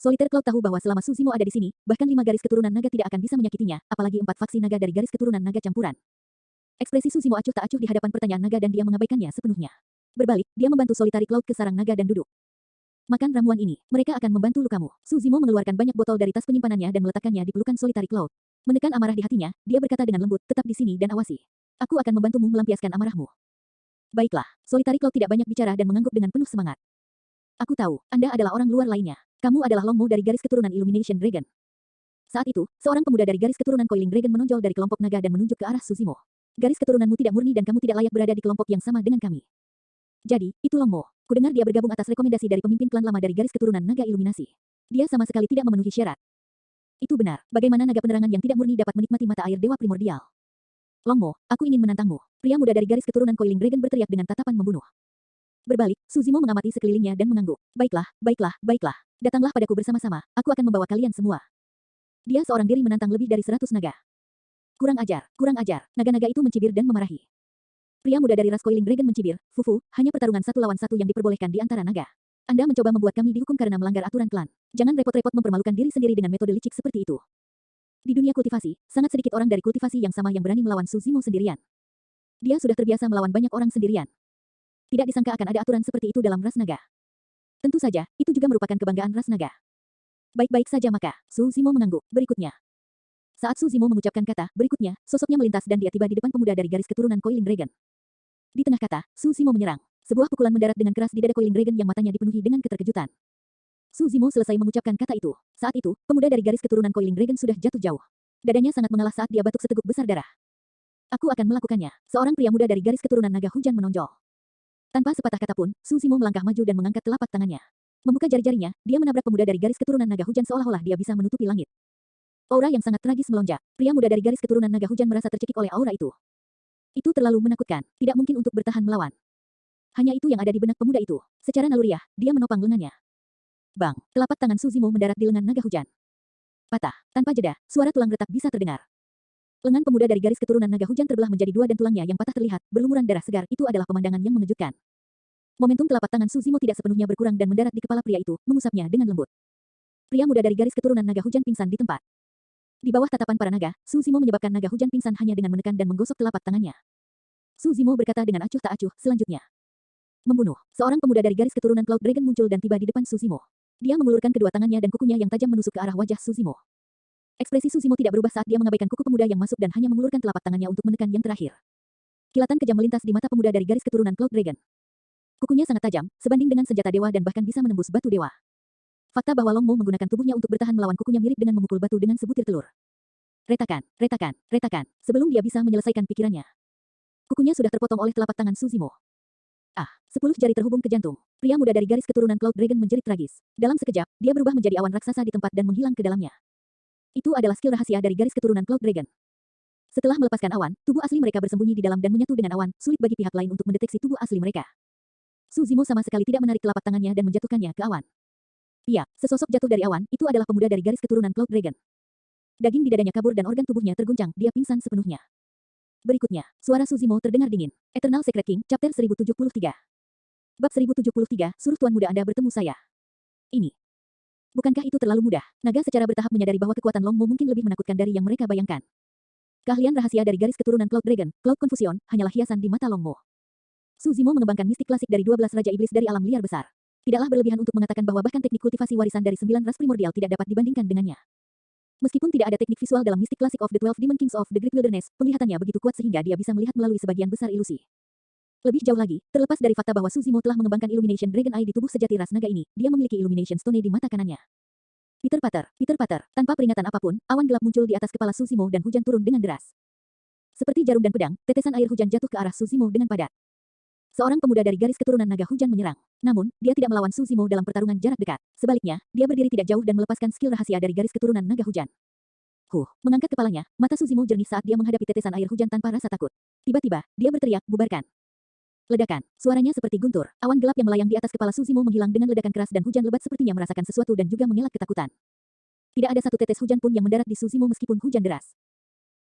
Solitary Cloud tahu bahwa selama Suzimo ada di sini, bahkan 5 garis keturunan naga tidak akan bisa menyakitinya, apalagi 4 faksi naga dari garis keturunan naga campuran. Ekspresi Suzimo acuh tak acuh di hadapan pertanyaan naga dan dia mengabaikannya sepenuhnya. Berbalik, dia membantu Solitary Cloud ke sarang naga dan duduk. Makan ramuan ini, mereka akan membantu lukamu. Suzimo mengeluarkan banyak botol dari tas penyimpanannya dan meletakkannya di pelukan Solitary Cloud. Menekan amarah di hatinya, dia berkata dengan lembut, tetap di sini dan awasi. Aku akan membantumu melampiaskan amarahmu. Baiklah, Solitary Cloud tidak banyak bicara dan mengangguk dengan penuh semangat. Aku tahu, Anda adalah orang luar lainnya. Kamu adalah Longmo dari garis keturunan Illumination Dragon. Saat itu, seorang pemuda dari garis keturunan Coiling Dragon menonjol dari kelompok naga dan menunjuk ke arah Suzimo. Garis keturunanmu tidak murni dan kamu tidak layak berada di kelompok yang sama dengan kami. Jadi, itu Longmo. Kudengar dia bergabung atas rekomendasi dari pemimpin klan lama dari garis keturunan naga Iluminasi. Dia sama sekali tidak memenuhi syarat. Itu benar. Bagaimana naga penerangan yang tidak murni dapat menikmati mata air dewa primordial? Longmo, aku ingin menantangmu. Pria muda dari garis keturunan Coiling Dragon berteriak dengan tatapan membunuh. Berbalik, Suzimo mengamati sekelilingnya dan mengangguk. Baiklah, baiklah, baiklah. Datanglah padaku bersama-sama. Aku akan membawa kalian semua. Dia seorang diri menantang lebih dari 100 naga. Kurang ajar, kurang ajar. Naga-naga itu mencibir dan memarahi. Pria muda dari ras Coiling Dragon mencibir, Fufu, hanya pertarungan 1 lawan 1 yang diperbolehkan di antara naga. Anda mencoba membuat kami dihukum karena melanggar aturan klan. Jangan repot-repot mempermalukan diri sendiri dengan metode licik seperti itu. Di dunia kultivasi, sangat sedikit orang dari kultivasi yang sama yang berani melawan Suzimo sendirian. Dia sudah terbiasa melawan banyak orang sendirian. Tidak disangka akan ada aturan seperti itu dalam ras naga. Tentu saja, itu juga merupakan kebanggaan ras naga. Baik-baik saja maka, Suzimo mengangguk. Berikutnya. Saat Suzimo mengucapkan kata, berikutnya, sosoknya melintas dan dia tiba di depan pemuda dari garis keturunan Coiling Dragon. Di tengah kata, Suzimo menyerang. Sebuah pukulan mendarat dengan keras di dada Coiling Dragon yang matanya dipenuhi dengan keterkejutan. Suzimo selesai mengucapkan kata itu. Saat itu, pemuda dari garis keturunan Coiling Dragon sudah jatuh jauh. Dadanya sangat mengalah saat dia batuk seteguk besar darah. Aku akan melakukannya. Seorang pria muda dari garis keturunan naga hujan menonjol. Tanpa sepatah kata pun, Suzimo melangkah maju dan mengangkat telapak tangannya. Membuka jari-jarinya, dia menabrak pemuda dari garis keturunan naga hujan seolah-olah dia bisa menutupi langit. Aura yang sangat tragis melonjak. Pria muda dari garis keturunan naga hujan merasa tercekik oleh aura itu. Itu terlalu menakutkan, tidak mungkin untuk bertahan melawan. Hanya itu yang ada di benak pemuda itu. Secara naluriah, dia menopang lengannya. Bang, telapak tangan Suzimo mendarat di lengan naga hujan. Patah, tanpa jeda, suara tulang retak bisa terdengar. Lengan pemuda dari garis keturunan naga hujan terbelah menjadi dua dan tulangnya yang patah terlihat, berlumuran darah segar. Itu adalah pemandangan yang mengejutkan. Momentum telapak tangan Suzimo tidak sepenuhnya berkurang dan mendarat di kepala pria itu, mengusapnya dengan lembut. Pria muda dari garis keturunan naga hujan pingsan di tempat. Di bawah tatapan para naga, Suzimo menyebabkan naga hujan pingsan hanya dengan menekan dan menggosok telapak tangannya. Suzimo berkata dengan acuh tak acuh, selanjutnya. Membunuh. Seorang pemuda dari garis keturunan Cloud Dragon muncul dan tiba di depan Suzimo. Dia mengulurkan kedua tangannya dan kukunya yang tajam menusuk ke arah wajah Suzimo. Ekspresi Suzimo tidak berubah saat dia mengabaikan kuku pemuda yang masuk dan hanya mengulurkan telapak tangannya untuk menekan yang terakhir. Kilatan kejam melintas di mata pemuda dari garis keturunan Cloud Dragon. Kukunya sangat tajam, sebanding dengan senjata dewa dan bahkan bisa menembus batu dewa. Fakta bahwa Long Mo menggunakan tubuhnya untuk bertahan melawan kukunya mirip dengan memukul batu dengan sebutir telur. Retakan, retakan, retakan, sebelum dia bisa menyelesaikan pikirannya. Kukunya sudah terpotong oleh telapak tangan Suzimo. 10 jari terhubung ke jantung. Pria muda dari garis keturunan Cloud Dragon menjerit tragis. Dalam sekejap, dia berubah menjadi awan raksasa di tempat dan menghilang ke dalamnya. Itu adalah skill rahasia dari garis keturunan Cloud Dragon. Setelah melepaskan awan, tubuh asli mereka bersembunyi di dalam dan menyatu dengan awan, sulit bagi pihak lain untuk mendeteksi tubuh asli mereka. Suzimo sama sekali tidak menarik telapak tangannya dan menjatuhkannya ke awan. Iya, sesosok jatuh dari awan, itu adalah pemuda dari garis keturunan Cloud Dragon. Daging di dadanya kabur dan organ tubuhnya terguncang, dia pingsan sepenuhnya. Berikutnya, suara Suzimo terdengar dingin. Eternal Secret King, Chapter 1073. Bab 1073, suruh Tuan Muda Anda bertemu saya. Ini. Bukankah itu terlalu mudah? Naga secara bertahap menyadari bahwa kekuatan Long Mo mungkin lebih menakutkan dari yang mereka bayangkan. Keahlian rahasia dari garis keturunan Cloud Dragon, Cloud Confusion, hanyalah hiasan di mata Long Mo. Suzimo mengembangkan mistik klasik dari 12 Raja Iblis dari alam liar besar. Tidaklah berlebihan untuk mengatakan bahwa bahkan teknik kultivasi warisan dari 9 ras primordial tidak dapat dibandingkan dengannya. Meskipun tidak ada teknik visual dalam mistik klasik of the 12 Demon Kings of the Great Wilderness, penglihatannya begitu kuat sehingga dia bisa melihat melalui sebagian besar ilusi. Lebih jauh lagi, terlepas dari fakta bahwa Suzimo telah mengembangkan Illumination Dragon Eye di tubuh sejati ras naga ini, dia memiliki Illumination Stone di mata kanannya. Peter Pater, tanpa peringatan apapun, awan gelap muncul di atas kepala Suzimo dan hujan turun dengan deras. Seperti jarum dan pedang, tetesan air hujan jatuh ke arah Suzimo dengan padat. Seorang pemuda dari garis keturunan naga hujan menyerang. Namun, dia tidak melawan Suzimo dalam pertarungan jarak dekat. Sebaliknya, dia berdiri tidak jauh dan melepaskan skill rahasia dari garis keturunan naga hujan. Mengangkat kepalanya, mata Suzimo jernih saat dia menghadapi tetesan air hujan tanpa rasa takut. Tiba-tiba, dia berteriak, bubarkan. Ledakan. Suaranya seperti guntur. Awan gelap yang melayang di atas kepala Suzimo menghilang dengan ledakan keras dan hujan lebat sepertinya merasakan sesuatu dan juga mengelak ketakutan. Tidak ada satu tetes hujan pun yang mendarat di Suzimo meskipun hujan deras.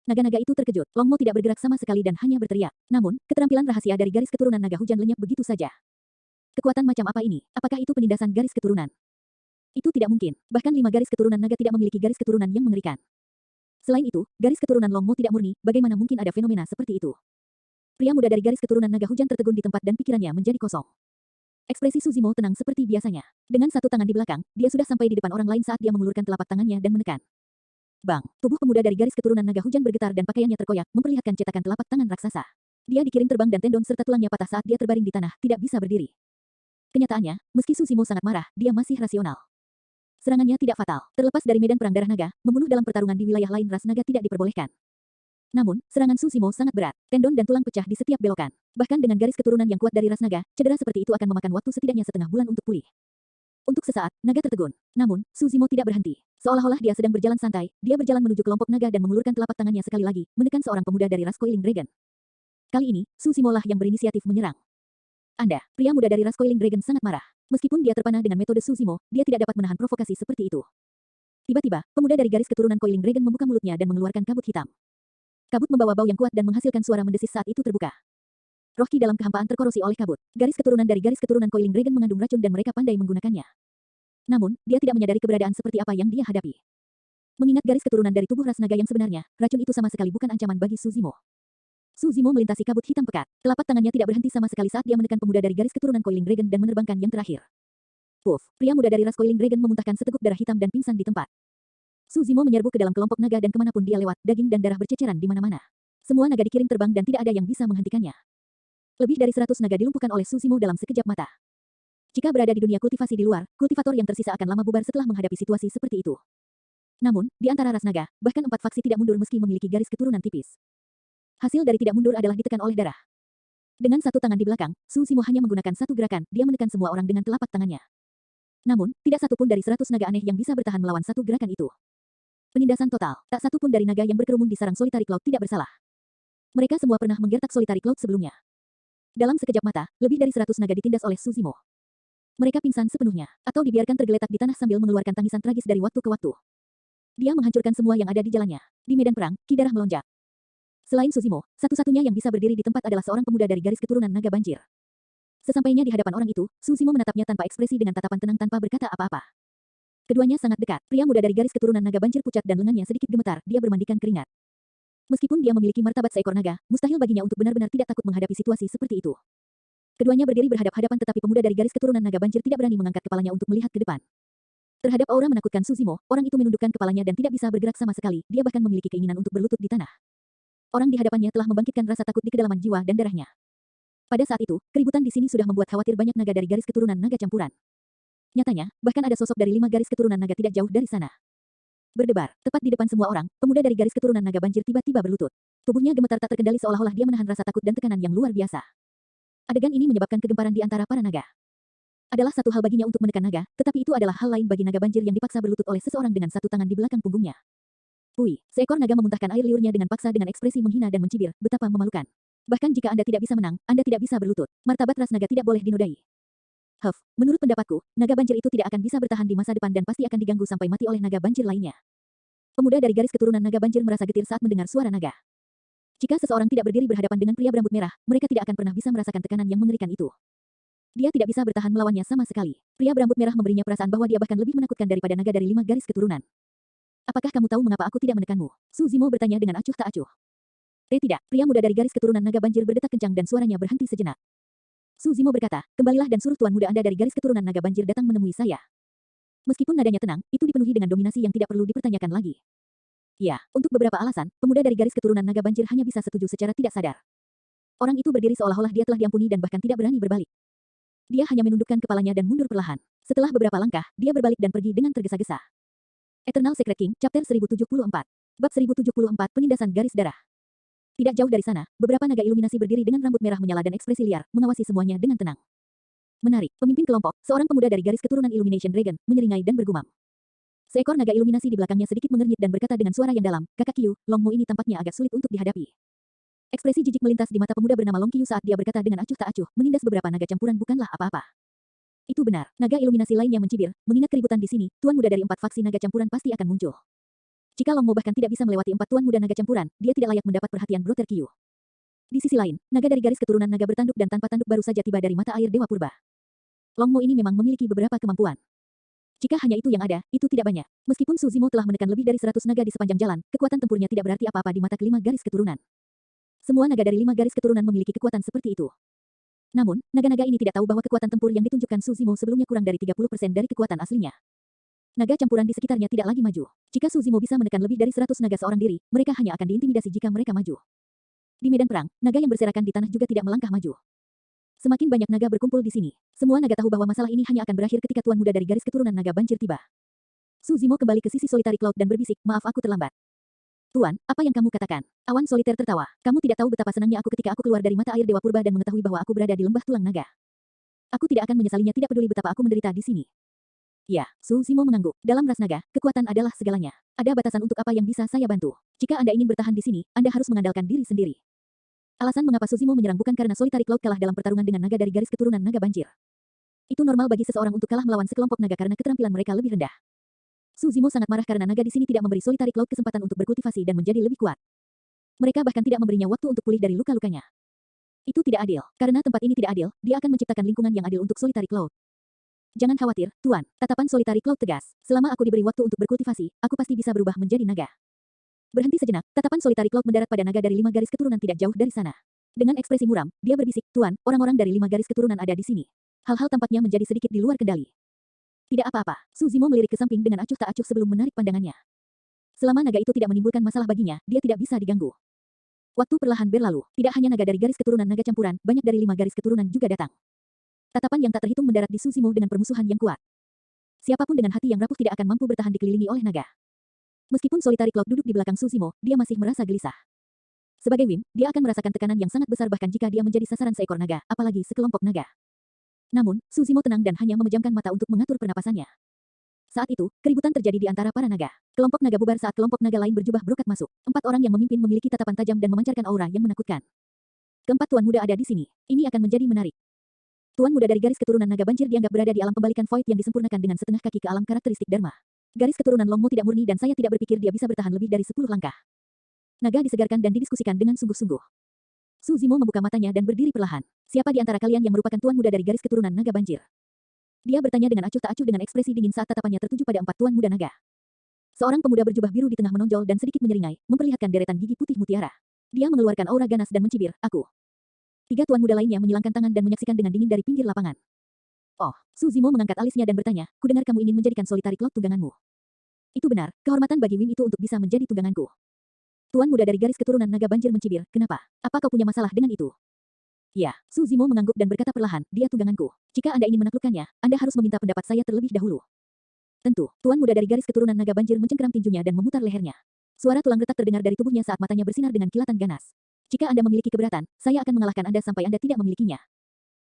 Naga-naga itu terkejut. Long Mo tidak bergerak sama sekali dan hanya berteriak. Namun, keterampilan rahasia dari garis keturunan naga hujan lenyap begitu saja. Kekuatan macam apa ini? Apakah itu penindasan garis keturunan? Itu tidak mungkin. Bahkan 5 garis keturunan naga tidak memiliki garis keturunan yang mengerikan. Selain itu, garis keturunan Long Mo tidak murni, bagaimana mungkin ada fenomena seperti itu? Pria muda dari garis keturunan naga hujan tertegun di tempat dan pikirannya menjadi kosong. Ekspresi Suzimo tenang seperti biasanya. Dengan satu tangan di belakang, dia sudah sampai di depan orang lain saat dia mengulurkan telapak tangannya dan menekan. Bang, tubuh pemuda dari garis keturunan naga hujan bergetar dan pakaiannya terkoyak, memperlihatkan cetakan telapak tangan raksasa. Dia dikirim terbang dan tendon serta tulangnya patah saat dia terbaring di tanah, tidak bisa berdiri. Kenyataannya, meski Suzimo sangat marah, dia masih rasional. Serangannya tidak fatal. Terlepas dari medan perang darah naga, membunuh dalam pertarungan di wilayah lain ras naga tidak diperbolehkan. Namun, serangan Suzimo sangat berat. Tendon dan tulang pecah di setiap belokan. Bahkan dengan garis keturunan yang kuat dari ras naga, cedera seperti itu akan memakan waktu setidaknya setengah bulan untuk pulih. Untuk sesaat, naga tertegun. Namun, Suzimo tidak berhenti. Seolah-olah dia sedang berjalan santai, dia berjalan menuju kelompok naga dan mengulurkan telapak tangannya sekali lagi, menekan seorang pemuda dari ras Coiling Dragon. Kali ini, Suzimo lah yang berinisiatif menyerang. Anda, pria muda dari ras Coiling Dragon sangat marah. Meskipun dia terpana dengan metode Suzimo, dia tidak dapat menahan provokasi seperti itu. Tiba-tiba, pemuda dari garis keturunan Coiling Dragon membuka mulutnya dan mengeluarkan kabut hitam. Kabut membawa bau yang kuat dan menghasilkan suara mendesis saat itu terbuka. Roh ki dalam kehampaan terkorosi oleh kabut. Garis keturunan dari garis keturunan Coiling Dragon mengandung racun dan mereka pandai menggunakannya. Namun, dia tidak menyadari keberadaan seperti apa yang dia hadapi. Mengingat garis keturunan dari tubuh ras naga yang sebenarnya, racun itu sama sekali bukan ancaman bagi Suzimo. Suzimo melintasi kabut hitam pekat. Telapak tangannya tidak berhenti sama sekali saat dia menekan pemuda dari garis keturunan Coiling Dragon dan menerbangkan yang terakhir. Puff, pria muda dari ras Coiling Dragon memuntahkan seteguk darah hitam dan pingsan di tempat. Suzimo menyerbu ke dalam kelompok naga dan kemanapun dia lewat, daging dan darah berceceran di mana-mana. Semua naga dikirim terbang dan tidak ada yang bisa menghentikannya. Lebih dari 100 naga dilumpuhkan oleh Suzimo dalam sekejap mata. Jika berada di dunia kultivasi di luar, kultivator yang tersisa akan lama bubar setelah menghadapi situasi seperti itu. Namun, di antara ras naga, bahkan 4 faksi tidak mundur meski memiliki garis keturunan tipis. Hasil dari tidak mundur adalah ditekan oleh darah. Dengan satu tangan di belakang, Suzimo hanya menggunakan satu gerakan, dia menekan semua orang dengan telapak tangannya. Namun, tidak satu pun dari 100 naga aneh yang bisa bertahan melawan satu gerakan itu. Penindasan total, tak satu pun dari naga yang berkerumun di sarang Solitary Cloud tidak bersalah. Mereka semua pernah menggertak Solitary Cloud sebelumnya. Dalam sekejap mata, lebih dari 100 naga ditindas oleh Suzimo. Mereka pingsan sepenuhnya, atau dibiarkan tergeletak di tanah sambil mengeluarkan tangisan tragis dari waktu ke waktu. Dia menghancurkan semua yang ada di jalannya. Di medan perang, ki darah melonjak. Selain Suzimo, satu-satunya yang bisa berdiri di tempat adalah seorang pemuda dari garis keturunan naga banjir. Sesampainya di hadapan orang itu, Suzimo menatapnya tanpa ekspresi dengan tatapan tenang tanpa berkata apa-apa. Keduanya sangat dekat. Pria muda dari garis keturunan naga banjir pucat dan lengannya sedikit gemetar, dia bermandikan keringat. Meskipun dia memiliki martabat seekor naga, mustahil baginya untuk benar-benar tidak takut menghadapi situasi seperti itu. Keduanya berdiri berhadap-hadapan tetapi pemuda dari garis keturunan naga banjir tidak berani mengangkat kepalanya untuk melihat ke depan. Terhadap aura menakutkan Suzimo, orang itu menundukkan kepalanya dan tidak bisa bergerak sama sekali, dia bahkan memiliki keinginan untuk berlutut di tanah. Orang di hadapannya telah membangkitkan rasa takut di kedalaman jiwa dan darahnya. Pada saat itu, keributan di sini sudah membuat khawatir banyak naga dari garis keturunan naga campuran. Nyatanya, bahkan ada sosok dari 5 garis keturunan naga tidak jauh dari sana. Berdebar, tepat di depan semua orang, pemuda dari garis keturunan naga banjir tiba-tiba berlutut. Tubuhnya gemetar tak terkendali seolah-olah dia menahan rasa takut dan tekanan yang luar biasa. Adegan ini menyebabkan kegemparan di antara para naga. Adalah satu hal baginya untuk menekan naga, tetapi itu adalah hal lain bagi naga banjir yang dipaksa berlutut oleh seseorang dengan satu tangan di belakang punggungnya. Ui, seekor naga memuntahkan air liurnya dengan paksa dengan ekspresi menghina dan mencibir, betapa memalukan. Bahkan jika Anda tidak bisa menang, Anda tidak bisa berlutut. Martabat ras naga tidak boleh dinodai. Menurut pendapatku, naga banjir itu tidak akan bisa bertahan di masa depan dan pasti akan diganggu sampai mati oleh naga banjir lainnya. Pemuda dari garis keturunan naga banjir merasa getir saat mendengar suara naga. Jika seseorang tidak berdiri berhadapan dengan pria berambut merah, mereka tidak akan pernah bisa merasakan tekanan yang mengerikan itu. Dia tidak bisa bertahan melawannya sama sekali. Pria berambut merah memberinya perasaan bahwa dia bahkan lebih menakutkan daripada naga dari 5 garis keturunan. Apakah kamu tahu mengapa aku tidak menekanmu? Suzimo bertanya dengan acuh tak acuh. Tidak, pria muda dari garis keturunan naga banjir berdetak kencang dan suaranya berhenti sejenak. Suzimo berkata, kembalilah dan suruh tuan muda Anda dari garis keturunan naga banjir datang menemui saya. Meskipun nadanya tenang, itu dipenuhi dengan dominasi yang tidak perlu dipertanyakan lagi. Ya, untuk beberapa alasan, pemuda dari garis keturunan naga banjir hanya bisa setuju secara tidak sadar. Orang itu berdiri seolah-olah dia telah diampuni dan bahkan tidak berani berbalik. Dia hanya menundukkan kepalanya dan mundur perlahan. Setelah beberapa langkah, dia berbalik dan pergi dengan tergesa-gesa. Eternal Secret King, Chapter 1074. Bab 1074, Penindasan Garis Darah. Tidak jauh dari sana, beberapa naga iluminasi berdiri dengan rambut merah menyala dan ekspresi liar, mengawasi semuanya dengan tenang. Menarik, pemimpin kelompok, seorang pemuda dari garis keturunan Illumination Dragon, menyeringai dan bergumam. Seekor naga iluminasi di belakangnya sedikit mengernyit dan berkata dengan suara yang dalam, Kakak Qiu, Long Mo ini tampaknya agak sulit untuk dihadapi. Ekspresi jijik melintas di mata pemuda bernama Long Qiu saat dia berkata dengan acuh tak acuh, menindas beberapa naga campuran bukanlah apa-apa. Itu benar, naga iluminasi lainnya mencibir, mengingat keributan di sini, tuan muda dari 4 faksi naga campuran pasti akan muncul. Jika Long Mo bahkan tidak bisa melewati 4 tuan muda naga campuran, dia tidak layak mendapat perhatian Brother Qiu. Di sisi lain, naga dari garis keturunan naga bertanduk dan tanpa tanduk baru saja tiba dari mata air Dewa Purba. Long Mo ini memang memiliki beberapa kemampuan. Jika hanya itu yang ada, itu tidak banyak. Meskipun Suzimo telah menekan lebih dari 100 naga di sepanjang jalan, kekuatan tempurnya tidak berarti apa-apa di mata kelima garis keturunan. Semua naga dari 5 garis keturunan memiliki kekuatan seperti itu. Namun, naga-naga ini tidak tahu bahwa kekuatan tempur yang ditunjukkan Suzimo sebelumnya kurang dari 30% dari kekuatan aslinya. Naga campuran di sekitarnya tidak lagi maju. Jika Suzimo bisa menekan lebih dari 100 naga seorang diri, mereka hanya akan diintimidasi jika mereka maju. Di medan perang, naga yang berserakan di tanah juga tidak melangkah maju. Semakin banyak naga berkumpul di sini. Semua naga tahu bahwa masalah ini hanya akan berakhir ketika tuan muda dari garis keturunan naga banjir tiba. Suzimo kembali ke sisi Solitary Cloud dan berbisik, maaf aku terlambat. Tuan, apa yang kamu katakan? Awan soliter tertawa. Kamu tidak tahu betapa senangnya aku ketika aku keluar dari mata air Dewa Purba dan mengetahui bahwa aku berada di lembah tulang naga. Aku tidak akan menyesalinya tidak peduli betapa aku menderita di sini. Ya, Suzimo mengangguk. Dalam ras naga, kekuatan adalah segalanya. Ada batasan untuk apa yang bisa saya bantu. Jika Anda ingin bertahan di sini, Anda harus mengandalkan diri sendiri. Alasan mengapa Suzimo menyerang bukan karena Solitary Cloud kalah dalam pertarungan dengan naga dari garis keturunan naga banjir. Itu normal bagi seseorang untuk kalah melawan sekelompok naga karena keterampilan mereka lebih rendah. Suzimo sangat marah karena naga di sini tidak memberi Solitary Cloud kesempatan untuk berkultivasi dan menjadi lebih kuat. Mereka bahkan tidak memberinya waktu untuk pulih dari luka-lukanya. Itu tidak adil. Karena tempat ini tidak adil, dia akan menciptakan lingkungan yang adil untuk Solitary Cloud. Jangan khawatir, Tuan. Tatapan Solitary Cloud tegas. Selama aku diberi waktu untuk berkultivasi, aku pasti bisa berubah menjadi naga. Berhenti sejenak, tatapan Solitary Cloud mendarat pada naga dari 5 garis keturunan tidak jauh dari sana. Dengan ekspresi muram, dia berbisik, Tuan, orang-orang dari 5 garis keturunan ada di sini. Hal-hal tampaknya menjadi sedikit di luar kendali. Tidak apa-apa. Su Zimo melirik ke samping dengan acuh tak acuh sebelum menarik pandangannya. Selama naga itu tidak menimbulkan masalah baginya, dia tidak bisa diganggu. Waktu perlahan berlalu. Tidak hanya naga dari garis keturunan naga campuran, banyak dari 5 garis keturunan juga datang. Tatapan yang tak terhitung mendarat di Su Zimo dengan permusuhan yang kuat. Siapapun dengan hati yang rapuh tidak akan mampu bertahan dikelilingi oleh naga. Meskipun Solitary Cloud duduk di belakang Su Zimo, dia masih merasa gelisah. Sebagai Wim, dia akan merasakan tekanan yang sangat besar bahkan jika dia menjadi sasaran seekor naga, apalagi sekelompok naga. Namun, Su Zimo tenang dan hanya memejamkan mata untuk mengatur pernapasannya. Saat itu, keributan terjadi di antara para naga. Kelompok naga bubar saat kelompok naga lain berjubah brokat masuk. 4 orang yang memimpin memiliki tatapan tajam dan memancarkan aura yang menakutkan. Keempat tuan muda ada di sini. Ini akan menjadi menarik. Tuan muda dari garis keturunan naga banjir dianggap berada di alam pembalikan void yang disempurnakan dengan setengah kaki ke alam karakteristik Dharma. Garis keturunan Longmo tidak murni dan saya tidak berpikir dia bisa bertahan lebih dari 10 langkah. Naga disegarkan dan didiskusikan dengan sungguh-sungguh. Su Zimo membuka matanya dan berdiri perlahan. Siapa di antara kalian yang merupakan tuan muda dari garis keturunan naga banjir? Dia bertanya dengan acuh tak acuh dengan ekspresi dingin saat tatapannya tertuju pada 4 tuan muda naga. Seorang pemuda berjubah biru di tengah menonjol dan sedikit menyeringai, memperlihatkan deretan gigi putih mutiara. Dia mengeluarkan aura ganas dan mencibir, aku. 3 tuan muda lainnya menyilangkan tangan dan menyaksikan dengan dingin dari pinggir lapangan. Oh, Su Zimo mengangkat alisnya dan bertanya, kudengar kamu ingin menjadikan Solitary Cloud tungganganmu. Itu benar, kehormatan bagi Wim itu untuk bisa menjadi tungganganku. Tuan muda dari garis keturunan naga banjir mencibir, kenapa? Apa kau punya masalah dengan itu? Ya, Su Zimo mengangguk dan berkata perlahan, dia tungganganku. Jika Anda ingin menaklukkannya, Anda harus meminta pendapat saya terlebih dahulu. Tentu, tuan muda dari garis keturunan naga banjir mencengkeram tinjunya dan memutar lehernya. Suara tulang retak terdengar dari tubuhnya saat matanya bersinar dengan kilatan ganas. Jika Anda memiliki keberatan, saya akan mengalahkan Anda sampai Anda tidak memilikinya.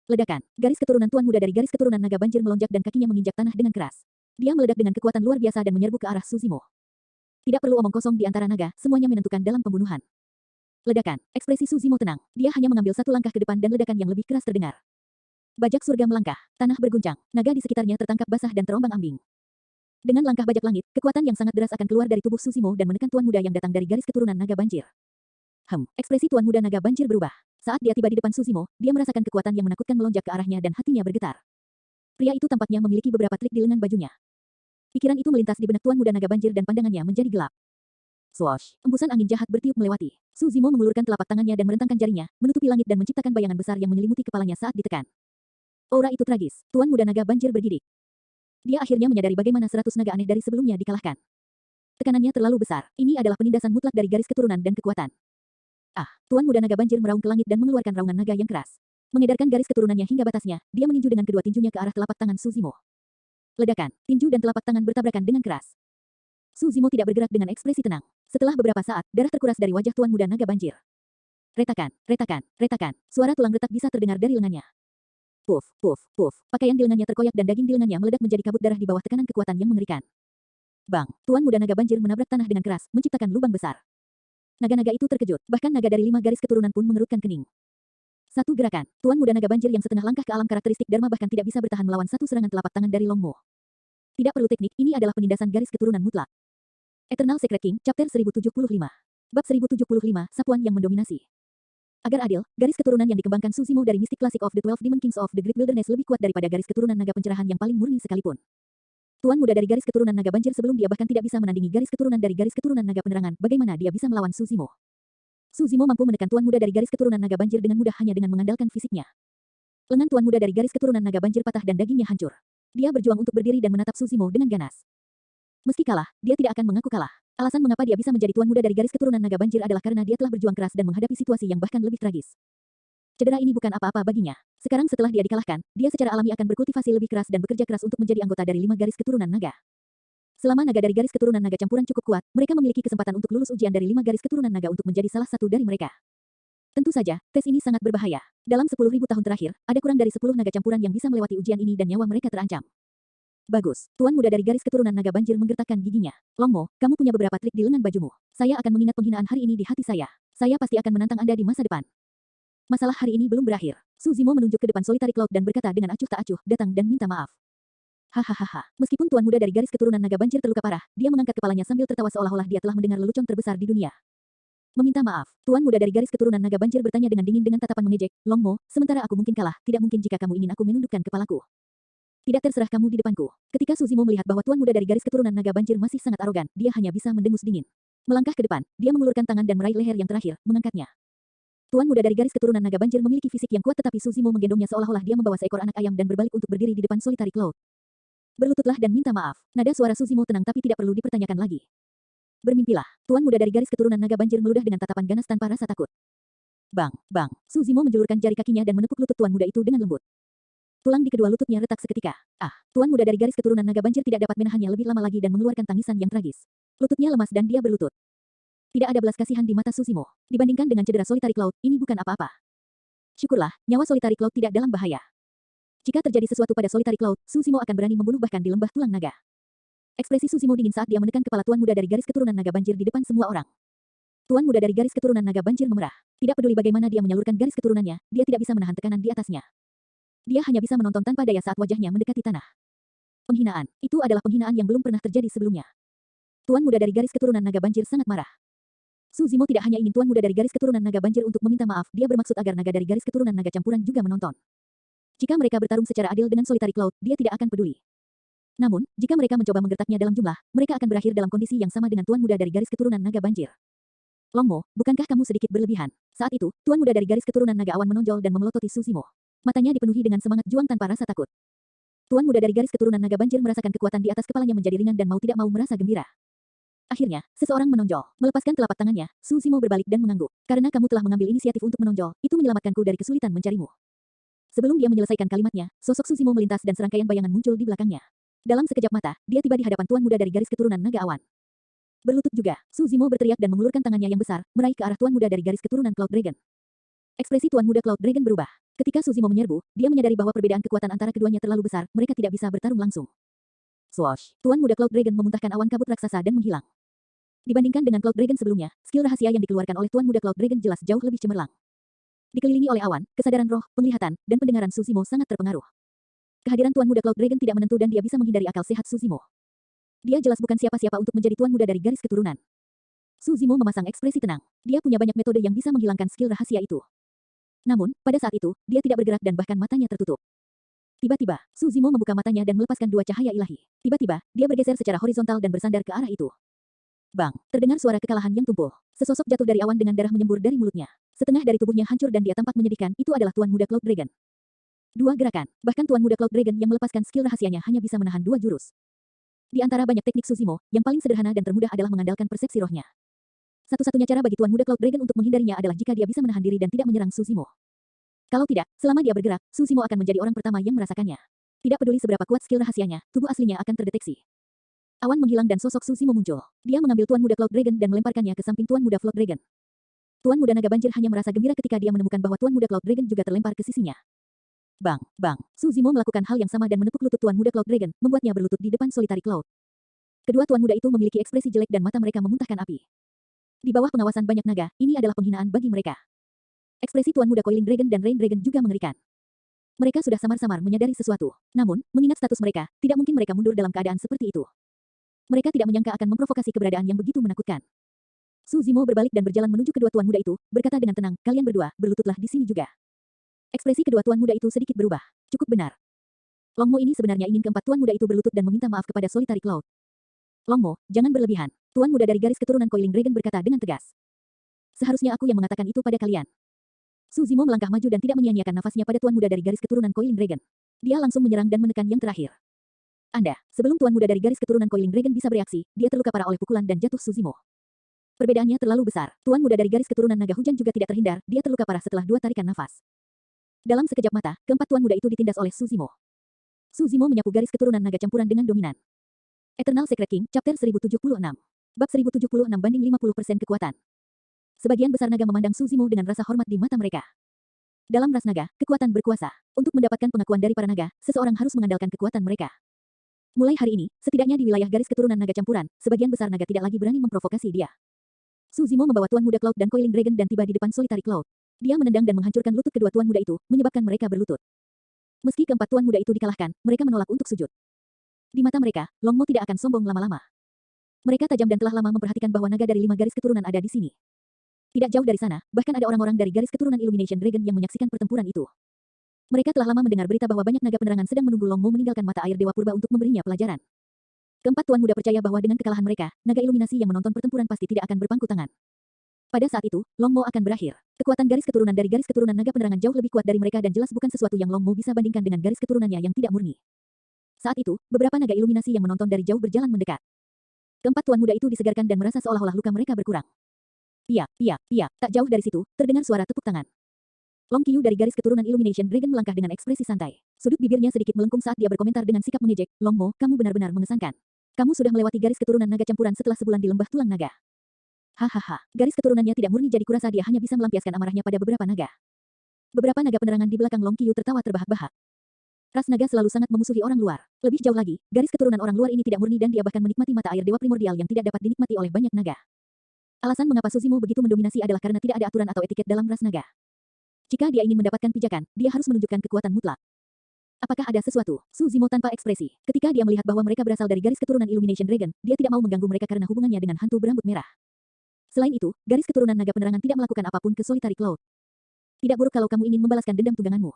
Ledakan, garis keturunan tuan muda dari garis keturunan naga banjir melonjak dan kakinya menginjak tanah dengan keras. Dia meledak dengan kekuatan luar biasa dan menyerbu ke arah Su Zimo. Tidak perlu omong kosong di antara naga, semuanya menentukan dalam pembunuhan. Ledakan, ekspresi Su Zimo tenang. Dia hanya mengambil 1 langkah ke depan dan ledakan yang lebih keras terdengar. Bajak surga melangkah, tanah berguncang, naga di sekitarnya tertangkap basah dan terombang-ambing. Dengan langkah bajak langit, kekuatan yang sangat deras akan keluar dari tubuh Su Zimo dan menekan tuan muda yang datang dari garis keturunan naga banjir. Ekspresi tuan muda naga banjir berubah. Saat dia tiba di depan Su Zimo, dia merasakan kekuatan yang menakutkan melonjak ke arahnya dan hatinya bergetar. Pria itu tampaknya memiliki beberapa trik di lengan bajunya. Pikiran itu melintas di benak tuan muda naga banjir dan pandangannya menjadi gelap. Swoosh! Embusan angin jahat bertiup melewati. Su Zimo mengulurkan telapak tangannya dan merentangkan jarinya, menutupi langit dan menciptakan bayangan besar yang menyelimuti kepalanya saat ditekan. Aura itu tragis. Tuan muda naga banjir bergidik. Dia akhirnya menyadari bagaimana 100 naga aneh dari sebelumnya dikalahkan. Tekanannya terlalu besar. Ini adalah penindasan mutlak dari garis keturunan dan kekuatan. Tuan muda naga banjir meraung ke langit dan mengeluarkan raungan naga yang keras. Mengedarkan garis keturunannya hingga batasnya, dia meninju dengan kedua tinjunya ke arah telapak tangan Su Zimo. Ledakan, tinju dan telapak tangan bertabrakan dengan keras. Su Zimo tidak bergerak dengan ekspresi tenang. Setelah beberapa saat, darah terkuras dari wajah tuan muda naga banjir. Retakan, retakan, retakan. Suara tulang retak bisa terdengar dari lengannya. Puff, puff, puff. Pakaian di lengannya terkoyak dan daging di lengannya meledak menjadi kabut darah di bawah tekanan kekuatan yang mengerikan. Bang, tuan muda naga banjir menabrak tanah dengan keras, menciptakan lubang besar. Naga-naga itu terkejut, bahkan naga dari 5 garis keturunan pun mengerutkan kening. Satu gerakan, tuan muda naga banjir yang setengah langkah ke alam karakteristik Dharma bahkan tidak bisa bertahan melawan satu serangan telapak tangan dari Longmo. Tidak perlu teknik, ini adalah penindasan garis keturunan mutlak. Eternal Secret King, Chapter 1075. Bab 1075, Sapuan yang mendominasi. Agar adil, garis keturunan yang dikembangkan Su Zimo dari Mystic Classic of the 12 Demon Kings of the Great Wilderness lebih kuat daripada garis keturunan naga pencerahan yang paling murni sekalipun. Tuan muda dari garis keturunan naga banjir sebelum dia bahkan tidak bisa menandingi garis keturunan dari garis keturunan naga penerangan, bagaimana dia bisa melawan Su Zimo? Su Zimo mampu menekan tuan muda dari garis keturunan naga banjir dengan mudah hanya dengan mengandalkan fisiknya. Lengan tuan muda dari garis keturunan naga banjir patah dan dagingnya hancur. Dia berjuang untuk berdiri dan menatap Su Zimo dengan ganas. Meski kalah, dia tidak akan mengaku kalah. Alasan mengapa dia bisa menjadi tuan muda dari garis keturunan naga banjir adalah karena dia telah berjuang keras dan menghadapi situasi yang bahkan lebih tragis. Cedera ini bukan apa-apa baginya. Sekarang setelah dia dikalahkan, dia secara alami akan berkultivasi lebih keras dan bekerja keras untuk menjadi anggota dari 5 garis keturunan naga. Selama naga dari garis keturunan naga campuran cukup kuat, mereka memiliki kesempatan untuk lulus ujian dari 5 garis keturunan naga untuk menjadi salah satu dari mereka. Tentu saja, tes ini sangat berbahaya. Dalam 10.000 tahun terakhir, ada kurang dari 10 naga campuran yang bisa melewati ujian ini dan nyawa mereka terancam. Bagus, tuan muda dari garis keturunan naga banjir menggertakkan giginya. Longmo, kamu punya beberapa trik di lengan bajumu. Saya akan mengingat penghinaan hari ini di hati saya. Saya pasti akan menantang Anda di masa depan. Masalah hari ini belum berakhir. Su Zimo menunjuk ke depan Solitary Cloud dan berkata dengan acuh tak acuh, datang dan minta maaf. Hahaha. Meskipun tuan muda dari garis keturunan naga banjir terluka parah, dia mengangkat kepalanya sambil tertawa seolah-olah dia telah mendengar lelucon terbesar di dunia. Meminta maaf. Tuan muda dari garis keturunan naga banjir bertanya dengan dingin dengan tatapan mengejek. Longmo, sementara aku mungkin kalah, tidak mungkin jika kamu ingin aku menundukkan kepalaku. Tidak terserah kamu di depanku. Ketika Suzimo melihat bahwa tuan muda dari garis keturunan naga banjir masih sangat arogan, dia hanya bisa mendengus dingin. Melangkah ke depan, dia mengulurkan tangan dan meraih leher yang terakhir, mengangkatnya. Tuan muda dari garis keturunan naga banjir memiliki fisik yang kuat tetapi Suzimo menggendongnya seolah-olah dia membawa seekor anak ayam dan berbalik untuk berdiri di depan Solitary Cloud. Berlututlah dan minta maaf. Nada suara Suzimo tenang tapi tidak perlu dipertanyakan lagi. Bermimpilah. Tuan muda dari garis keturunan naga banjir meludah dengan tatapan ganas tanpa rasa takut. Bang, bang. Suzimo menjulurkan jari kakinya dan menepuk lutut tuan muda itu dengan lembut. Tulang di kedua lututnya retak seketika. Tuan muda dari garis keturunan naga banjir tidak dapat menahannya lebih lama lagi dan mengeluarkan tangisan yang tragis. Lututnya lemas dan dia berlutut. Tidak ada belas kasihan di mata Suzimo. Dibandingkan dengan cedera Solitary Cloud, ini bukan apa-apa. Syukurlah, nyawa Solitary Cloud tidak dalam bahaya. Jika terjadi sesuatu pada Solitary Cloud, Suzimo akan berani membunuh bahkan di lembah tulang naga. Ekspresi Suzimo dingin saat dia menekan kepala tuan muda dari garis keturunan naga banjir di depan semua orang. Tuan muda dari garis keturunan naga banjir memerah. Tidak peduli bagaimana dia menyalurkan garis keturunannya, dia tidak bisa menahan tekanan di atasnya. Dia hanya bisa menonton tanpa daya saat wajahnya mendekati tanah. Penghinaan. Itu adalah penghinaan yang belum pernah terjadi sebelumnya. Tuan muda dari garis keturunan naga banjir sangat marah. Suzimo tidak hanya ingin tuan muda dari garis keturunan naga banjir untuk meminta maaf, dia bermaksud agar naga dari garis keturunan naga campuran juga menonton. Jika mereka bertarung secara adil dengan Solitary Cloud, dia tidak akan peduli. Namun, jika mereka mencoba menggertaknya dalam jumlah, mereka akan berakhir dalam kondisi yang sama dengan tuan muda dari garis keturunan naga banjir. Longmo, bukankah kamu sedikit berlebihan? Saat itu, tuan muda dari garis keturunan naga awan menonjol dan memelototi Suzimo. Matanya dipenuhi dengan semangat juang tanpa rasa takut. Tuan muda dari garis keturunan naga banjir merasakan kekuatan di atas kepalanya menjadi ringan dan mau tidak mau merasa gembira. Akhirnya, seseorang menonjol. Melepaskan telapak tangannya, Suzimo berbalik dan mengangguk. Karena kamu telah mengambil inisiatif untuk menonjol, itu menyelamatkanku dari kesulitan mencarimu. Sebelum dia menyelesaikan kalimatnya, sosok Suzimo melintas dan serangkaian bayangan muncul di belakangnya. Dalam sekejap mata, dia tiba di hadapan tuan muda dari garis keturunan naga awan. Berlutut juga, Suzimo berteriak dan mengulurkan tangannya yang besar, meraih ke arah tuan muda dari garis keturunan Cloud Dragon. Ekspresi tuan muda Cloud Dragon berubah. Ketika Suzimo menyerbu, dia menyadari bahwa perbedaan kekuatan antara keduanya terlalu besar, mereka tidak bisa bertarung langsung. Swoosh! Tuan muda Cloud Dragon memuntahkan awan kabut raksasa dan menghilang. Dibandingkan dengan Cloud Dragon sebelumnya, skill rahasia yang dikeluarkan oleh tuan muda Cloud Dragon jelas jauh lebih cemerlang. Dikelilingi oleh awan, kesadaran roh, penglihatan, dan pendengaran Suzimo sangat terpengaruh. Kehadiran tuan muda Cloud Dragon tidak menentu dan dia bisa menghindari akal sehat Suzimo. Dia jelas bukan siapa-siapa untuk menjadi tuan muda dari garis keturunan. Suzimo memasang ekspresi tenang. Dia punya banyak metode yang bisa menghilangkan skill rahasia itu. Namun, pada saat itu, dia tidak bergerak dan bahkan matanya tertutup. Tiba-tiba, Suzimo membuka matanya dan melepaskan dua cahaya ilahi. Tiba-tiba, dia bergeser secara horizontal dan bersandar ke arah itu. Bang! Terdengar suara kekalahan yang tumpul. Sesosok jatuh dari awan dengan darah menyembur dari mulutnya. Setengah dari tubuhnya hancur dan dia tampak menyedihkan. Itu adalah tuan muda Cloud Dragon. Dua gerakan. Bahkan tuan muda Cloud Dragon yang melepaskan skill rahasianya hanya bisa menahan dua jurus. Di antara banyak teknik Suzimo, yang paling sederhana dan termudah adalah mengandalkan persepsi rohnya. Satu-satunya cara bagi tuan muda Cloud Dragon untuk menghindarinya adalah jika dia bisa menahan diri dan tidak menyerang Suzimo. Kalau tidak, selama dia bergerak, Suzimo akan menjadi orang pertama yang merasakannya. Tidak peduli seberapa kuat skill rahasianya, tubuh aslinya akan terdeteksi. Awan menghilang dan sosok Suzimo muncul. Dia mengambil tuan muda Cloud Dragon dan melemparkannya ke samping tuan muda Flood Dragon. Tuan muda naga banjir hanya merasa gembira ketika dia menemukan bahwa tuan muda Cloud Dragon juga terlempar ke sisinya. Bang, bang. Suzimo melakukan hal yang sama dan menepuk lutut tuan muda Cloud Dragon, membuatnya berlutut di depan Solitary Cloud. Kedua tuan muda itu memiliki ekspresi jelek dan mata mereka memuntahkan api. Di bawah pengawasan banyak naga, ini adalah penghinaan bagi mereka. Ekspresi tuan muda Coiling Dragon dan Rain Dragon juga mengerikan. Mereka sudah samar-samar menyadari sesuatu. Namun, mengingat status mereka, tidak mungkin mereka mundur dalam keadaan seperti itu. Mereka tidak menyangka akan memprovokasi keberadaan yang begitu menakutkan. Suzimo berbalik dan berjalan menuju kedua tuan muda itu, berkata dengan tenang, kalian berdua, berlututlah di sini juga. Ekspresi kedua tuan muda itu sedikit berubah. Cukup benar. Longmo ini sebenarnya ingin keempat tuan muda itu berlutut dan meminta maaf kepada Solitary Cloud. Longmo, jangan berlebihan. Tuan muda dari garis keturunan Coiling Dragon berkata dengan tegas. Seharusnya aku yang mengatakan itu pada kalian. Suzimo melangkah maju dan tidak menyia-nyiakan nafasnya pada tuan muda dari garis keturunan Coiling Dragon. Dia langsung menyerang dan menekan yang terakhir. Sebelum tuan muda dari garis keturunan Coiling Dragon bisa bereaksi, dia terluka parah oleh pukulan dan jatuh Suzimo. Perbedaannya terlalu besar. Tuan muda dari garis keturunan naga hujan juga tidak terhindar, dia terluka parah setelah dua tarikan nafas. Dalam sekejap mata, keempat tuan muda itu ditindas oleh Suzimo. Suzimo menyapu garis keturunan naga campuran dengan dominan. Eternal Secret King, Chapter 1076. Bab 1076/50% kekuatan. Sebagian besar naga memandang Suzimo dengan rasa hormat di mata mereka. Dalam ras naga, kekuatan berkuasa. Untuk mendapatkan pengakuan dari para naga, seseorang harus mengandalkan kekuatan mereka. Mulai hari ini, setidaknya di wilayah garis keturunan naga campuran, sebagian besar naga tidak lagi berani memprovokasi dia. Suzimo membawa tuan muda Cloud dan Coiling Dragon dan tiba di depan Solitary Cloud. Dia menendang dan menghancurkan lutut kedua tuan muda itu, menyebabkan mereka berlutut. Meski keempat tuan muda itu dikalahkan, mereka menolak untuk sujud. Di mata mereka, Longmo tidak akan sombong lama-lama. Mereka tajam dan telah lama memperhatikan bahwa naga dari 5 garis keturunan ada di sini. Tidak jauh dari sana, bahkan ada orang-orang dari garis keturunan Illumination Dragon yang menyaksikan pertempuran itu. Mereka telah lama mendengar berita bahwa banyak naga penerangan sedang menunggu Long Mo meninggalkan mata air Dewa Purba untuk memberinya pelajaran. Keempat tuan muda percaya bahwa dengan kekalahan mereka, naga iluminasi yang menonton pertempuran pasti tidak akan berpangku tangan. Pada saat itu, Long Mo akan berakhir. Kekuatan garis keturunan dari garis keturunan naga penerangan jauh lebih kuat dari mereka dan jelas bukan sesuatu yang Long Mo bisa bandingkan dengan garis keturunannya yang tidak murni. Saat itu, beberapa naga iluminasi yang menonton dari jauh berjalan mendekat. Keempat tuan muda itu disegarkan dan merasa seolah-olah luka mereka berkurang. Iya. Tak jauh dari situ, terdengar suara tepuk tangan. Long Qiyu dari garis keturunan Illumination Dragon melangkah dengan ekspresi santai. Sudut bibirnya sedikit melengkung saat dia berkomentar dengan sikap mengejek, Long Mo, kamu benar-benar mengesankan. Kamu sudah melewati garis keturunan naga campuran setelah sebulan di lembah tulang naga. Hahaha, garis keturunannya tidak murni jadi kurasa dia hanya bisa melampiaskan amarahnya pada beberapa naga. Beberapa naga penerangan di belakang Long Qiyu tertawa terbahak-bahak. Ras naga selalu sangat memusuhi orang luar. Lebih jauh lagi, garis keturunan orang luar ini tidak murni dan dia bahkan menikmati mata air dewa primordial yang tidak dapat dinikmati oleh banyak naga. Alasan mengapa Suzimo begitu mendominasi adalah karena tidak ada aturan atau etiket dalam ras naga. Jika dia ingin mendapatkan pijakan, dia harus menunjukkan kekuatan mutlak. Apakah ada sesuatu? Suzimo tanpa ekspresi. Ketika dia melihat bahwa mereka berasal dari garis keturunan Illumination Dragon, dia tidak mau mengganggu mereka karena hubungannya dengan hantu berambut merah. Selain itu, garis keturunan naga penerangan tidak melakukan apapun ke Solitary Cloud. Tidak buruk kalau kamu ingin membalaskan dendam tungganganmu.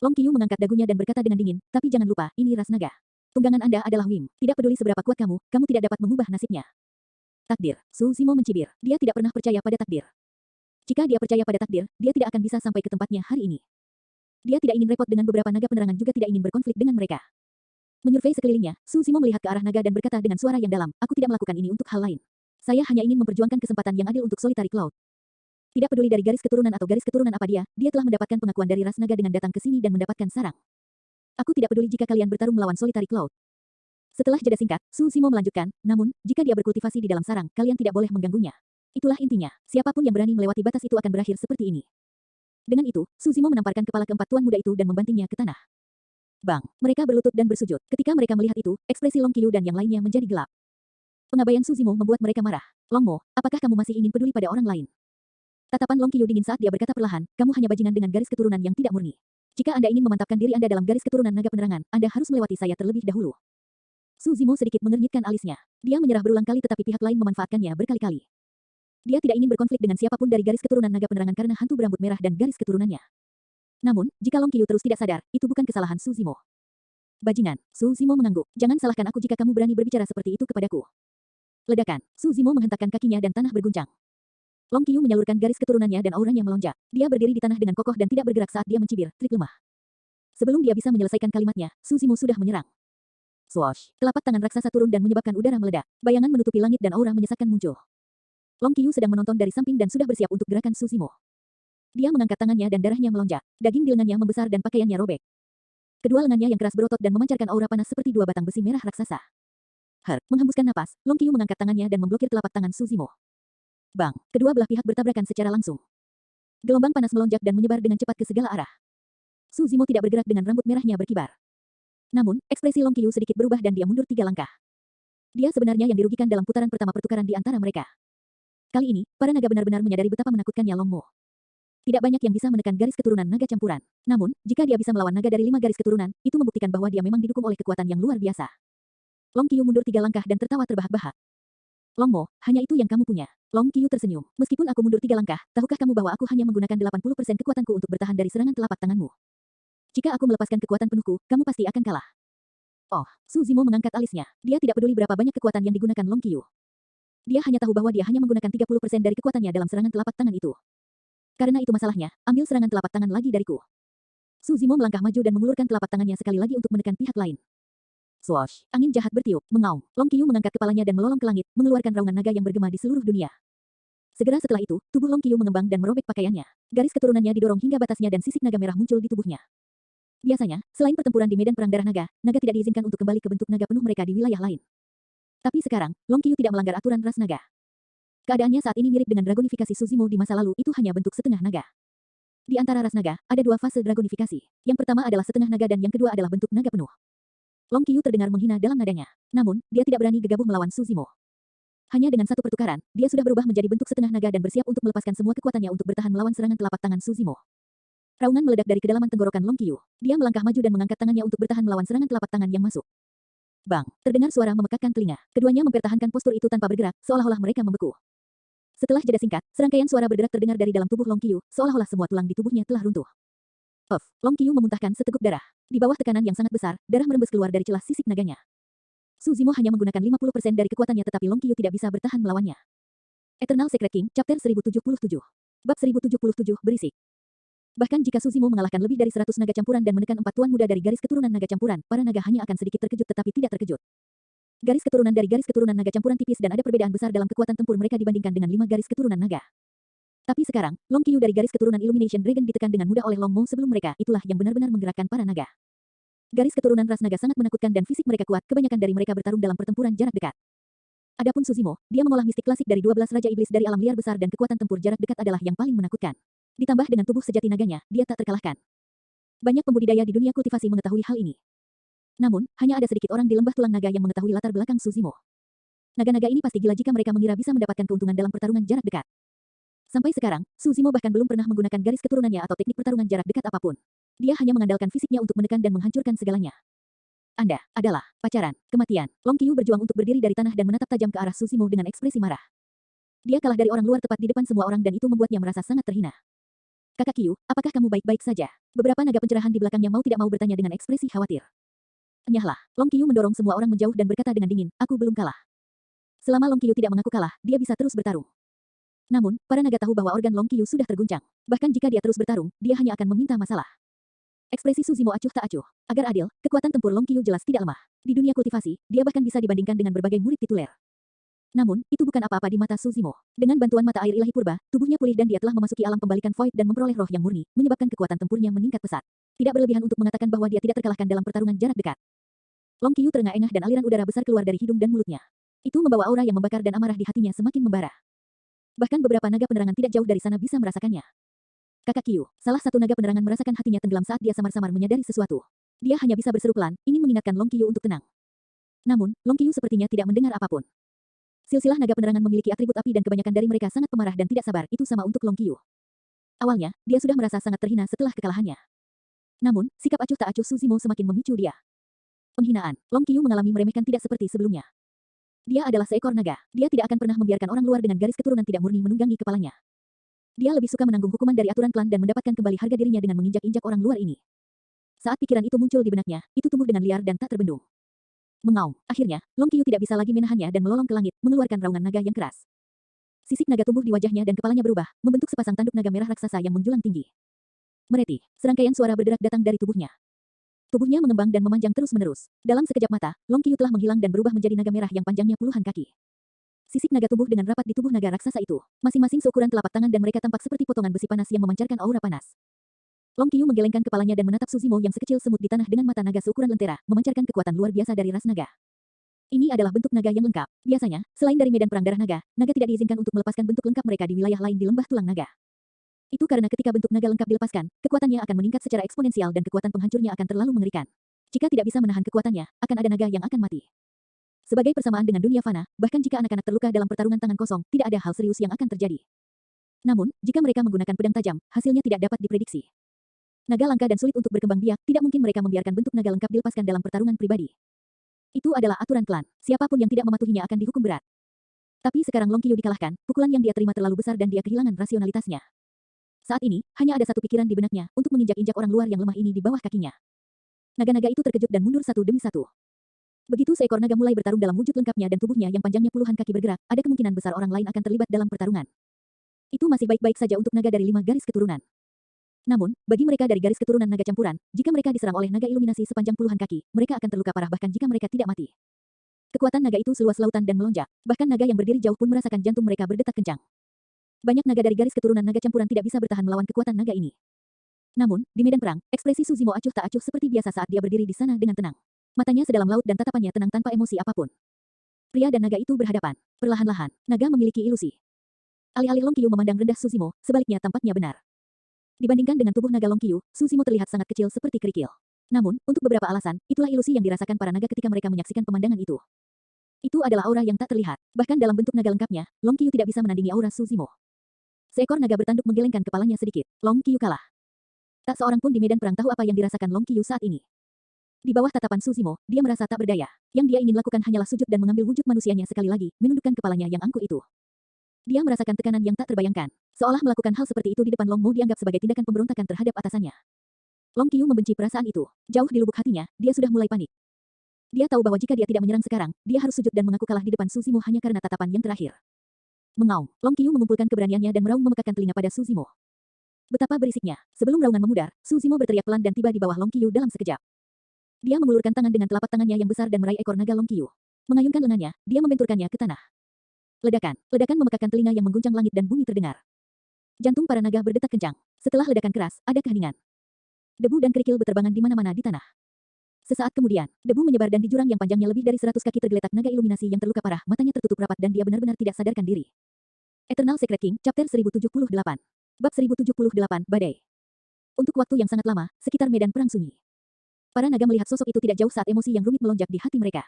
Long Qiyu mengangkat dagunya dan berkata dengan dingin, tapi jangan lupa, ini ras naga. Tunggangan Anda adalah Wim. Tidak peduli seberapa kuat kamu tidak dapat mengubah nasibnya. Takdir. Suzimo mencibir. Dia tidak pernah percaya pada takdir. Jika dia percaya pada takdir, dia tidak akan bisa sampai ke tempatnya hari ini. Dia tidak ingin repot dengan beberapa naga penerangan juga tidak ingin berkonflik dengan mereka. Menyurvei sekelilingnya, Suzimo melihat ke arah naga dan berkata dengan suara yang dalam, aku tidak melakukan ini untuk hal lain. Saya hanya ingin memperjuangkan kesempatan yang adil untuk Solitary Cloud. Tidak peduli dari garis keturunan atau garis keturunan apa dia telah mendapatkan pengakuan dari ras naga dengan datang ke sini dan mendapatkan sarang. Aku tidak peduli jika kalian bertarung melawan Solitary Cloud. Setelah jeda singkat, Suzimo melanjutkan, namun, jika dia berkultivasi di dalam sarang, kalian tidak boleh mengganggunya. Itulah intinya, siapapun yang berani melewati batas itu akan berakhir seperti ini. Dengan itu, Suzimo menamparkan kepala keempat tuan muda itu dan membantingnya ke tanah. Bang, mereka berlutut dan bersujud. Ketika mereka melihat itu, ekspresi Long Qiyu dan yang lainnya menjadi gelap. Pengabaian Suzimo membuat mereka marah. Long Mo, apakah kamu masih ingin peduli pada orang lain? Tatapan Long Qiyu dingin saat dia berkata perlahan, kamu hanya bajingan dengan garis keturunan yang tidak murni. Jika Anda ingin memantapkan diri Anda dalam garis keturunan naga penerangan, Anda harus melewati saya terlebih dahulu. Suzimo sedikit mengernyitkan alisnya. Dia menyerah berulang kali tetapi pihak lain memanfaatkannya berkali-kali. Dia tidak ingin berkonflik dengan siapapun dari garis keturunan naga penerangan karena hantu berambut merah dan garis keturunannya. Namun, jika Long Qiyu terus tidak sadar, itu bukan kesalahan Suzimo. Bajingan, Suzimo mengangguk. Jangan salahkan aku jika kamu berani berbicara seperti itu kepadaku. Ledakan, Suzimo menghentakkan kakinya dan tanah berguncang. Long Qiyu menyalurkan garis keturunannya dan auranya melonjak. Dia berdiri di tanah dengan kokoh dan tidak bergerak saat dia mencibir, trik lemah. Sebelum dia bisa menyelesaikan kalimatnya, Suzimo sudah menyerang. Swoosh, telapak tangan raksasa turun dan menyebabkan udara meledak. Bayangan menutupi langit dan aura menyesakkan muncul. Long Qiyu sedang menonton dari samping dan sudah bersiap untuk gerakan Suzimo. Dia mengangkat tangannya dan darahnya melonjak. Daging di lengannya membesar dan pakaiannya robek. Kedua lengannya yang keras berotot dan memancarkan aura panas seperti dua batang besi merah raksasa. Menghembuskan napas, Long Qiyu mengangkat tangannya dan memblokir telapak tangan Suzimo. Bang, kedua belah pihak bertabrakan secara langsung. Gelombang panas melonjak dan menyebar dengan cepat ke segala arah. Suzimo tidak bergerak dengan rambut merahnya berkibar. Namun, ekspresi Long Qiyu sedikit berubah dan dia mundur 3 langkah. Dia sebenarnya yang dirugikan dalam putaran pertama pertukaran di antara mereka. Kali ini, para naga benar-benar menyadari betapa menakutkannya Long Mo. Tidak banyak yang bisa menekan garis keturunan naga campuran. Namun, jika dia bisa melawan naga dari 5 garis keturunan, itu membuktikan bahwa dia memang didukung oleh kekuatan yang luar biasa. Long Qiyu mundur 3 langkah dan tertawa terbahak-bahak. Long Mo, hanya itu yang kamu punya. Long Qiyu tersenyum. Meskipun aku mundur 3 langkah, tahukah kamu bahwa aku hanya menggunakan 80% kekuatanku untuk bertahan dari serangan telapak tanganmu? Jika aku melepaskan kekuatan penuhku, kamu pasti akan kalah. Oh, Suzimo mengangkat alisnya. Dia tidak peduli berapa banyak kekuatan yang digunakan Long Qiyu. Dia hanya tahu bahwa dia hanya menggunakan 30% dari kekuatannya dalam serangan telapak tangan itu. Karena itu masalahnya, ambil serangan telapak tangan lagi dariku. Suzimo melangkah maju dan mengulurkan telapak tangannya sekali lagi untuk menekan pihak lain. Swoosh, angin jahat bertiup, mengaum. Long Qiyu mengangkat kepalanya dan melolong ke langit, mengeluarkan raungan naga yang bergema di seluruh dunia. Segera setelah itu, tubuh Long Qiyu mengembang dan merobek pakaiannya. Garis keturunannya didorong hingga batasnya dan sisik naga merah muncul di tubuhnya. Biasanya, selain pertempuran di medan perang darah naga, naga tidak diizinkan untuk kembali ke bentuk naga penuh mereka di wilayah lain. Tapi sekarang, Long Qiyu tidak melanggar aturan ras naga. Keadaannya saat ini mirip dengan dragonifikasi Suzimo di masa lalu, itu hanya bentuk setengah naga. Di antara ras naga, ada 2 fase dragonifikasi. Yang pertama adalah setengah naga dan yang kedua adalah bentuk naga penuh. Long Qiyu terdengar menghina dalam nadanya. Namun, dia tidak berani gegabah melawan Suzimo. Hanya dengan satu pertukaran, dia sudah berubah menjadi bentuk setengah naga dan bersiap untuk melepaskan semua kekuatannya untuk bertahan melawan serangan telapak tangan Suzimo. Raungan meledak dari kedalaman tenggorokan Long Qiyu. Dia melangkah maju dan mengangkat tangannya untuk bertahan melawan serangan telapak tangan yang masuk. Bang, terdengar suara memekakkan telinga. Keduanya mempertahankan postur itu tanpa bergerak, seolah-olah mereka membeku. Setelah jeda singkat, serangkaian suara berderak terdengar dari dalam tubuh Long Qiyu, seolah-olah semua tulang di tubuhnya telah runtuh. Puff, Long Qiyu memuntahkan seteguk darah. Di bawah tekanan yang sangat besar, darah merembes keluar dari celah sisik naganya. Su Zimo hanya menggunakan 50% dari kekuatannya tetapi Long Qiyu tidak bisa bertahan melawannya. Eternal Secret King, Chapter 1077. Bab 1077, berisik. Bahkan jika Su Zimo mengalahkan lebih dari 100 naga campuran dan menekan 4 tuan muda dari garis keturunan naga campuran, para naga hanya akan sedikit terkejut tetapi tidak terkejut. Garis keturunan dari garis keturunan naga campuran tipis dan ada perbedaan besar dalam kekuatan tempur mereka dibandingkan dengan 5 garis keturunan naga. Tapi sekarang, Long Qiyu dari garis keturunan Illumination Dragon ditekan dengan mudah oleh Long Mo sebelum mereka, itulah yang benar-benar menggerakkan para naga. Garis keturunan ras naga sangat menakutkan dan fisik mereka kuat, kebanyakan dari mereka bertarung dalam pertempuran jarak dekat. Adapun Su Zimo, dia mengolah mistik klasik dari 12 Raja Iblis dari alam liar besar dan kekuatan tempur jarak dekat adalah yang paling menakutkan. Ditambah dengan tubuh sejati naganya, dia tak terkalahkan. Banyak pembudidaya di dunia kultivasi mengetahui hal ini. Namun, hanya ada sedikit orang di lembah tulang naga yang mengetahui latar belakang Su Zimo. Naga-naga ini pasti gila jika mereka mengira bisa mendapatkan keuntungan dalam pertarungan jarak dekat. Sampai sekarang, Su Zimo bahkan belum pernah menggunakan garis keturunannya atau teknik pertarungan jarak dekat apapun. Dia hanya mengandalkan fisiknya untuk menekan dan menghancurkan segalanya. Anda adalah pacaran, kematian. Long Qiyu berjuang untuk berdiri dari tanah dan menatap tajam ke arah Su Zimo dengan ekspresi marah. Dia kalah dari orang luar tepat di depan semua orang dan itu membuatnya merasa sangat terhina. Kakak Qiyu, apakah kamu baik-baik saja? Beberapa naga pencerahan di belakangnya mau tidak mau bertanya dengan ekspresi khawatir. Enyahlah. Long Qiyu mendorong semua orang menjauh dan berkata dengan dingin, aku belum kalah. Selama Long Qiyu tidak mengaku kalah, dia bisa terus bertarung. Namun, para naga tahu bahwa organ Long Qiyu sudah terguncang. Bahkan jika dia terus bertarung, dia hanya akan meminta masalah. Ekspresi Su Zimo acuh tak acuh. Agar adil, kekuatan tempur Long Qiyu jelas tidak lemah. Di dunia kultivasi, dia bahkan bisa dibandingkan dengan berbagai murid tituler. Namun, itu bukan apa-apa di mata Su Zimo. Dengan bantuan mata air ilahi purba, tubuhnya pulih dan dia telah memasuki alam pembalikan void dan memperoleh roh yang murni, menyebabkan kekuatan tempurnya meningkat pesat. Tidak berlebihan untuk mengatakan bahwa dia tidak terkalahkan dalam pertarungan jarak dekat. Long Qiyu terengah-engah dan aliran udara besar keluar dari hidung dan mulutnya. Itu membawa aura yang membakar dan amarah di hatinya semakin membara. Bahkan beberapa naga penerangan tidak jauh dari sana bisa merasakannya. Kakak Qiyu, salah satu naga penerangan merasakan hatinya tenggelam saat dia samar-samar menyadari sesuatu. Dia hanya bisa berseru pelan, ingin mengingatkan Long Qiyu untuk tenang. Namun, Long Qiyu sepertinya tidak mendengar apapun. Silsilah naga penerangan memiliki atribut api dan kebanyakan dari mereka sangat pemarah dan tidak sabar, itu sama untuk Long Qiyu. Awalnya, dia sudah merasa sangat terhina setelah kekalahannya. Namun, sikap acuh tak acuh Su Zimo semakin memicu dia. Penghinaan. Long Qiyu mengalami meremehkan tidak seperti sebelumnya. Dia adalah seekor naga. Dia tidak akan pernah membiarkan orang luar dengan garis keturunan tidak murni menunggangi kepalanya. Dia lebih suka menanggung hukuman dari aturan klan dan mendapatkan kembali harga dirinya dengan menginjak-injak orang luar ini. Saat pikiran itu muncul di benaknya, itu tumbuh dengan liar dan tak terbendung. Mengaum. Akhirnya, Long Qiyu tidak bisa lagi menahannya dan melolong ke langit, mengeluarkan raungan naga yang keras. Sisik naga tumbuh di wajahnya dan kepalanya berubah, membentuk sepasang tanduk naga merah raksasa yang menjulang tinggi. Mereti. Serangkaian suara berderak datang dari tubuhnya. Tubuhnya mengembang dan memanjang terus-menerus. Dalam sekejap mata, Long Qiyu telah menghilang dan berubah menjadi naga merah yang panjangnya puluhan kaki. Sisik naga tumbuh dengan rapat di tubuh naga raksasa itu. Masing-masing seukuran telapak tangan dan mereka tampak seperti potongan besi panas yang memancarkan aura panas. Long Qiyu menggelengkan kepalanya dan menatap Su Zimo yang sekecil semut di tanah dengan mata naga seukuran lentera, memancarkan kekuatan luar biasa dari ras naga. Ini adalah bentuk naga yang lengkap. Biasanya, selain dari medan perang darah naga, naga tidak diizinkan untuk melepaskan bentuk lengkap mereka di wilayah lain di lembah tulang naga. Itu karena ketika bentuk naga lengkap dilepaskan, kekuatannya akan meningkat secara eksponensial dan kekuatan penghancurnya akan terlalu mengerikan. Jika tidak bisa menahan kekuatannya, akan ada naga yang akan mati. Sebagai persamaan dengan dunia fana, bahkan jika anak-anak terluka dalam pertarungan tangan kosong, tidak ada hal serius yang akan terjadi. Namun, jika mereka menggunakan pedang tajam, hasilnya tidak dapat diprediksi. Naga langka dan sulit untuk berkembang biak, tidak mungkin mereka membiarkan bentuk naga lengkap dilepaskan dalam pertarungan pribadi. Itu adalah aturan klan. Siapapun yang tidak mematuhinya akan dihukum berat. Tapi sekarang Long Qiyu dikalahkan, pukulan yang dia terima terlalu besar dan dia kehilangan rasionalitasnya. Saat ini, hanya ada satu pikiran di benaknya, untuk menginjak-injak orang luar yang lemah ini di bawah kakinya. Naga-naga itu terkejut dan mundur satu demi satu. Begitu seekor naga mulai bertarung dalam wujud lengkapnya dan tubuhnya yang panjangnya puluhan kaki bergerak, ada kemungkinan besar orang lain akan terlibat dalam pertarungan. Itu masih baik-baik saja untuk naga dari 5 garis keturunan. Namun, bagi mereka dari garis keturunan naga campuran, jika mereka diserang oleh naga iluminasi sepanjang puluhan kaki, mereka akan terluka parah bahkan jika mereka tidak mati. Kekuatan naga itu seluas lautan dan melonjak, bahkan naga yang berdiri jauh pun merasakan jantung mereka berdetak kencang. Banyak naga dari garis keturunan naga campuran tidak bisa bertahan melawan kekuatan naga ini. Namun, di medan perang, ekspresi Su Zimo acuh tak acuh seperti biasa saat dia berdiri di sana dengan tenang. Matanya sedalam laut dan tatapannya tenang tanpa emosi apapun. Pria dan naga itu berhadapan. Perlahan-lahan, naga memiliki ilusi. Alih-alih Long Qiyu memandang rendah Su Zimo, sebaliknya tampaknya benar. Dibandingkan dengan tubuh naga Long Qiyu, Su Zimo terlihat sangat kecil seperti kerikil. Namun, untuk beberapa alasan, itulah ilusi yang dirasakan para naga ketika mereka menyaksikan pemandangan itu. Itu adalah aura yang tak terlihat. Bahkan dalam bentuk naga lengkapnya, Long Qiyu tidak bisa menandingi aura Su Zimo. Seekor naga bertanduk menggelengkan kepalanya sedikit. Long Qiyu kalah. Tak seorang pun di medan perang tahu apa yang dirasakan Long Qiyu saat ini. Di bawah tatapan Su Zimo, dia merasa tak berdaya. Yang dia ingin lakukan hanyalah sujud dan mengambil wujud manusianya sekali lagi, menundukkan kepalanya yang angkuh itu. Dia merasakan tekanan yang tak terbayangkan. Seolah melakukan hal seperti itu di depan Long Mo dianggap sebagai tindakan pemberontakan terhadap atasannya. Long Qiu membenci perasaan itu. Jauh di lubuk hatinya, dia sudah mulai panik. Dia tahu bahwa jika dia tidak menyerang sekarang, dia harus sujud dan mengaku kalah di depan Su Zimo hanya karena tatapan yang terakhir. Mengaum, Long Qiu mengumpulkan keberaniannya dan meraung memekakkan telinga pada Su Zimo. Betapa berisiknya. Sebelum raungan memudar, Su Zimo berteriak pelan dan tiba di bawah Long Qiu dalam sekejap. Dia mengulurkan tangan dengan telapak tangannya yang besar dan meraih ekor naga Long Qiu. Mengayunkan lengannya, dia membenturkannya ke tanah. Ledakan memekakkan telinga yang mengguncang langit dan bumi terdengar. Jantung para naga berdetak kencang. Setelah ledakan keras, ada keheningan. Debu dan kerikil berterbangan di mana-mana di tanah. Sesaat kemudian, debu menyebar dan di jurang yang panjangnya lebih dari 100 kaki tergeletak naga iluminasi yang terluka parah, matanya tertutup rapat dan dia benar-benar tidak sadarkan diri. Eternal Secret King, Chapter 1078. Bab 1078, Badai. Untuk waktu yang sangat lama, sekitar medan perang sunyi. Para naga melihat sosok itu tidak jauh saat emosi yang rumit melonjak di hati mereka.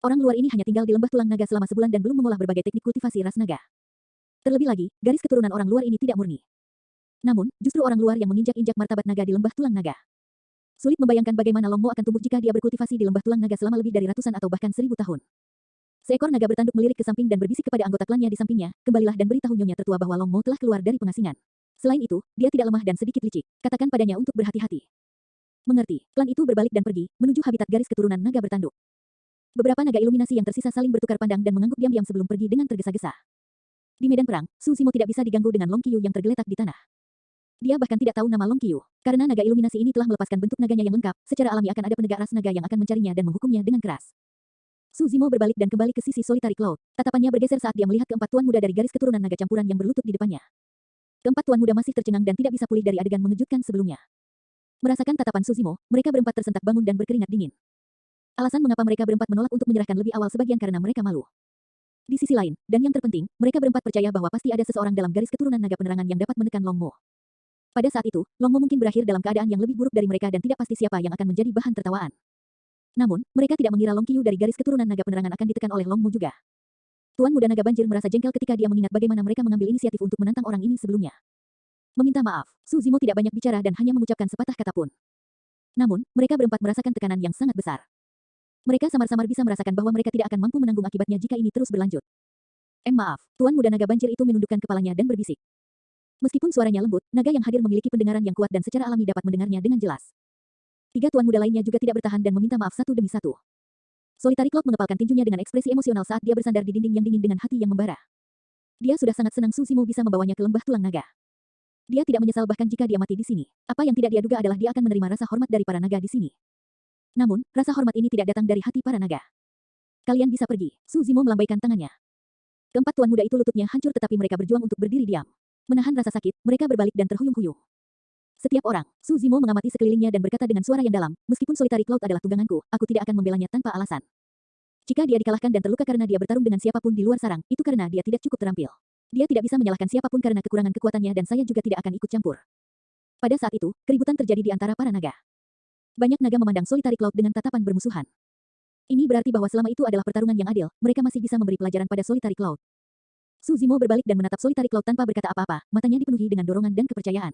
Orang luar ini hanya tinggal di lembah tulang naga selama sebulan dan belum mengolah berbagai teknik kultivasi ras naga. Terlebih lagi, garis keturunan orang luar ini tidak murni. Namun, justru orang luar yang menginjak-injak martabat naga di lembah tulang naga. Sulit membayangkan bagaimana Long Mo akan tumbuh jika dia berkultivasi di lembah tulang naga selama lebih dari ratusan atau bahkan 1000 tahun. Seekor naga bertanduk melirik ke samping dan berbisik kepada anggota klannya di sampingnya, kembalilah dan beritahu nyonya tertua bahwa Long Mo telah keluar dari pengasingan. Selain itu, dia tidak lemah dan sedikit licik. Katakan padanya untuk berhati-hati. Mengerti, klan itu berbalik dan pergi, menuju habitat garis keturunan naga bertanduk. Beberapa naga iluminasi yang tersisa saling bertukar pandang dan mengangguk diam-diam sebelum pergi dengan tergesa-gesa. Di medan perang, Su Zimo tidak bisa diganggu dengan Long Qiu yang tergeletak di tanah. Dia bahkan tidak tahu nama Long Qiu. Karena naga iluminasi ini telah melepaskan bentuk naganya yang lengkap, secara alami akan ada penegak ras naga yang akan mencarinya dan menghukumnya dengan keras. Su Zimo berbalik dan kembali ke sisi Solitary Cloud. Tatapannya bergeser saat dia melihat keempat tuan muda dari garis keturunan naga campuran yang berlutut di depannya. Keempat tuan muda masih tercengang dan tidak bisa pulih dari adegan mengejutkan sebelumnya. Merasakan tatapan Su Zimo, mereka berempat tersentak bangun dan berkeringat dingin. Alasan mengapa mereka berempat menolak untuk menyerahkan lebih awal sebagian karena mereka malu. Di sisi lain, dan yang terpenting, mereka berempat percaya bahwa pasti ada seseorang dalam garis keturunan naga penerangan yang dapat menekan Long Mo. Pada saat itu, Long Mo mungkin berakhir dalam keadaan yang lebih buruk dari mereka dan tidak pasti siapa yang akan menjadi bahan tertawaan. Namun, mereka tidak mengira Long Qiu dari garis keturunan naga penerangan akan ditekan oleh Long Mo juga. Tuan muda naga banjir merasa jengkel ketika dia mengingat bagaimana mereka mengambil inisiatif untuk menantang orang ini sebelumnya. Meminta maaf, Su Zimo tidak banyak bicara dan hanya mengucapkan sepatah kata pun. Namun, mereka berempat merasakan tekanan yang sangat besar. Mereka samar-samar bisa merasakan bahwa mereka tidak akan mampu menanggung akibatnya jika ini terus berlanjut. Maaf, Tuan muda naga banjir itu menundukkan kepalanya dan berbisik. Meskipun suaranya lembut, naga yang hadir memiliki pendengaran yang kuat dan secara alami dapat mendengarnya dengan jelas. Tiga tuan muda lainnya juga tidak bertahan dan meminta maaf satu demi satu. Solitary Cloud mengepalkan tinjunya dengan ekspresi emosional saat dia bersandar di dinding yang dingin dengan hati yang membara. Dia sudah sangat senang Su Zimo bisa membawanya ke lembah tulang naga. Dia tidak menyesal bahkan jika dia mati di sini. Apa yang tidak dia duga adalah dia akan menerima rasa hormat dari para naga di sini. Namun, rasa hormat ini tidak datang dari hati para naga. Kalian bisa pergi. Su Zimo melambaikan tangannya. Keempat tuan muda itu lututnya hancur tetapi mereka berjuang untuk berdiri diam. Menahan rasa sakit, mereka berbalik dan terhuyung-huyung. Setiap orang, Su Zimo mengamati sekelilingnya dan berkata dengan suara yang dalam, meskipun Solitary Cloud adalah tungganganku, aku tidak akan membelanya tanpa alasan. Jika dia dikalahkan dan terluka karena dia bertarung dengan siapapun di luar sarang, itu karena dia tidak cukup terampil. Dia tidak bisa menyalahkan siapapun karena kekurangan kekuatannya dan saya juga tidak akan ikut campur. Pada saat itu, keributan terjadi di antara para naga. Banyak naga memandang Solitary Cloud dengan tatapan bermusuhan. Ini berarti bahwa selama itu adalah pertarungan yang adil, mereka masih bisa memberi pelajaran pada Solitary Cloud. Su Zimo berbalik dan menatap Solitary Cloud tanpa berkata apa-apa, matanya dipenuhi dengan dorongan dan kepercayaan.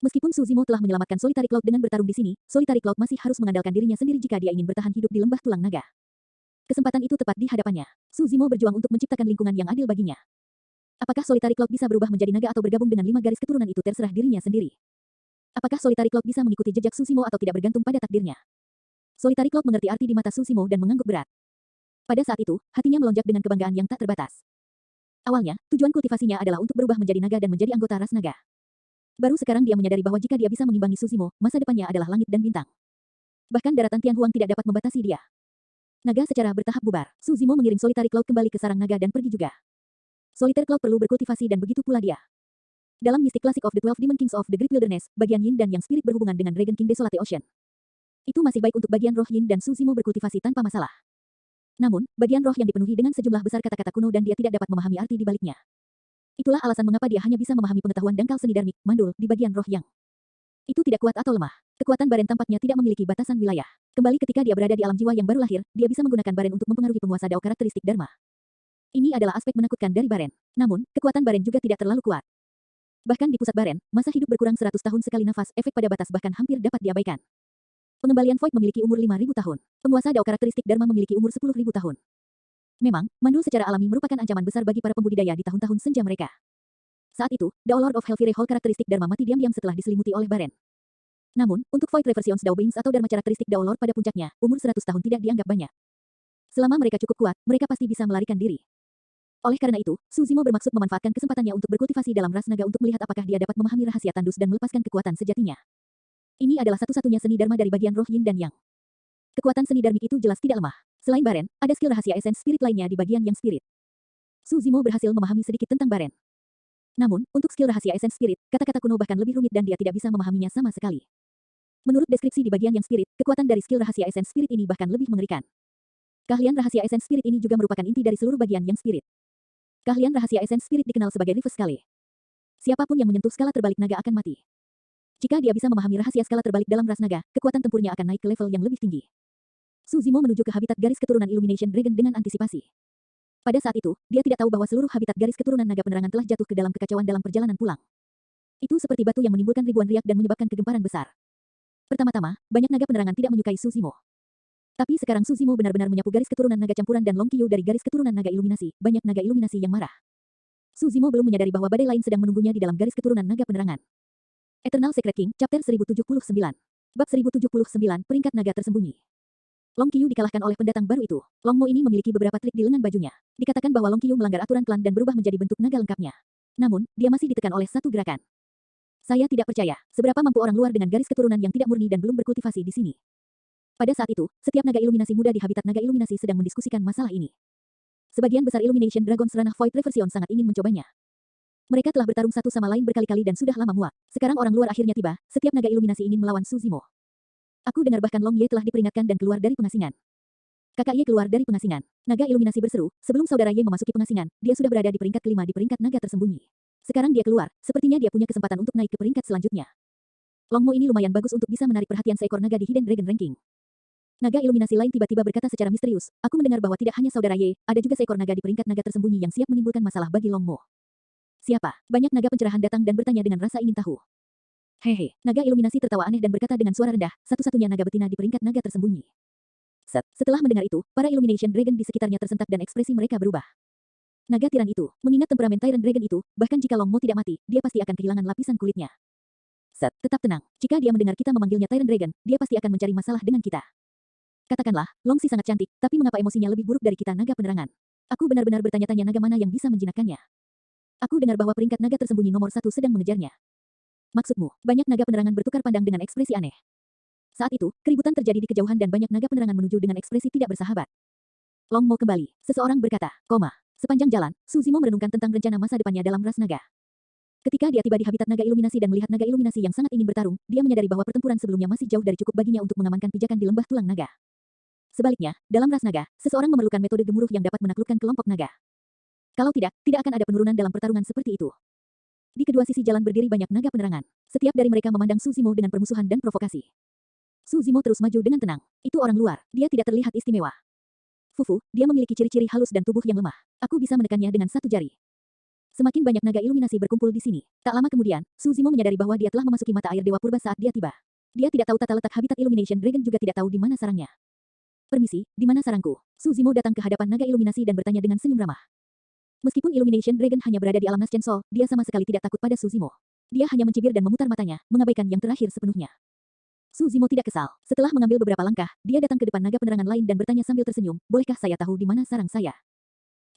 Meskipun Su Zimo telah menyelamatkan Solitary Cloud dengan bertarung di sini, Solitary Cloud masih harus mengandalkan dirinya sendiri jika dia ingin bertahan hidup di lembah tulang naga. Kesempatan itu tepat di hadapannya. Su Zimo berjuang untuk menciptakan lingkungan yang adil baginya. Apakah Solitary Cloud bisa berubah menjadi naga atau bergabung dengan 5 garis keturunan itu terserah dirinya sendiri. Apakah Solitary Cloud bisa mengikuti jejak Su Zimo atau tidak bergantung pada takdirnya. Solitary Cloud mengerti arti di mata Su Zimo dan mengangguk berat. Pada saat itu, hatinya melonjak dengan kebanggaan yang tak terbatas. Awalnya, tujuan kultivasinya adalah untuk berubah menjadi naga dan menjadi anggota ras naga. Baru sekarang dia menyadari bahwa jika dia bisa mengimbangi Su Zimo, masa depannya adalah langit dan bintang. Bahkan daratan Tianhuang tidak dapat membatasi dia. Naga secara bertahap bubar. Su Zimo mengirim Solitary Cloud kembali ke sarang naga dan pergi juga. Solitary Cloud perlu berkultivasi dan begitu pula dia. Dalam Mystic Classic of the 12 Demon Kings of the Great Wilderness, bagian Yin dan Yang Spirit berhubungan dengan Dragon King Desolate Ocean. Itu masih baik untuk bagian roh Yin dan Su Zimo berkultivasi tanpa masalah. Namun, bagian roh yang dipenuhi dengan sejumlah besar kata-kata kuno dan dia tidak dapat memahami arti di baliknya. Itulah alasan mengapa dia hanya bisa memahami pengetahuan dangkal seni darmik, mandul, di bagian roh yang. Itu tidak kuat atau lemah. Kekuatan Baren tampaknya tidak memiliki batasan wilayah. Kembali ketika dia berada di alam jiwa yang baru lahir, dia bisa menggunakan Baren untuk mempengaruhi penguasa Dao karakteristik Dharma. Ini adalah aspek menakutkan dari Baren. Namun, kekuatan Baren juga tidak terlalu kuat. Bahkan di pusat Baren, masa hidup berkurang 100 tahun sekali nafas, efek pada batas bahkan hampir dapat diabaikan. Pengembalian Void memiliki umur 5.000 tahun. Penguasa Dao karakteristik Dharma memiliki umur 10.000 tahun. Memang, mandul secara alami merupakan ancaman besar bagi para pembudidaya di tahun-tahun senja mereka. Saat itu, The Lord of Hellfire Hall karakteristik Dharma mati diam-diam setelah diselimuti oleh Baren. Namun, untuk Void Reversions Dao Beings atau Dharma karakteristik Dao Lord pada puncaknya, umur 100 tahun tidak dianggap banyak. Selama mereka cukup kuat, mereka pasti bisa melarikan diri. Oleh karena itu, Su Zimo bermaksud memanfaatkan kesempatannya untuk berkultivasi dalam ras naga untuk melihat apakah dia dapat memahami rahasia tandus dan melepaskan kekuatan sejatinya. Ini adalah satu-satunya seni Dharma dari bagian roh Yin dan Yang. Kekuatan seni Dharmik itu jelas tidak lemah. Selain Baren, ada skill rahasia esens spirit lainnya di bagian Yang Spirit. Su Zimo berhasil memahami sedikit tentang Baren. Namun, untuk skill rahasia esens spirit, kata-kata kuno bahkan lebih rumit dan dia tidak bisa memahaminya sama sekali. Menurut deskripsi di bagian Yang Spirit, kekuatan dari skill rahasia esens spirit ini bahkan lebih mengerikan. Keahlian rahasia esens spirit ini juga merupakan inti dari seluruh bagian Yang Spirit. Keahlian rahasia esens spirit dikenal sebagai reverse scale. Siapapun yang menyentuh skala terbalik naga akan mati. Jika dia bisa memahami rahasia skala terbalik dalam ras naga, kekuatan tempurnya akan naik ke level yang lebih tinggi. Su Zimo menuju ke habitat garis keturunan Illumination Dragon dengan antisipasi. Pada saat itu, dia tidak tahu bahwa seluruh habitat garis keturunan naga penerangan telah jatuh ke dalam kekacauan dalam perjalanan pulang. Itu seperti batu yang menimbulkan ribuan riak dan menyebabkan kegemparan besar. Pertama-tama, banyak naga penerangan tidak menyukai Su Zimo. Tapi sekarang Su Zimo benar-benar menyapu garis keturunan naga campuran dan Long Qiu dari garis keturunan naga iluminasi, banyak naga iluminasi yang marah. Su Zimo belum menyadari bahwa badai lain sedang menunggunya di dalam garis keturunan naga penerangan. Eternal Secret King, Chapter 1079. Bab 1079, Peringkat Naga Tersembunyi. Long Qiu dikalahkan oleh pendatang baru itu. Long Mo ini memiliki beberapa trik di lengan bajunya. Dikatakan bahwa Long Qiu melanggar aturan klan dan berubah menjadi bentuk naga lengkapnya. Namun, dia masih ditekan oleh satu gerakan. Saya tidak percaya, seberapa mampu orang luar dengan garis keturunan yang tidak murni dan belum berkultivasi di sini. Pada saat itu, setiap naga iluminasi muda di habitat naga iluminasi sedang mendiskusikan masalah ini. Sebagian besar Illumination Dragons ranah Void Reversion sangat ingin mencobanya. Mereka telah bertarung satu sama lain berkali-kali dan sudah lama muak. Sekarang orang luar akhirnya tiba, setiap naga iluminasi ingin melawan Su Zimo. Aku dengar bahkan Long Ye telah diperingatkan dan keluar dari pengasingan. Kakak Ye keluar dari pengasingan. Naga iluminasi berseru, sebelum saudara Ye memasuki pengasingan, dia sudah berada di peringkat kelima di peringkat naga tersembunyi. Sekarang dia keluar, sepertinya dia punya kesempatan untuk naik ke peringkat selanjutnya. Long Mo ini lumayan bagus untuk bisa menarik perhatian seekor naga di Hidden Dragon Ranking. Naga iluminasi lain tiba-tiba berkata secara misterius, aku mendengar bahwa tidak hanya saudara Ye, ada juga seekor naga di peringkat naga tersembunyi yang siap menimbulkan masalah bagi Long Mo. Siapa? Banyak naga pencerahan datang dan bertanya dengan rasa ingin tahu. Hehe, naga iluminasi tertawa aneh dan berkata dengan suara rendah, satu-satunya naga betina di peringkat naga tersembunyi. Setelah mendengar itu, para Illumination Dragon di sekitarnya tersentak dan ekspresi mereka berubah. Naga tiran itu, mengingat temperamen Tyrant Dragon itu, bahkan jika Long Mo tidak mati, dia pasti akan kehilangan lapisan kulitnya. Tetap tenang, jika dia mendengar kita memanggilnya Tyrant Dragon, dia pasti akan mencari masalah dengan kita. Katakanlah, Long Si sangat cantik, tapi mengapa emosinya lebih buruk dari kita naga penerangan? Aku benar-benar bertanya-tanya naga mana yang bisa menjinakkannya. Aku dengar bahwa peringkat naga tersembunyi nomor 1 sedang mengejarnya. Maksudmu, banyak naga penerangan bertukar pandang dengan ekspresi aneh. Saat itu, keributan terjadi di kejauhan dan banyak naga penerangan menuju dengan ekspresi tidak bersahabat. Long Mo kembali, seseorang berkata, sepanjang jalan, Su Zimo merenungkan tentang rencana masa depannya dalam ras naga. Ketika dia tiba di habitat naga iluminasi dan melihat naga iluminasi yang sangat ingin bertarung, dia menyadari bahwa pertempuran sebelumnya masih jauh dari cukup baginya untuk mengamankan pijakan di lembah tulang naga. Sebaliknya, dalam ras naga, seseorang memerlukan metode gemuruh yang dapat menaklukkan kelompok naga. Kalau tidak, tidak akan ada penurunan dalam pertarungan seperti itu. Di kedua sisi jalan berdiri banyak naga penerangan. Setiap dari mereka memandang Su Zimo dengan permusuhan dan provokasi. Su Zimo terus maju dengan tenang. Itu orang luar, dia tidak terlihat istimewa. Fufu, dia memiliki ciri-ciri halus dan tubuh yang lemah. Aku bisa menekannya dengan satu jari. Semakin banyak naga iluminasi berkumpul di sini. Tak lama kemudian, Su Zimo menyadari bahwa dia telah memasuki mata air Dewa Purba saat dia tiba. Dia tidak tahu tata letak habitat Illumination Dragon juga tidak tahu di mana sarangnya. Permisi, di mana sarangku? Su Zimo datang ke hadapan naga iluminasi dan bertanya dengan senyum ramah. Meskipun Illumination Dragon hanya berada di alam Naschen Sol, dia sama sekali tidak takut pada Su Zimo. Dia hanya mencibir dan memutar matanya, mengabaikan yang terakhir sepenuhnya. Su Zimo tidak kesal. Setelah mengambil beberapa langkah, dia datang ke depan naga penerangan lain dan bertanya sambil tersenyum, bolehkah saya tahu di mana sarang saya?